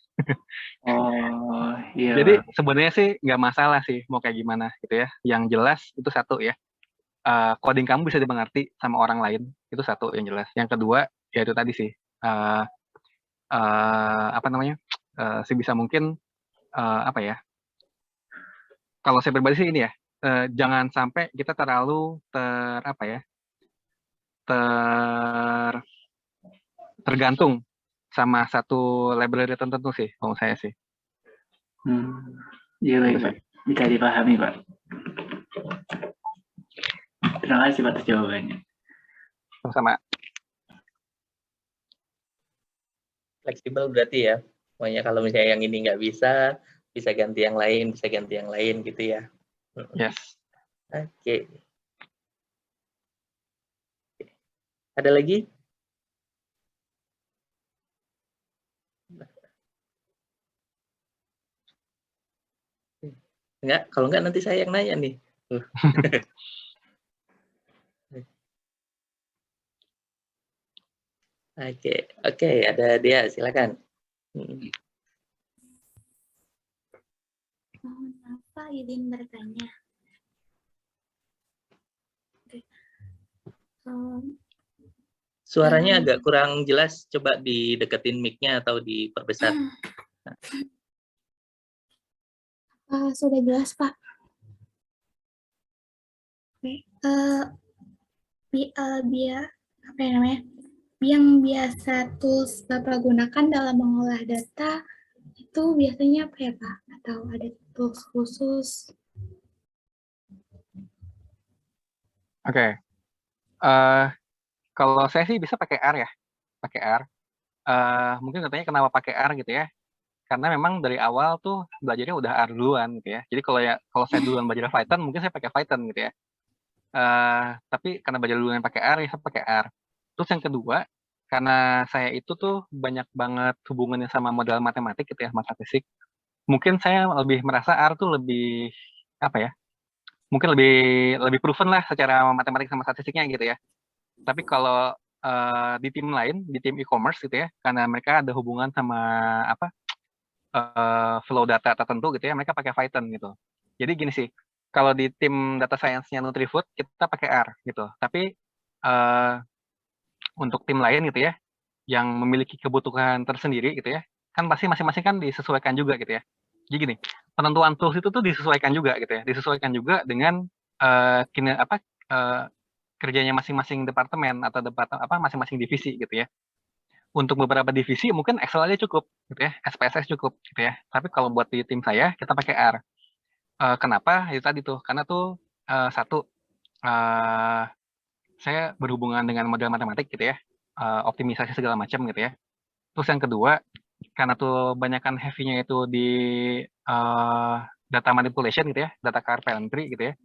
Oh, iya. Jadi sebenarnya sih nggak masalah sih mau kayak gimana gitu ya. Yang jelas itu satu ya, coding kamu bisa dimengerti sama orang lain, itu satu yang jelas. Yang kedua ya itu tadi sih, apa namanya, sebisa mungkin apa ya, kalau saya pribadi sih ini ya, jangan sampai kita terlalu tergantung sama satu library tertentu sih, kalau saya sih. Iya baik Pak, bisa dipahami Pak. Terima kasih Pak atas jawabannya. Sama-sama. Fleksibel berarti ya. Pokoknya kalau misalnya yang ini nggak bisa ganti yang lain, bisa ganti yang lain gitu ya. Yes. Oke. Ada lagi? Enggak, kalau enggak nanti saya yang nanya nih. Oke, ada dia, silakan. Mohon maaf Pak, izin bertanya. Suaranya agak kurang jelas, coba dideketin mic-nya atau diperbesar. Sudah jelas Pak. Oke. Apa ya namanya? Yang biasa tools Bapak gunakan dalam mengolah data itu biasanya apa ya Pak? Atau ada tools khusus? Oke. Kalau saya sih bisa pakai R ya, pakai R. Mungkin katanya kenapa pakai R gitu ya? Karena memang dari awal tuh belajarnya udah R duluan gitu ya. Jadi kalau saya duluan belajar Python, mungkin saya pakai Python gitu ya. Tapi karena belajar duluan pakai R, ya saya pakai R. Terus yang kedua, karena saya itu tuh banyak banget hubungannya sama model matematik gitu ya, matematik. Mungkin saya lebih merasa R tuh lebih apa ya? Mungkin lebih proven lah secara matematik sama statistiknya gitu ya. Tapi kalau di tim lain, di tim e-commerce gitu ya, karena mereka ada hubungan sama apa flow data tertentu gitu ya, mereka pakai Python gitu. Jadi gini sih, kalau di tim data science-nya Nutrifood kita pakai R gitu. Tapi untuk tim lain gitu ya, yang memiliki kebutuhan tersendiri gitu ya, kan pasti masing-masing kan disesuaikan juga gitu ya. Jadi gini, penentuan tools itu tuh disesuaikan juga gitu ya, disesuaikan juga dengan kerjanya masing-masing departemen atau masing-masing divisi gitu ya. Untuk beberapa divisi mungkin Excel aja cukup gitu ya, SPSS cukup gitu ya. Tapi kalau buat di tim saya kita pakai R. Kenapa? Itu tadi tuh, karena tuh satu saya berhubungan dengan model matematik gitu ya, optimisasi segala macam gitu ya. Terus yang kedua, karena tuh banyakkan heavy-nya itu di data manipulation gitu ya, data carpentry gitu ya.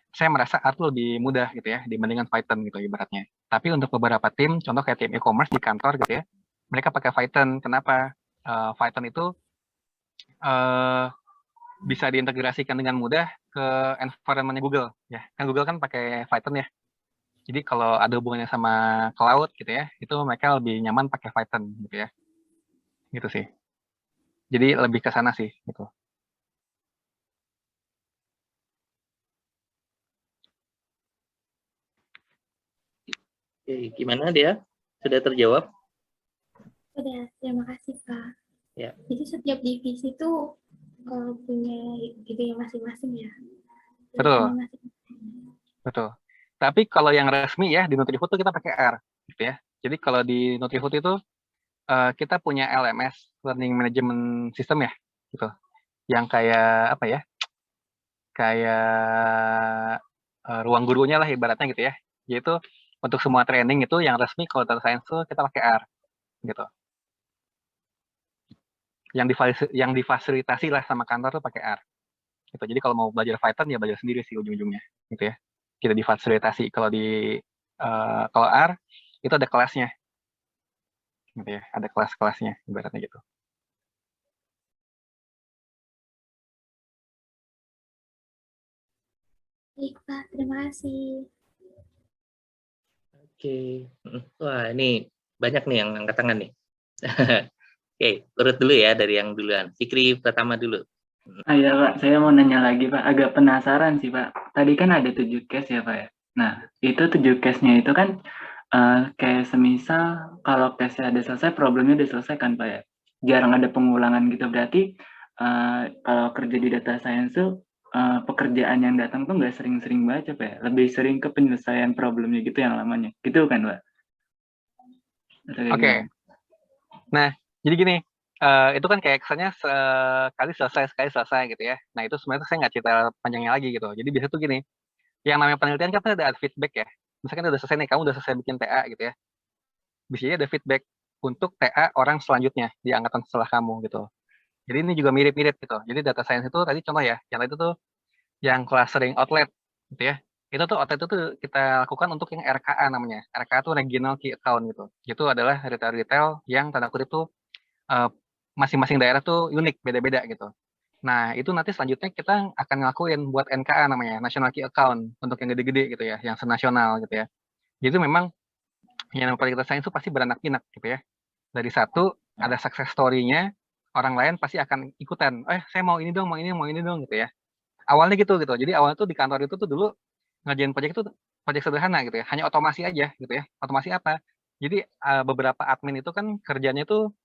Saya merasa R tuh lebih mudah gitu ya dibandingkan Python gitu ibaratnya. Tapi untuk beberapa tim, contoh kayak tim e-commerce di kantor gitu ya, mereka pakai Python. Kenapa? Python itu bisa diintegrasikan dengan mudah ke environment-nya Google ya. Kan Google kan pakai Python ya. Jadi kalau ada hubungannya sama cloud gitu ya, itu mereka lebih nyaman pakai Python gitu ya. Gitu sih. Jadi lebih ke sana sih gitu. Oke, gimana dia? Sudah terjawab? Sudah, terima kasih Pak. Ya. Jadi setiap divisi itu punya ide masing-masing ya. Betul. Betul. Tapi kalau yang resmi ya di Nutrifood tuh kita pakai R gitu ya. Jadi kalau di Nutrifood itu kita punya LMS, Learning Management System ya, gitu. Yang kayak apa ya? Kayak ruang gurunya lah ibaratnya gitu ya. Yaitu untuk semua training itu yang resmi kalau data science tuh kita pakai R gitu. Yang difasilitasi lah sama kantor tuh pakai R. Gitu. Jadi kalau mau belajar Python ya belajar sendiri sih ujung-ujungnya gitu ya. Kita difasilitasi. Kalau kalau R itu ada kelasnya. Gitu ya, ada kelas-kelasnya ibaratnya gitu. Baik Pak, terima kasih. Oke. Wah, ini banyak nih yang angkat tangan nih. Oke, urut dulu ya dari yang duluan. Fikri pertama dulu. Iya Pak, saya mau nanya lagi Pak. Agak penasaran sih Pak. Tadi kan ada 7 case ya Pak ya. Nah, itu 7 case-nya itu kan kayak semisal kalau case-nya ada selesai, problemnya udah selesai kan Pak ya. Jarang ada pengulangan gitu. Berarti kalau kerja di data science tuh pekerjaan yang datang tuh nggak sering-sering baca Pak ya. Lebih sering ke penyelesaian problemnya gitu yang lamanya. Gitu kan Pak? Oke. Nah, jadi gini, itu kan kayak kesannya sekali selesai gitu ya. Nah, itu sebenarnya saya nggak cerita panjangnya lagi gitu. Jadi biasanya tuh gini, yang namanya penelitian kan ada feedback ya. misalkan udah selesai nih, kamu udah selesai bikin TA gitu ya, bisa jadi ada feedback untuk TA orang selanjutnya di angkatan setelah kamu gitu. Jadi ini juga mirip-mirip gitu. Jadi data science itu tadi contoh ya, yang itu tuh yang clustering outlet gitu ya. Itu tuh outlet itu tuh kita lakukan untuk yang RKA namanya. RKA itu Regional Key Account gitu. Itu adalah retail-retail yang tanda kutip tuh masing-masing daerah tuh unik, beda-beda gitu. Nah, itu nanti selanjutnya kita akan ngelakuin buat NKA namanya, National Key Account, untuk yang gede-gede gitu ya, yang senasional gitu ya. Jadi memang yang namanya kita science itu pasti beranak pinak gitu ya. Dari satu, ada success story-nya, orang lain pasti akan ikutan. Saya mau ini dong, mau ini dong gitu ya. Awalnya gitu. Jadi awalnya tuh di kantor itu tuh dulu ngerjain project itu project sederhana gitu ya. Hanya otomasi aja gitu ya. Otomasi apa? Jadi beberapa admin itu kan kerjanya tuh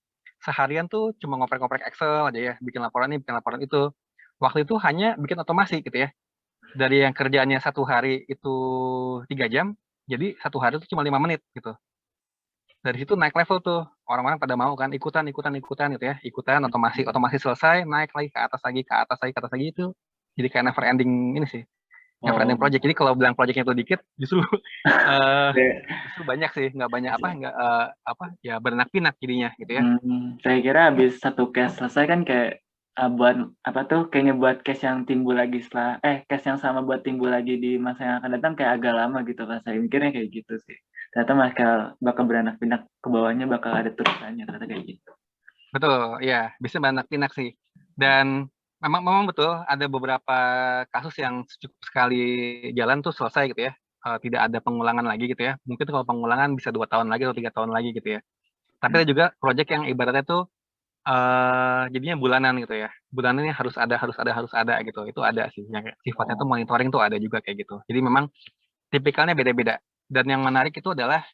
seharian tuh cuma ngoprek-ngoprek Excel aja ya, bikin laporan ini, bikin laporan itu. Waktu itu hanya bikin otomasi gitu ya. Dari yang kerjaannya 1 hari itu 3 jam, jadi 1 hari itu cuma 5 menit gitu. Dari situ naik level tuh, orang-orang pada mau kan ikutan gitu ya, ikutan otomasi selesai, naik lagi ke atas lagi itu. Jadi kayak never ending ini sih, never ending project. Jadi kalau bilang projectnya itu dikit, justru justru banyak sih, nggak banyak ya beranak pinak jadinya gitu ya. Saya kira habis satu case selesai kan kayak buat kayaknya buat case yang timbul lagi case yang sama buat timbul lagi di masa yang akan datang kayak agak lama gitu kan. Saya mikirnya kayak gitu sih. Ternyata bakal beranak pinak ke bawahnya, bakal ada terusannya, ternyata kayak gitu. Betul, ya bisa beranak pinak sih. Dan memang betul ada beberapa kasus yang cukup sekali jalan tuh selesai gitu ya. Tidak ada pengulangan lagi gitu ya. Mungkin kalau pengulangan bisa 2 tahun lagi atau 3 tahun lagi gitu ya. Tapi ada juga project yang ibaratnya tuh jadinya bulanan gitu ya. Bulanannya harus ada gitu. Itu ada sih. Yang sifatnya tuh monitoring tuh ada juga kayak gitu. Jadi memang tipikalnya beda-beda. Dan yang menarik itu adalah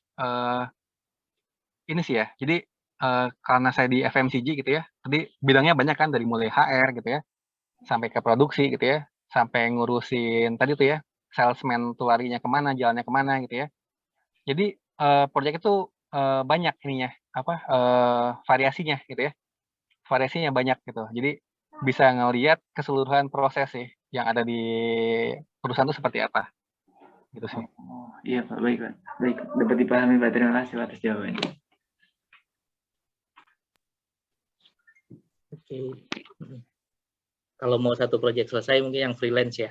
ini sih ya. Jadi karena saya di FMCG gitu ya. Tadi bidangnya banyak kan, dari mulai HR gitu ya, sampai ke produksi gitu ya, sampai ngurusin tadi tuh ya, salesman tuh larinya kemana, jalannya kemana gitu ya. Jadi project itu banyak ininya, variasinya gitu ya. Variasinya banyak gitu. Jadi bisa ngelihat keseluruhan proses sih yang ada di perusahaan itu seperti apa. Gitu sih. Iya Pak, baik Pak. Baik, dapat dipahami Pak. Terima kasih atas jawabannya. Oke. Kalau mau satu proyek selesai mungkin yang freelance ya.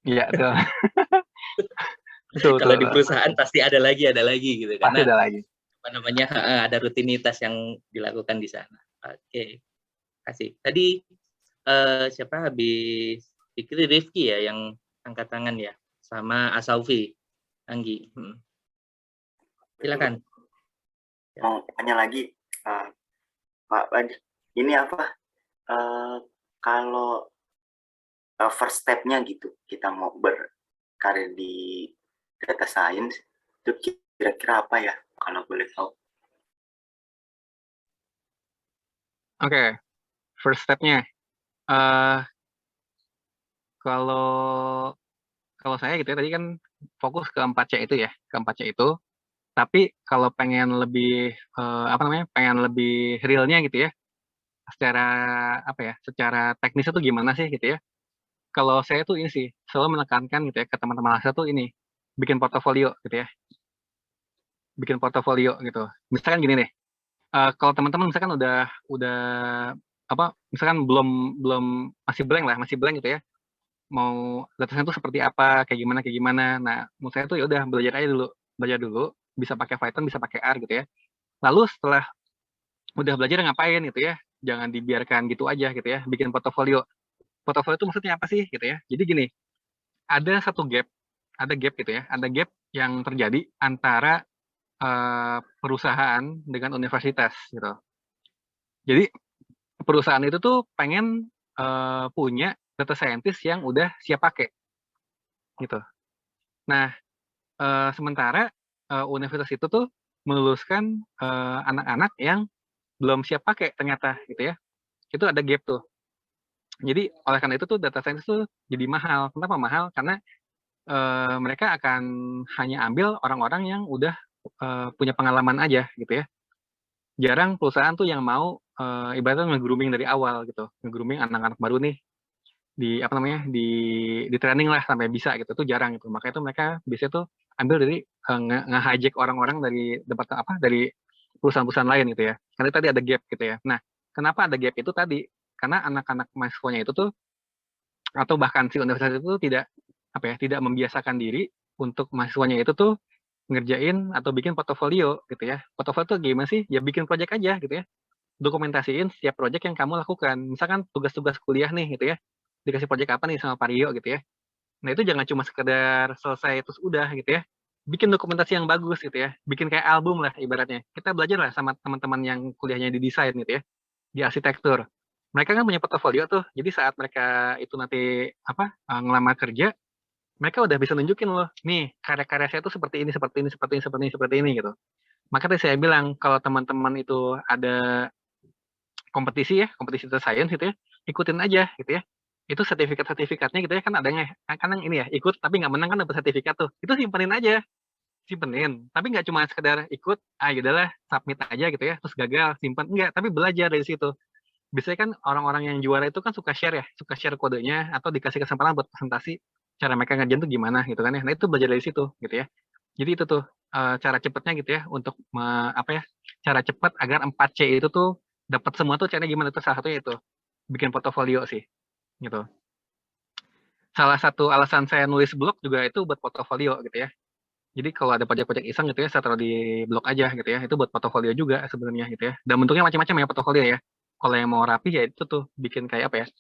Iya, betul. Kalau di perusahaan pasti ada lagi gitu. Pasti Karena ada lagi. ada rutinitas yang dilakukan di sana. Oke. Kasih. Tadi siapa habis Fikri Rifki ya yang angkat tangan ya, sama Asaufi Anggi. Silakan. Mau tanya lagi, Pak Badi, ini apa? Kalau first step-nya gitu, kita mau berkarir di data science, itu kira-kira apa ya, kalau boleh tahu? Oke. First step-nya. Kalau saya gitu ya, tadi kan fokus ke 4C itu ya, ke 4C itu. Tapi kalau pengen lebih pengen lebih realnya gitu ya, secara teknis itu gimana sih gitu ya. Kalau saya tuh ini sih, selalu menekankan gitu ya ke teman-teman saya tuh ini, bikin portofolio gitu ya. Bikin portofolio gitu. Misalkan gini deh, kalau teman-teman misalkan udah misalkan belum masih blank gitu ya. Mau data science itu seperti apa, kayak gimana. Nah, menurut saya tuh ya udah belajar dulu, bisa pakai Python, bisa pakai R gitu ya. Lalu setelah udah belajar ngapain gitu ya, jangan dibiarkan gitu aja gitu ya, bikin portofolio. Portofolio itu maksudnya apa sih gitu ya. Jadi gini, ada gap gitu ya, ada gap yang terjadi antara perusahaan dengan universitas gitu. Jadi perusahaan itu tuh pengen punya data scientist yang udah siap pakai gitu. Nah, sementara universitas itu tuh meluluskan anak-anak yang belum siap pakai ternyata gitu ya. Itu ada gap tuh. Jadi oleh karena itu tuh data science tuh jadi mahal. Kenapa mahal? Karena mereka akan hanya ambil orang-orang yang udah punya pengalaman aja gitu ya. Jarang perusahaan tuh yang mau ibaratnya nge-grooming dari awal gitu. Nge-grooming anak-anak baru nih. apa namanya di training lah sampai bisa gitu, itu jarang gitu. Makanya itu mereka biasanya tuh ambil dari nge-hijack orang-orang dari dari perusahaan-perusahaan lain gitu ya. Karena tadi ada gap gitu ya. Nah, kenapa ada gap itu tadi? Karena anak-anak mahasiswanya itu tuh atau bahkan si universitas itu tidak membiasakan diri untuk mahasiswanya itu tuh ngerjain atau bikin portofolio gitu ya. Portofolio tuh gimana sih? Ya bikin project aja gitu ya. Dokumentasiin setiap project yang kamu lakukan. Misalkan tugas-tugas kuliah nih gitu ya. Dikasih project apa nih sama Pak Rio gitu ya. Nah itu jangan cuma sekedar selesai terus udah gitu ya. Bikin dokumentasi yang bagus gitu ya. Bikin kayak album lah ibaratnya. Kita belajar lah sama teman-teman yang kuliahnya di desain gitu ya. Di arsitektur. Mereka kan punya portofolio tuh. Jadi saat mereka itu nanti ngelamar kerja, mereka udah bisa nunjukin loh, nih karya-karya saya tuh seperti ini, seperti ini, seperti ini, seperti ini, seperti ini gitu. Maka tadi saya bilang kalau teman-teman itu ada kompetisi ya, kompetisi data science gitu ya, ikutin aja gitu ya. Itu sertifikat-sertifikatnya gitu ya, kan ada yang ini ya, ikut tapi nggak menang kan dapat sertifikat tuh. Itu simpenin aja, simpenin. Tapi nggak cuma sekedar ikut, yaudahlah submit aja gitu ya, terus gagal, simpan. Enggak, tapi belajar dari situ. Biasanya kan orang-orang yang juara itu kan suka share ya, suka share kodenya atau dikasih kesempatan buat presentasi cara mereka ngerjain tuh gimana gitu kan ya. Nah itu belajar dari situ gitu ya. Jadi itu tuh cara cepatnya gitu ya untuk cara cepat agar 4C itu tuh dapat semua tuh caranya gimana, itu salah satunya itu bikin portofolio sih gitu. Salah satu alasan saya nulis blog juga itu buat portofolio gitu ya. Jadi kalau ada project-project iseng gitu ya, saya taruh di blog aja gitu ya. Itu buat portofolio juga sebenarnya gitu ya. Dan bentuknya macam-macam ya portofolio ya. Kalau yang mau rapi ya itu tuh bikin kayak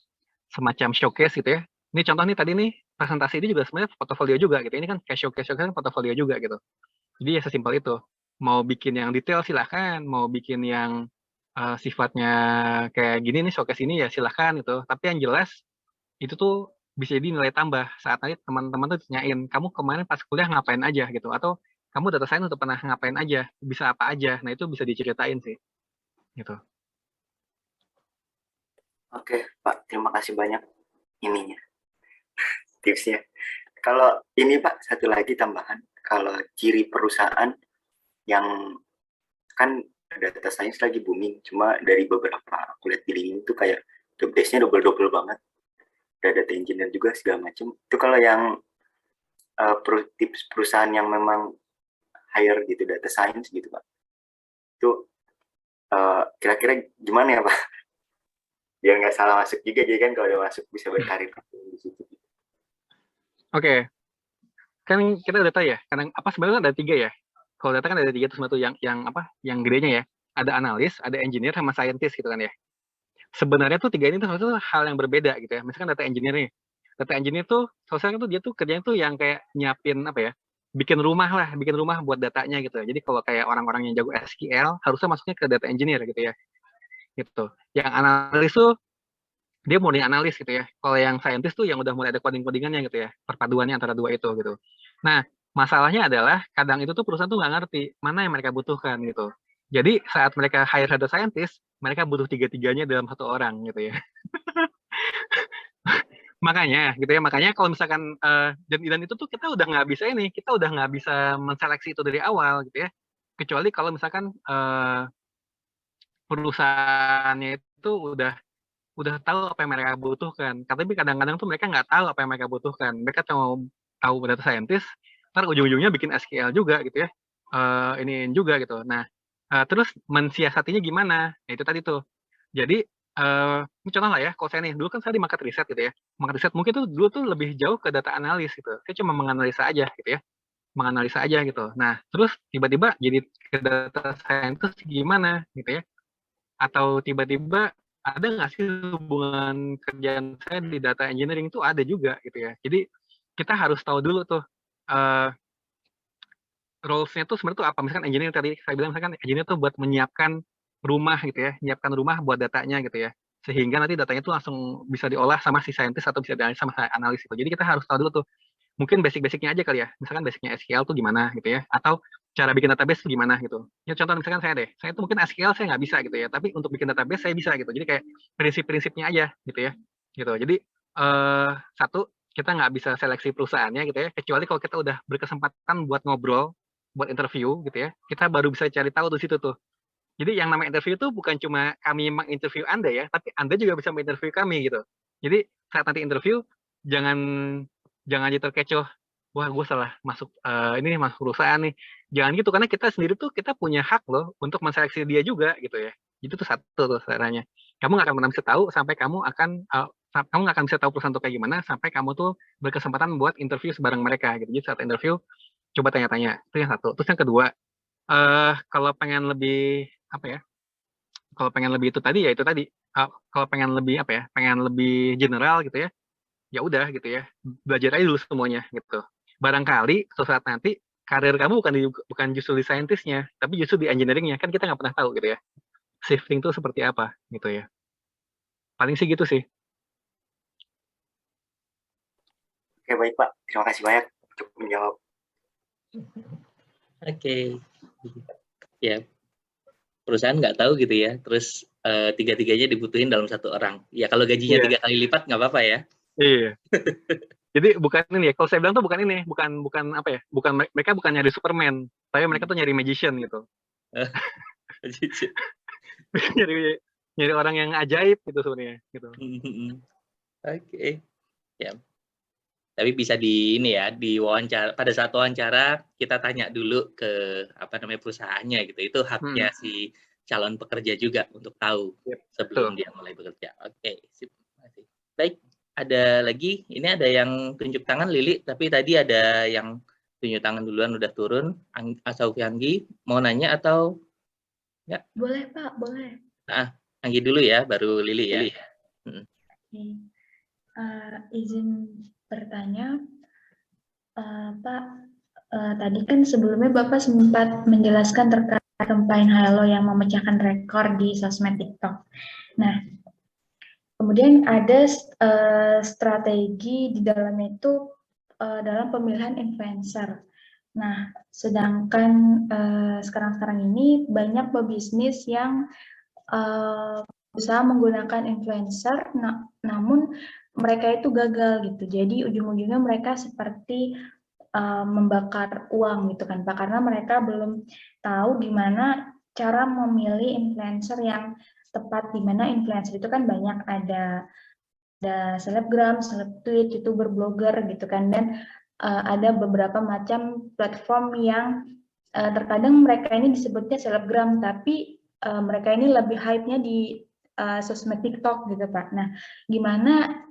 semacam showcase gitu ya. Ini contoh nih tadi nih presentasi ini juga sebenarnya portofolio juga gitu. Ini kan kayak showcase kan portofolio juga gitu. Jadi ya sesimpel itu. Mau bikin yang detail silahkan, mau bikin yang sifatnya kayak gini nih showcase ini ya silahkan gitu. Tapi yang jelas itu tuh bisa jadi nilai tambah saat nanti teman-teman tuh tanyain, kamu kemarin pas kuliah ngapain aja gitu, atau kamu data science tuh pernah ngapain aja, bisa apa aja. Nah itu bisa diceritain sih gitu. Oke, Pak, terima kasih banyak ininya, tipsnya. Kalau ini Pak, satu lagi tambahan, kalau ciri perusahaan yang kan data science lagi booming, cuma dari beberapa kuliah di LinkedIn itu kayak job desk-nya double-double banget. Ada data engineer juga segala macam. Itu kalau yang tips perusahaan yang memang hire gitu data science gitu Pak, itu kira-kira gimana ya Pak? Biar nggak salah masuk juga, jadi kan kalau udah masuk bisa berkarir di situ. Oke. Kan kita udah tahu ya, kadang sebenarnya ada 3 ya. Kalau data kan ada 3 tuh semua tuh yang gedenya ya. Ada analis, ada engineer sama scientist gitu kan ya. Sebenarnya tuh 3 ini tuh hal yang berbeda gitu ya. Misalkan data engineer nih. Data engineer tuh soalnya tuh dia tuh kerjanya tuh yang kayak nyiapin bikin rumah buat datanya gitu. Jadi kalau kayak orang-orang yang jago SQL harusnya masuknya ke data engineer gitu ya. Gitu. Yang analis tuh dia murni analis gitu ya. Kalau yang scientist tuh yang udah mulai ada coding-codingannya gitu ya. Perpaduannya antara dua itu gitu. Nah, masalahnya adalah kadang itu tuh perusahaan tuh nggak ngerti mana yang mereka butuhkan gitu. Jadi saat mereka hire data scientist, mereka butuh 3-tiganya dalam satu orang gitu ya. Makanya kalau misalkan dan itu tuh kita udah nggak bisa menseleksi itu dari awal gitu ya. Kecuali kalau misalkan perusahaannya itu udah tahu apa yang mereka butuhkan. Tapi kadang-kadang tuh mereka nggak tahu apa yang mereka butuhkan. Mereka cuma tahu data scientist, ntar ujung-ujungnya bikin SQL juga gitu ya. Ini juga gitu. Nah, terus mensiasatinya gimana? Nah, itu tadi tuh. Jadi, ini contoh lah ya, kalau saya nih, dulu kan saya di market research gitu ya. Market research mungkin tuh dulu tuh lebih jauh ke data analis gitu. Saya cuma menganalisa aja gitu ya. Menganalisa aja gitu. Nah, terus tiba-tiba jadi ke data scientist gimana gitu ya. Atau tiba-tiba ada nggak sih hubungan kerjaan saya di data engineering itu ada juga gitu ya. Jadi kita harus tahu dulu tuh roles-nya tuh sebenarnya tuh apa. Misalkan engineer tadi saya bilang misalkan engineer tuh buat menyiapkan rumah gitu ya, menyiapkan rumah buat datanya gitu ya. Sehingga nanti datanya tuh langsung bisa diolah sama si scientist atau bisa dianalisis sama analis gitu. Jadi kita harus tahu dulu tuh mungkin basic-basicnya aja kali ya. Misalkan basicnya SQL tuh gimana gitu ya, atau cara bikin database tuh gimana gitu. Ya contoh misalkan saya tuh mungkin SQL saya nggak bisa gitu ya, tapi untuk bikin database saya bisa gitu. Jadi kayak prinsip-prinsipnya aja gitu ya. Gitu. Jadi satu, kita nggak bisa seleksi perusahaannya gitu ya, kecuali kalau kita udah berkesempatan buat ngobrol, buat interview gitu ya, kita baru bisa cari tahu di situ tuh. Jadi yang namanya interview tuh bukan cuma kami menginterview Anda ya, tapi Anda juga bisa menginterview kami gitu. Jadi saat nanti interview jangan jangan aja terkecoh, wah gue salah masuk ini nih masuk perusahaan nih. Jangan gitu karena kita sendiri tuh kita punya hak loh untuk menseleksi dia juga gitu ya. Itu tuh satu tuh caranya. Kamu nggak akan pernah bisa tahu sampai kamu nggak akan bisa tahu perusahaan tuh kayak gimana sampai kamu tuh berkesempatan buat interview sebareng mereka gitu. Jadi saat interview coba tanya-tanya. Itu yang satu. Terus yang kedua, kalau pengen lebih apa ya? Kalau pengen lebih itu tadi ya itu tadi. Kalau pengen lebih apa ya? Pengen lebih general gitu ya. Ya udah gitu ya. Belajar aja dulu semuanya gitu. Barangkali suatu saat nanti karir kamu bukan justru di saintisnya, tapi justru di engineeringnya. Kan kita nggak pernah tahu gitu ya. Shifting itu seperti apa gitu ya. Paling sih gitu sih. Oke, baik Pak. Terima kasih banyak untuk menjawab. Oke. Ya, perusahaan nggak tahu gitu ya. Terus tiga-tiganya dibutuhin dalam satu orang. Ya kalau gajinya 3 kali lipat nggak apa-apa ya. Iya. Jadi bukan ini ya. Kalau saya bilang tuh bukan ini, bukan apa ya? Mereka bukan nyari Superman, tapi mereka tuh nyari magician gitu. nyari orang yang ajaib gitu sebenarnya gitu. Oke. Ya. Tapi bisa di ini ya, di wawancara, pada saat wawancara kita tanya dulu ke perusahaannya gitu. Itu haknya si calon pekerja juga untuk tahu sebelum dia mulai bekerja. Oke, sip. Baik, ada lagi. Ini ada yang tunjuk tangan, Lili, tapi tadi ada yang tunjuk tangan duluan udah turun. Asal Anggi mau nanya atau ya? Boleh Pak, boleh. Nah, Anggi dulu ya, baru Lili ya. Izin bertanya, Pak, tadi kan sebelumnya Bapak sempat menjelaskan terkait campaign Halo yang memecahkan rekor di sosmed TikTok. Nah, kemudian ada strategi di dalamnya itu dalam pemilihan influencer. Nah, sedangkan sekarang-sekarang ini banyak pebisnis yang berusaha menggunakan influencer, namun mereka itu gagal gitu. Jadi ujung-ujungnya mereka seperti membakar uang gitu kan Pak, karena mereka belum tahu gimana cara memilih influencer yang tepat, di mana influencer itu kan banyak, ada selebgram, seleb-tweet, youtuber, blogger gitu kan, dan ada beberapa macam platform yang terkadang mereka ini disebutnya selebgram, tapi mereka ini lebih hype-nya di sosmed TikTok gitu Pak. Nah, gimana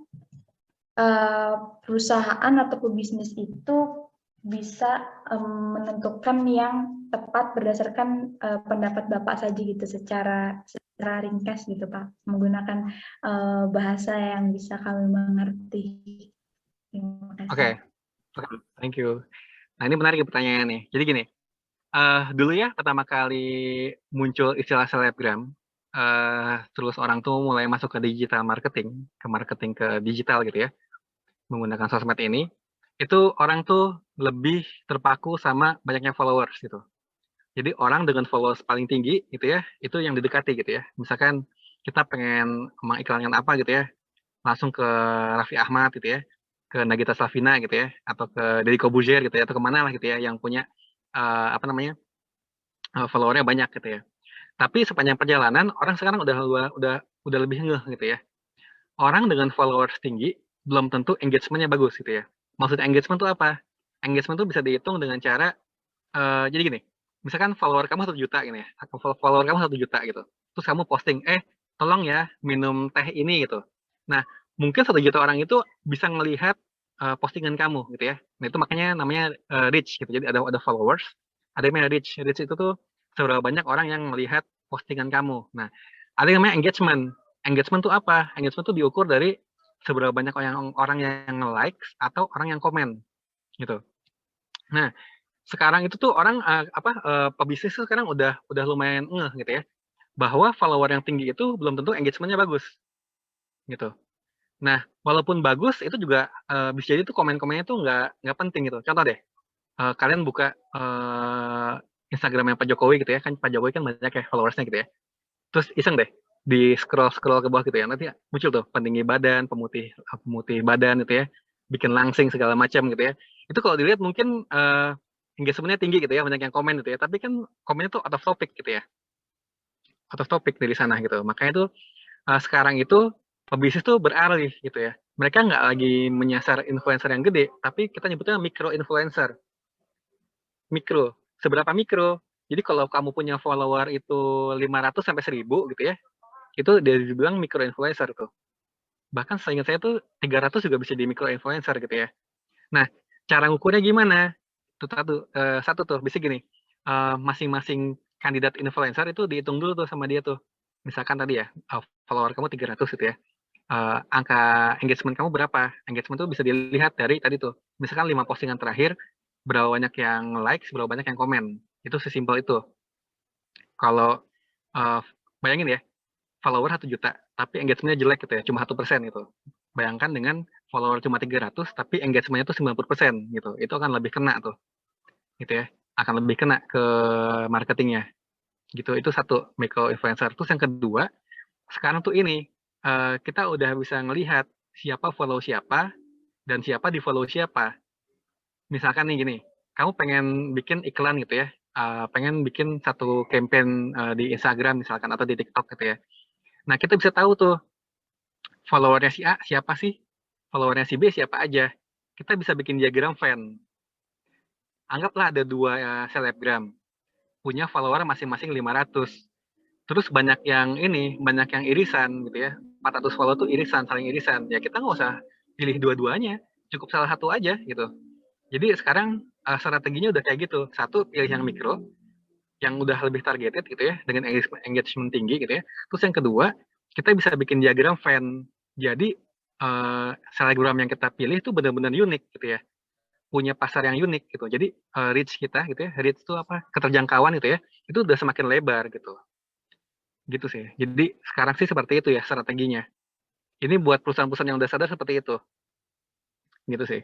perusahaan atau pebisnis itu bisa menentukan yang tepat berdasarkan pendapat Bapak saja gitu, secara ringkas gitu Pak, menggunakan bahasa yang bisa kami mengerti. Terima kasih. Oke, thank you. Nah ini menarik pertanyaannya nih. Jadi gini, dulu ya pertama kali muncul istilah selebgram, terus orang tuh mulai masuk ke digital marketing, ke digital gitu ya, menggunakan sosmed ini, itu orang tuh lebih terpaku sama banyaknya followers gitu. Jadi orang dengan followers paling tinggi gitu ya, itu yang didekati gitu ya. Misalkan kita pengen mengiklankan apa gitu ya, langsung ke Raffi Ahmad gitu ya, ke Nagita Slavina gitu ya, atau ke Deddy Corbuzier gitu ya, atau kemana lah gitu ya, yang punya followernya banyak gitu ya. Tapi sepanjang perjalanan orang sekarang udah lebih ngeh gitu ya. Orang dengan followers tinggi belum tentu engagementnya bagus gitu ya. Maksud engagement itu apa? Engagement itu bisa dihitung dengan cara jadi gini. Misalkan follower kamu 1 juta gini ya. Follower kamu 1 juta gitu. Terus kamu posting, tolong ya minum teh ini gitu. Nah, mungkin 1 juta orang itu bisa ngelihat postingan kamu gitu ya. Nah, itu makanya namanya reach gitu. Jadi ada followers, ada yang namanya reach. Reach itu tuh seberapa banyak orang yang melihat postingan kamu. Nah, ada yang namanya engagement. Engagement itu apa? Engagement itu diukur dari seberapa banyak orang yang nge-like atau orang yang komen gitu. Nah, sekarang itu tuh orang pebisnis tuh sekarang udah lumayan ngeh gitu ya, bahwa follower yang tinggi itu belum tentu engagement-nya bagus gitu. Nah, walaupun bagus itu juga bisa jadi tuh komen-komennya tuh nggak penting gitu. Contoh deh, kalian buka Instagramnya Pak Jokowi gitu ya, kan Pak Jokowi kan banyak ya followersnya gitu ya. Terus iseng deh di scroll ke bawah gitu ya, nanti muncul tuh pentinggi badan, pemutih badan gitu ya, bikin langsing segala macam gitu ya. Itu kalau dilihat mungkin engagement-nya tinggi gitu ya, banyak yang komen gitu ya, tapi kan komennya tuh out of topic gitu ya, out of topic dari sana gitu. Makanya tuh sekarang itu pebisnis tuh beralih gitu ya. Mereka nggak lagi menyasar influencer yang gede, tapi kita nyebutnya micro influencer. Mikro. Seberapa mikro? Jadi kalau kamu punya follower itu 500 sampai 1000 gitu ya, itu dibilang micro influencer tuh. Bahkan seingat saya tuh 300 juga bisa di micro influencer gitu ya. Nah, cara ngukurnya gimana? Satu tuh, bisa gini, masing-masing kandidat influencer itu dihitung dulu tuh sama dia tuh. Misalkan tadi ya, follower kamu 300 gitu ya. Angka engagement kamu berapa? Engagement tuh bisa dilihat dari tadi tuh. Misalkan 5 postingan terakhir, berapa banyak yang likes, berapa banyak yang komen. Itu sesimpel itu. Kalau bayangin ya, follower 1 juta, tapi engagementnya jelek gitu ya, cuma 1% gitu. Bayangkan dengan follower cuma 300, tapi engagementnya tuh 90% gitu. Itu akan lebih kena tuh, gitu ya. Akan lebih kena ke marketingnya. Gitu, itu satu, micro influencer. Terus yang kedua, sekarang tuh ini, kita udah bisa ngelihat siapa follow siapa, dan siapa di follow siapa. Misalkan nih gini, kamu pengen bikin iklan gitu ya, pengen bikin satu campaign di Instagram misalkan, atau di TikTok gitu ya. Nah, kita bisa tahu tuh, followernya si A siapa sih, followernya si B siapa aja. Kita bisa bikin diagram Venn. Anggaplah ada 2 selebgram, punya follower masing-masing 500. Terus banyak yang irisan gitu ya. 400 follower tuh irisan, saling irisan. Ya kita nggak usah pilih dua-duanya, cukup salah satu aja gitu. Jadi sekarang strateginya udah kayak gitu. Satu, pilih yang mikro, yang udah lebih targeted gitu ya, dengan engagement tinggi gitu ya. Terus yang kedua, kita bisa bikin diagram Venn. Jadi selebgram yang kita pilih itu benar-benar unik gitu ya, punya pasar yang unik gitu. Jadi reach kita gitu ya, reach itu apa? Keterjangkauan gitu ya, itu udah semakin lebar gitu. Gitu sih. Jadi sekarang sih seperti itu ya strateginya. Ini buat perusahaan-perusahaan yang udah sadar seperti itu. Gitu sih.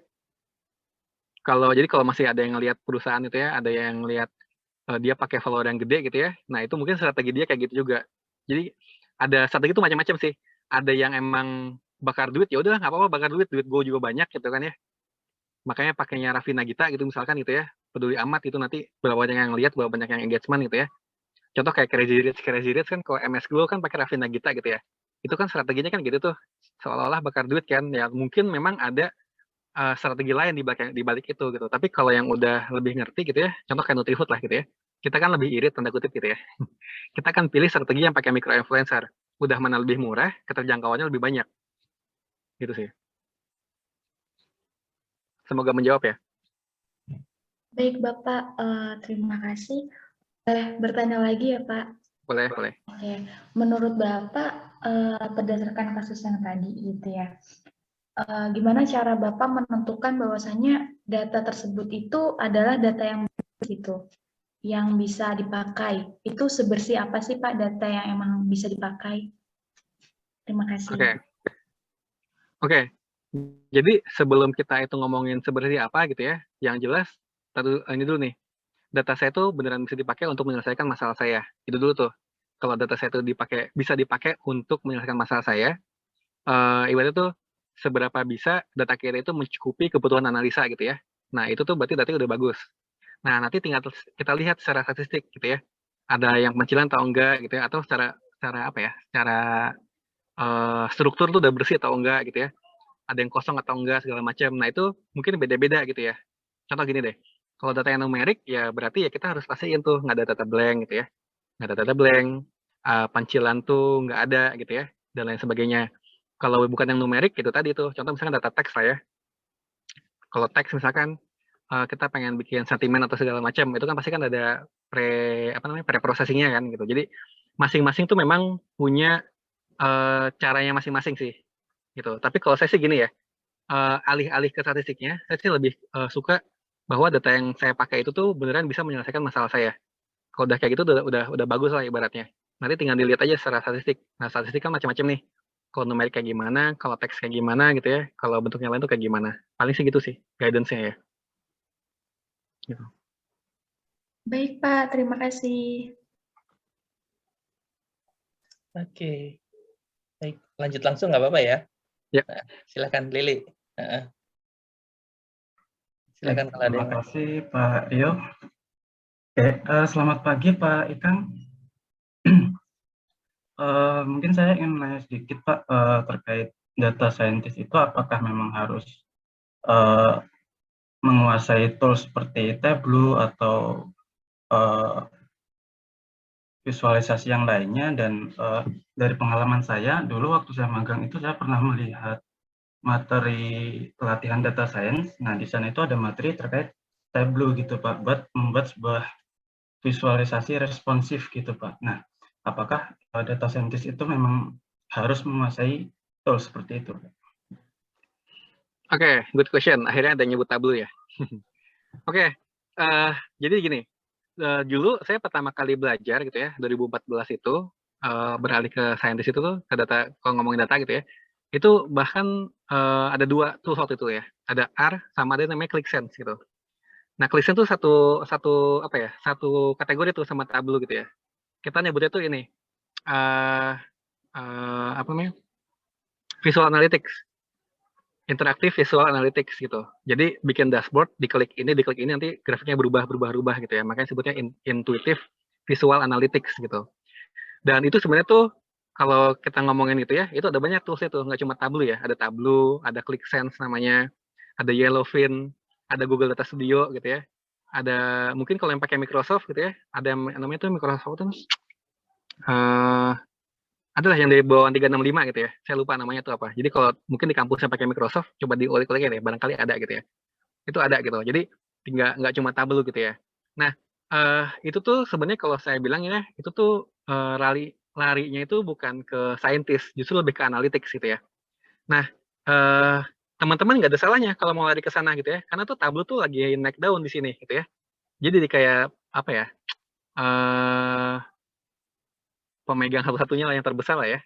Jadi kalau masih ada yang lihat perusahaan itu ya, ada yang lihat dia pakai follower yang gede gitu ya. Nah, itu mungkin strategi dia kayak gitu juga. Jadi ada strategi itu macam-macam sih. Ada yang emang bakar duit, ya udah nggak apa-apa bakar duit gue juga banyak gitu kan ya. Makanya pakainya Raffi Nagita gitu misalkan gitu ya. Peduli amat itu nanti berapa banyak yang lihat, berapa banyak yang engagement gitu ya. Contoh kayak Crazy Rich kan kalau MS Glow kan pakai Raffi Nagita gitu ya. Itu kan strateginya kan gitu tuh. Seolah-olah bakar duit kan. Ya mungkin memang ada strategi lain di balik itu gitu. Tapi kalau yang udah lebih ngerti gitu ya, contoh kayak Nutrifood lah gitu ya. Kita kan lebih irit tanda kutip gitu ya. Kita kan pilih strategi yang pakai micro influencer. Udah mana lebih murah, keterjangkauannya lebih banyak. Gitu sih. Semoga menjawab ya. Baik Bapak, terima kasih. Bertanya lagi ya Pak. Boleh. Oke, menurut Bapak berdasarkan kasus yang tadi gitu ya, gimana cara Bapak menentukan bahwasanya data tersebut itu adalah data yang gitu, yang bisa dipakai? Itu sebersih apa sih Pak data yang emang bisa dipakai? Terima kasih. Oke. Jadi sebelum kita itu ngomongin sebersih apa gitu ya, yang jelas ini dulu nih. Data saya itu beneran bisa dipakai untuk menyelesaikan masalah saya. Itu dulu tuh. Kalau data saya itu bisa dipakai untuk menyelesaikan masalah saya, ibaratnya tuh seberapa bisa data kita itu mencukupi kebutuhan analisa gitu ya. Nah, itu tuh berarti datanya udah bagus. Nah, nanti tinggal kita lihat secara statistik gitu ya. Ada yang pencilan atau enggak gitu ya, atau secara apa ya? Secara struktur tuh udah bersih atau enggak gitu ya. Ada yang kosong atau enggak segala macam. Nah, itu mungkin beda-beda gitu ya. Contoh gini deh. Kalau data yang numerik ya berarti ya kita harus pastiin tuh nggak ada data blank gitu ya. Nggak ada data blank, pencilan tuh nggak ada gitu ya, dan lain sebagainya. Kalau bukan yang numerik itu tadi tuh, contoh misalkan data teks lah ya. Kalau teks misalkan kita pengen bikin sentimen atau segala macam, itu kan pasti kan ada pre-processingnya kan gitu. Jadi masing-masing tuh memang punya caranya masing-masing sih gitu. Tapi kalau saya sih gini ya, alih-alih ke statistiknya, saya sih lebih suka bahwa data yang saya pakai itu tuh beneran bisa menyelesaikan masalah saya. Kalau udah kayak gitu udah bagus lah ibaratnya. Nanti tinggal dilihat aja secara statistik. Nah, statistik kan macam-macam nih. Kalau numerik kayak gimana, kalau teks kayak gimana gitu ya, kalau bentuknya lain tuh kayak gimana. Paling sih gitu sih guidance-nya ya. Gitu. Baik Pak, terima kasih. Oke. Baik, lanjut langsung nggak apa-apa ya? Ya. Nah, silakan Lili. Silakan kalau ada yang terima kasih Pak Rio. Oke, selamat pagi Pak Ikang. Mungkin saya ingin nanya sedikit Pak terkait data scientist itu apakah memang harus menguasai tools seperti Tableau atau visualisasi yang lainnya, dan dari pengalaman saya dulu waktu saya magang itu saya pernah melihat materi pelatihan data science. Nah di sana itu ada materi terkait Tableau gitu Pak, buat membuat sebuah visualisasi responsif gitu Pak. Nah apakah data scientist itu memang harus menguasai tools seperti itu? Oke, good question. Akhirnya ada nyebut Tableau ya. Oke, jadi gini, dulu saya pertama kali belajar gitu ya, 2014 itu beralih ke scientist itu tuh ke data, kalau ngomongin data gitu ya, itu bahkan ada 2 tools waktu itu ya, ada R sama ada namanya ClickSense gitu. Nah, ClickSense tuh satu kategori tuh sama Tableau gitu ya. Kita nyebutnya tuh ini, apa namanya, visual analytics. Interaktif visual analytics gitu. Jadi bikin dashboard, diklik ini nanti grafiknya berubah gitu ya. Makanya sebutnya intuitive visual analytics gitu. Dan itu sebenarnya tuh kalau kita ngomongin gitu ya, itu ada banyak tools itu, nggak cuma Tableau ya. Ada Tableau, ada ClickSense namanya, ada Yellowfin, ada Google Data Studio gitu ya. Ada mungkin kalau yang pakai Microsoft gitu ya, ada yang namanya tuh Microsoft tuh adalah yang dari bawaan 365 gitu ya. Saya lupa namanya itu apa. Jadi kalau mungkin di kampus yang pakai Microsoft, coba diulik-ulik ya, barangkali ada gitu ya. Itu ada gitu. Jadi nggak cuma Tableau gitu ya. Nah, itu tuh sebenarnya kalau saya bilang ya, itu tuh larinya itu bukan ke scientist, justru lebih ke analytics gitu ya. Nah, teman-teman nggak ada salahnya kalau mau lari ke sana gitu ya, karena tuh Tableau tuh lagi naik daun di sini gitu ya. Jadi kayak apa ya? Pemegang satu-satunya lah yang terbesar lah ya,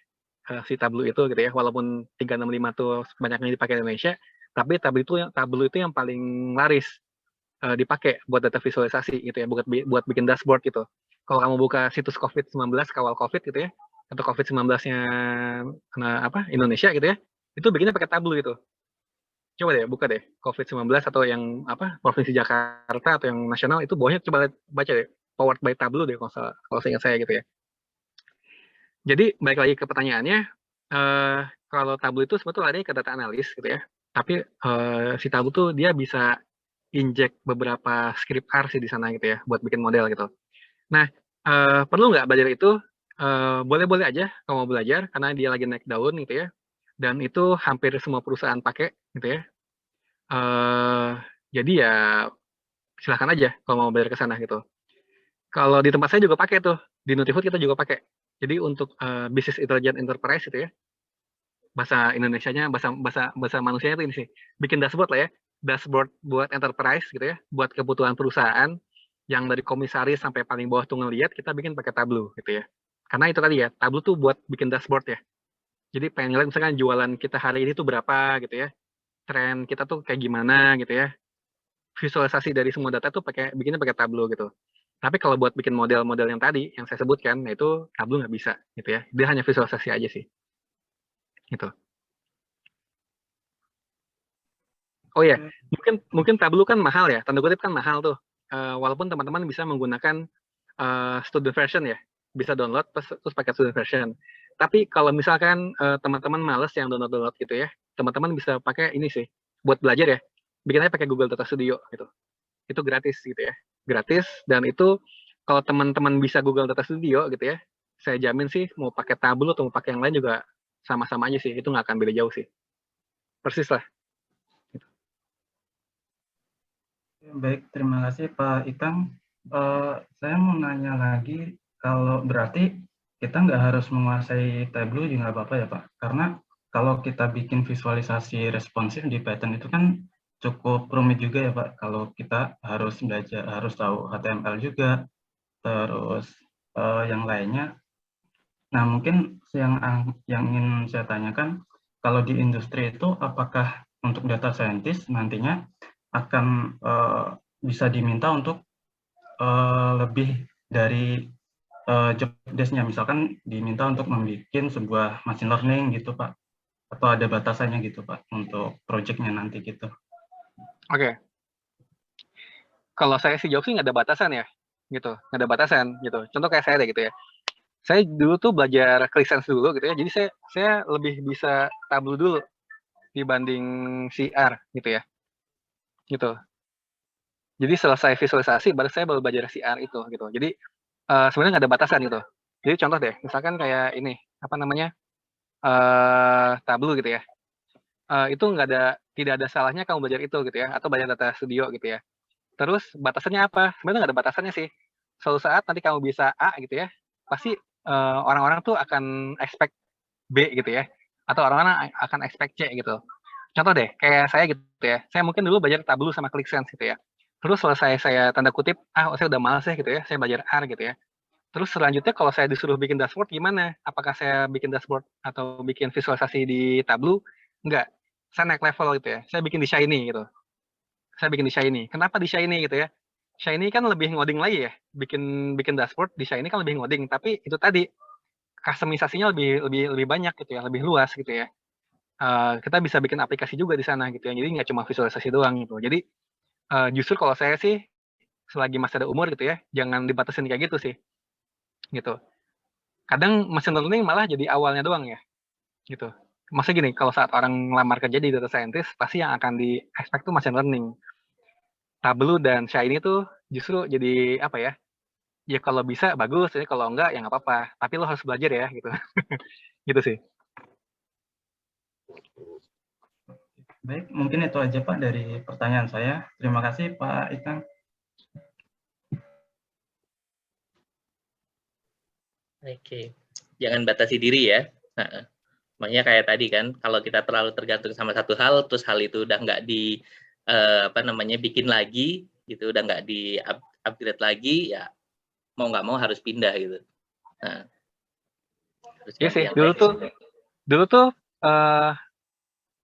si Tableau itu gitu ya, walaupun 365 tuh banyaknya dipakai di Indonesia, tapi Tableau itu yang paling laris dipakai buat data visualisasi gitu ya, buat bikin dashboard gitu. Kalau kamu buka situs COVID-19, kawal COVID gitu ya, atau COVID-19-nya Indonesia gitu ya, itu bikinnya pakai Tableau gitu. Coba deh buka deh COVID-19 atau yang Provinsi Jakarta atau yang nasional, itu bawahnya coba baca deh, powered by Tableau deh kalau seingat saya gitu ya. Jadi balik lagi ke pertanyaannya, kalau Tableau itu sebetulnya larinya ke data analis gitu ya, tapi si Tableau tuh dia bisa inject beberapa script R sih di sana gitu ya, buat bikin model gitu. Nah, perlu nggak belajar itu? Boleh-boleh aja kalau mau belajar, karena dia lagi naik daun gitu ya, dan itu hampir semua perusahaan pakai gitu ya. Jadi ya silahkan aja kalau mau belajar ke sana gitu. Kalau di tempat saya juga pakai tuh, di Nutifood kita juga pakai. Jadi untuk business intelligence enterprise itu ya, bahasa Indonesianya, bahasa manusianya itu ini sih, bikin dashboard lah ya, dashboard buat enterprise gitu ya, buat kebutuhan perusahaan yang dari komisaris sampai paling bawah tuh ngelihat, kita bikin pakai Tableau gitu ya. Karena itu tadi ya, Tableau tuh buat bikin dashboard ya. Jadi pengen ngeliat misalkan jualan kita hari ini tuh berapa gitu ya, tren kita tuh kayak gimana gitu ya. Visualisasi dari semua data tuh bikinnya pakai Tableau gitu. Tapi kalau buat bikin model-model yang tadi, yang saya sebutkan, nah itu Tableau nggak bisa, gitu ya. Dia hanya visualisasi aja sih. Gitu. Oh ya, mungkin Tableau kan mahal ya, tanda kutip kan mahal tuh. Walaupun teman-teman bisa menggunakan student version ya, bisa download terus pakai student version. Tapi kalau misalkan teman-teman males yang download gitu ya, teman-teman bisa pakai ini sih, buat belajar ya, bikin aja pakai Google Data Studio gitu. Itu gratis gitu ya, gratis, dan itu kalau teman-teman bisa Google Data Studio gitu ya, saya jamin sih mau pakai Tableau atau mau pakai yang lain juga sama-sama aja sih, itu nggak akan beda jauh sih, persis lah. Baik, terima kasih Pak Ikang. Saya mau nanya lagi, kalau berarti kita nggak harus menguasai Tableau juga nggak apa-apa ya Pak? Karena kalau kita bikin visualisasi responsif di Python itu kan cukup rumit juga ya Pak, kalau kita harus belajar, harus tahu HTML juga, terus yang lainnya. Nah mungkin yang ingin saya tanyakan, kalau di industri itu apakah untuk data scientist nantinya akan bisa diminta untuk lebih dari job desk-nya, misalkan diminta untuk membuat sebuah machine learning gitu Pak, atau ada batasannya gitu Pak untuk project-nya nanti gitu. Oke. Kalau saya sih jawab sih nggak ada batasan ya, gitu, nggak ada batasan gitu. Contoh kayak saya deh gitu ya. saya dulu tuh belajar ClickSense dulu gitu ya. Jadi saya lebih bisa Tableau dulu dibanding CR gitu ya. Gitu. Jadi selesai visualisasi baru belajar CR itu gitu. Jadi sebenarnya nggak ada batasan gitu. Jadi contoh deh, misalkan kayak ini apa namanya Tableau gitu ya. Itu tidak ada salahnya kamu belajar itu gitu ya, atau belajar data studio gitu ya. Terus batasannya apa? Sebenarnya nggak ada batasannya sih. Suatu saat nanti kamu bisa A gitu ya, pasti orang-orang tuh akan expect B gitu ya, atau orang-orang akan expect C gitu. Contoh deh, kayak saya gitu ya. Saya mungkin dulu belajar Tableau sama ClickSense gitu ya. Terus selesai saya tanda kutip, saya udah malas ya gitu ya, saya belajar R gitu ya. Terus selanjutnya kalau saya disuruh bikin dashboard gimana? Apakah saya bikin dashboard atau bikin visualisasi di Tableau? Enggak. Saya naik level gitu ya. Saya bikin di Shiny gitu. Saya bikin di Shiny. Kenapa di Shiny gitu ya? Shiny kan lebih ngoding lagi ya. Bikin dashboard di Shiny kan lebih ngoding, tapi itu tadi customisasinya lebih banyak gitu ya, lebih luas gitu ya. Kita bisa bikin aplikasi juga di sana gitu ya. Jadi nggak cuma visualisasi doang gitu. Jadi justru kalau saya sih selagi masih ada umur gitu ya, jangan dibatasin kayak gitu sih. Gitu. Kadang machine learning malah jadi awalnya doang ya. Gitu. Maksudnya gini, kalau saat orang ngelamar kerja di data scientist, pasti yang akan di-expect tuh machine learning. Tableau dan Shiny tuh justru jadi apa ya? Ya kalau bisa bagus, ya kalau enggak ya nggak apa-apa. Tapi lo harus belajar ya gitu. Gitu sih. Baik, mungkin itu aja Pak dari pertanyaan saya. Terima kasih Pak Ikang. Oke, jangan batasi diri ya. Makanya kayak tadi kan, kalau kita terlalu tergantung sama satu hal, terus hal itu udah nggak bikin lagi, gitu, udah nggak di upgrade lagi, ya mau nggak mau harus pindah gitu. Nah, Iya sih, dulu tuh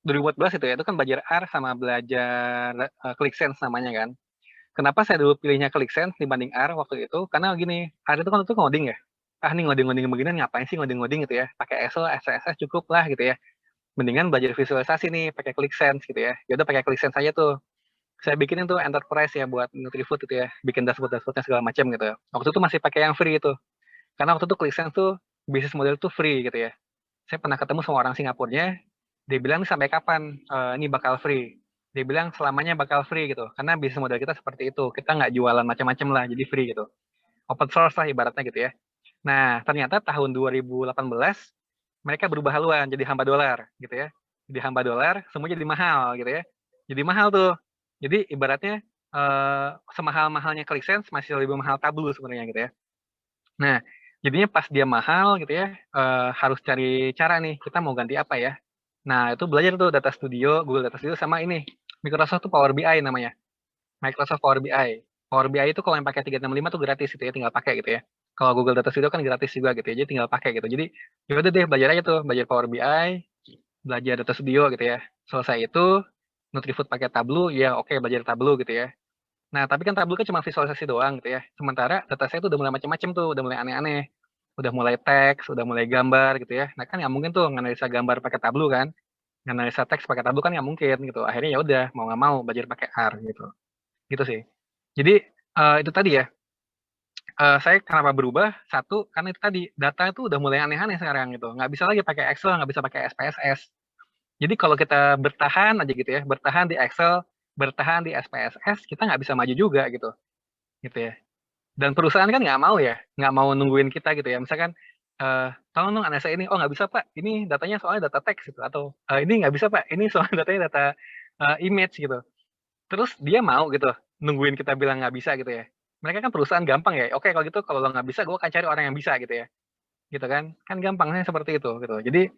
2014 itu kan belajar R sama belajar ClickSense namanya kan. Kenapa saya dulu pilihnya ClickSense dibanding R waktu itu? Karena gini, R itu kan untuk ngoding ya. Nih ngoding-ngoding beginian ngapain sih ngoding-ngoding gitu ya? Pakai Excel, SPSS cukup lah gitu ya. Mendingan belajar visualisasi nih pakai ClickSense gitu ya. Ya udah pakai ClickSense aja tuh. Saya bikinin tuh enterprise ya buat Nutrifood gitu ya. Bikin dashboard-dashboardnya segala macam gitu. Waktu itu masih pakai yang free itu. Karena waktu itu ClickSense tuh bisnis model tuh free gitu ya. Saya pernah ketemu sama orang Singapurnya, dia bilang sampai kapan ini bakal free. Dia bilang selamanya bakal free gitu. Karena bisnis model kita seperti itu. Kita nggak jualan macam-macam lah, jadi free gitu. Open source lah ibaratnya gitu ya. Nah, ternyata tahun 2018 mereka berubah haluan jadi hamba dolar gitu ya. Jadi hamba dolar, semua jadi mahal gitu ya. Jadi mahal tuh. Jadi ibaratnya semahal-mahalnya ClickSense masih lebih mahal Tableau sebenarnya gitu ya. Nah, jadinya pas dia mahal gitu ya, harus cari cara nih, kita mau ganti apa ya. Nah, itu belajar tuh Data Studio, Google Data Studio sama ini, Microsoft tuh Power BI namanya. Microsoft Power BI. Power BI itu kalau yang pakai 365 tuh gratis gitu ya, tinggal pakai gitu ya. Kalau Google Data Studio kan gratis juga gitu ya, jadi tinggal pakai gitu. Jadi ya udah deh belajar aja tuh, belajar Power BI, belajar Data Studio gitu ya. Selesai itu Nutrifood pakai Tableau, ya oke belajar Tableau gitu ya. Nah, tapi kan Tableau kan cuma visualisasi doang gitu ya. Sementara data saya tuh udah mulai macam-macam tuh, udah mulai aneh-aneh. Udah mulai teks, udah mulai gambar gitu ya. Nah, kan nggak mungkin tuh nganalisa gambar pakai Tableau kan. Nganalisa teks pakai Tableau kan nggak mungkin gitu. Akhirnya ya udah mau nggak mau belajar pakai R gitu. Gitu sih. Jadi itu tadi ya. Saya kenapa berubah? Satu, karena itu tadi data itu udah mulai aneh-aneh sekarang gitu. Nggak bisa lagi pakai Excel, nggak bisa pakai SPSS. Jadi kalau kita bertahan aja gitu ya, bertahan di Excel, bertahan di SPSS, kita nggak bisa maju juga gitu ya. Dan perusahaan kan nggak mau ya, nggak mau nungguin kita gitu ya. Misalkan, tolong dong analisa ini, oh nggak bisa Pak, ini datanya soalnya data teks gitu, atau ini nggak bisa Pak, ini soalnya datanya data image gitu. Terus dia mau gitu, nungguin kita bilang nggak bisa gitu ya. Mereka kan perusahaan gampang ya, oke kalau gitu kalau lo nggak bisa, gue akan cari orang yang bisa gitu ya. Gitu kan gampangnya seperti itu gitu. Jadi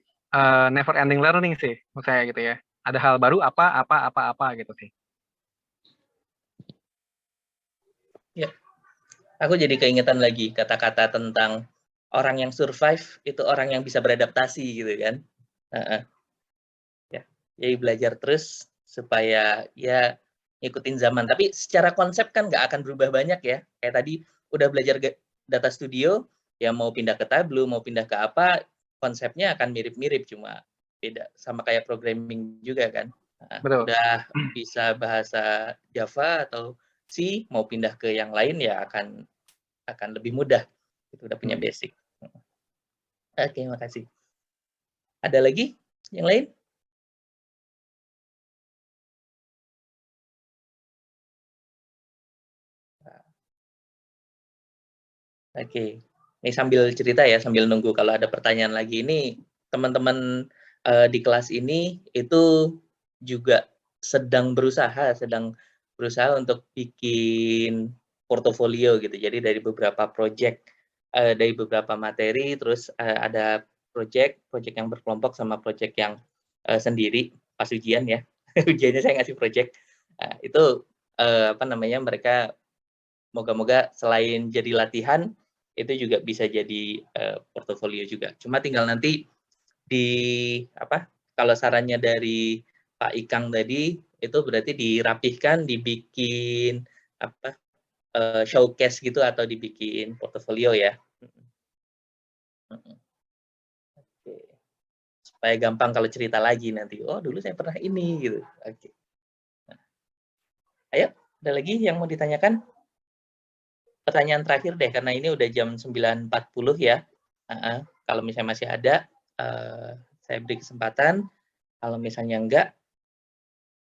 never ending learning sih menurut saya gitu ya. Ada hal baru apa gitu sih. Ya, aku jadi keingetan lagi kata-kata tentang orang yang survive itu orang yang bisa beradaptasi gitu kan. Ya, jadi belajar terus supaya ya ngikutin zaman. Tapi secara konsep kan nggak akan berubah banyak ya. Kayak tadi udah belajar Data Studio, ya mau pindah ke Tableau, mau pindah ke apa, konsepnya akan mirip-mirip, cuma beda. Sama kayak programming juga kan. Nah, udah bisa bahasa Java atau C, mau pindah ke yang lain ya akan lebih mudah. Itu udah punya basic. Oke, makasih. Ada lagi yang lain? Oke, ini sambil cerita ya, sambil nunggu kalau ada pertanyaan lagi. Ini teman-teman di kelas ini itu juga sedang berusaha untuk bikin portofolio gitu. Jadi dari beberapa project, dari beberapa materi, terus ada project yang berkelompok sama project yang sendiri pas ujian ya. Ujiannya saya ngasih project. Itu apa namanya, mereka moga-moga selain jadi latihan, itu juga bisa jadi portofolio juga. Cuma tinggal nanti di apa, kalau sarannya dari Pak Ikang tadi, itu berarti dirapihkan, dibikin apa, showcase gitu atau dibikin portofolio ya. Oke. Supaya gampang kalau cerita lagi nanti, oh dulu saya pernah ini gitu. Oke. Nah, ayo, ada lagi yang mau ditanyakan? Pertanyaan terakhir deh, karena ini udah jam 9.40 ya. Kalau misalnya masih ada, saya beri kesempatan. Kalau misalnya enggak,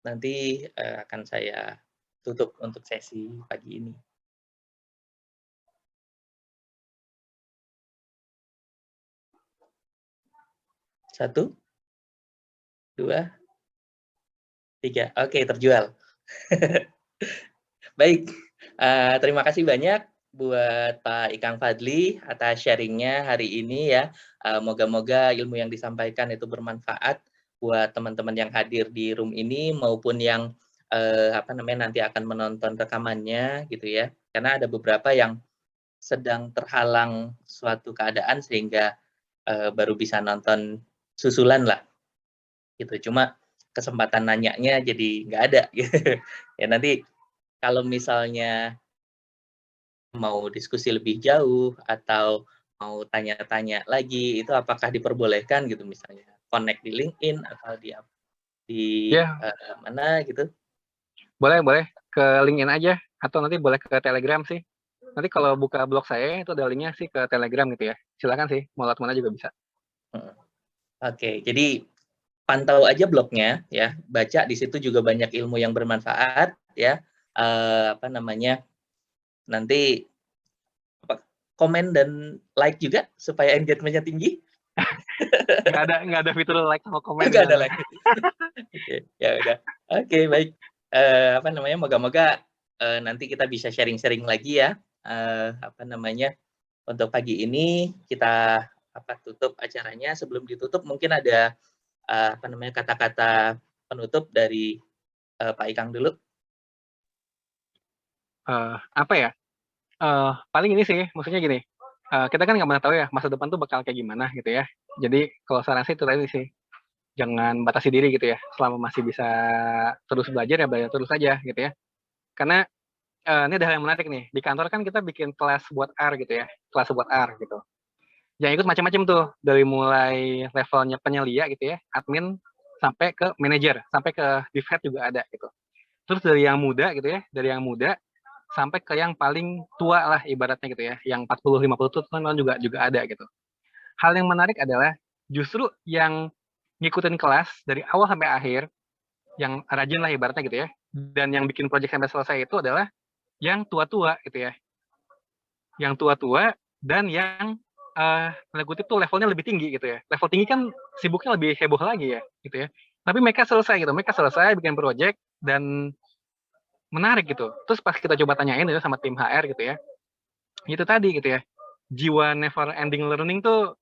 nanti akan saya tutup untuk sesi pagi ini. Satu, dua, tiga. Oke, terjual. Baik, terima kasih banyak buat Pak Ikang Fadli atas sharingnya hari ini ya. Moga-moga ilmu yang disampaikan itu bermanfaat buat teman-teman yang hadir di room ini maupun yang apa namanya nanti akan menonton rekamannya gitu ya. Karena ada beberapa yang sedang terhalang suatu keadaan sehingga baru bisa nonton susulan lah gitu. Cuma kesempatan nanyanya jadi nggak ada gitu. Ya nanti kalau misalnya mau diskusi lebih jauh atau mau tanya-tanya lagi, itu apakah diperbolehkan gitu misalnya connect di LinkedIn atau di Ya, mana gitu? boleh ke LinkedIn aja atau nanti boleh ke Telegram sih. Nanti kalau buka blog saya itu ada linknya sih ke Telegram gitu ya. Silakan sih, mau lewat mana juga bisa. Oke, jadi pantau aja blognya ya, baca di situ juga banyak ilmu yang bermanfaat ya. Apa namanya? Nanti komen dan like juga supaya engagement-nya tinggi. Nggak ada fitur like sama komen di Nggak ada sana. like. Oke, ya udah. Oke, baik. Apa namanya? Moga-moga nanti kita bisa sharing-sharing lagi ya. Apa namanya? Untuk pagi ini kita tutup acaranya. Sebelum ditutup mungkin ada apa namanya kata-kata penutup dari Pak Ikang dulu. Apa ya? Paling ini sih, maksudnya gini. Kita kan nggak pernah tahu ya masa depan tuh bakal kayak gimana gitu ya. Jadi kalau saran saya itu tadi sih, jangan batasi diri gitu ya. Selama masih bisa terus belajar ya belajar terus aja gitu ya. Karena ini ada hal yang menarik nih. Di kantor kan kita bikin kelas buat R gitu ya. Kelas buat R gitu. Yang ikut macam-macam tuh. Dari mulai levelnya penyelia gitu ya. Admin sampai ke manajer. Sampai ke div head juga ada gitu. Terus dari yang muda gitu ya. Dari yang muda sampai ke yang paling tua lah ibaratnya gitu ya. Yang 40-50 tuh juga ada gitu. Hal yang menarik adalah justru yang ngikutin kelas dari awal sampai akhir, yang rajin lah ibaratnya gitu ya. Dan yang bikin project sampai selesai itu adalah yang tua-tua gitu ya. Yang tua-tua dan yang tanda kutip tuh levelnya lebih tinggi gitu ya. Level tinggi kan sibuknya lebih heboh lagi ya gitu ya. Tapi mereka selesai gitu. Mereka selesai bikin project dan menarik gitu. Terus pas kita coba tanyain gitu sama tim HR gitu ya. Itu tadi gitu ya. Jiwa never ending learning tuh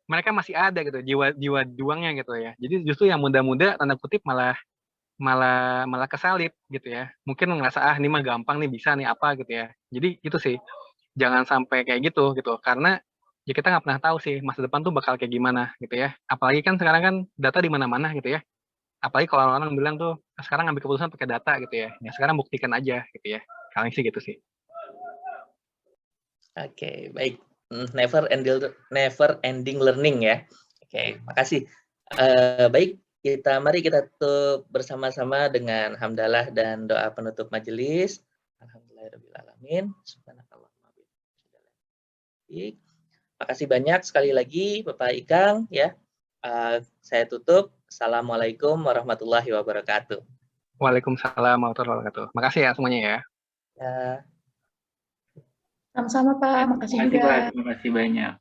mereka masih ada gitu, jiwa juangnya gitu ya. Jadi justru yang muda-muda tanda kutip malah kesalip gitu ya. Mungkin ngerasa ini mah gampang nih bisa nih apa gitu ya. Jadi itu sih jangan sampai kayak gitu gitu karena ya kita nggak pernah tahu sih masa depan tuh bakal kayak gimana gitu ya. Apalagi kan sekarang kan data di mana-mana gitu ya. Apalagi kalau orang bilang tuh sekarang ngambil keputusan pakai data gitu ya. Ya sekarang buktikan aja gitu ya. Kali sih gitu sih. Oke, baik. Never ending learning ya. Oke, makasih. Baik, mari kita tutup bersama-sama dengan hamdalah dan doa penutup majelis. Alhamdulillahirabbil alamin. Subhanakallahumma wa bihamdika. Makasih banyak sekali lagi Bapak Ikang ya. Saya tutup. Assalamualaikum warahmatullahi wabarakatuh. Waalaikumsalam warahmatullahi wabarakatuh. Makasih ya semuanya ya. Ya. Sama-sama Pak, makasih juga. Pak, terima kasih banyak.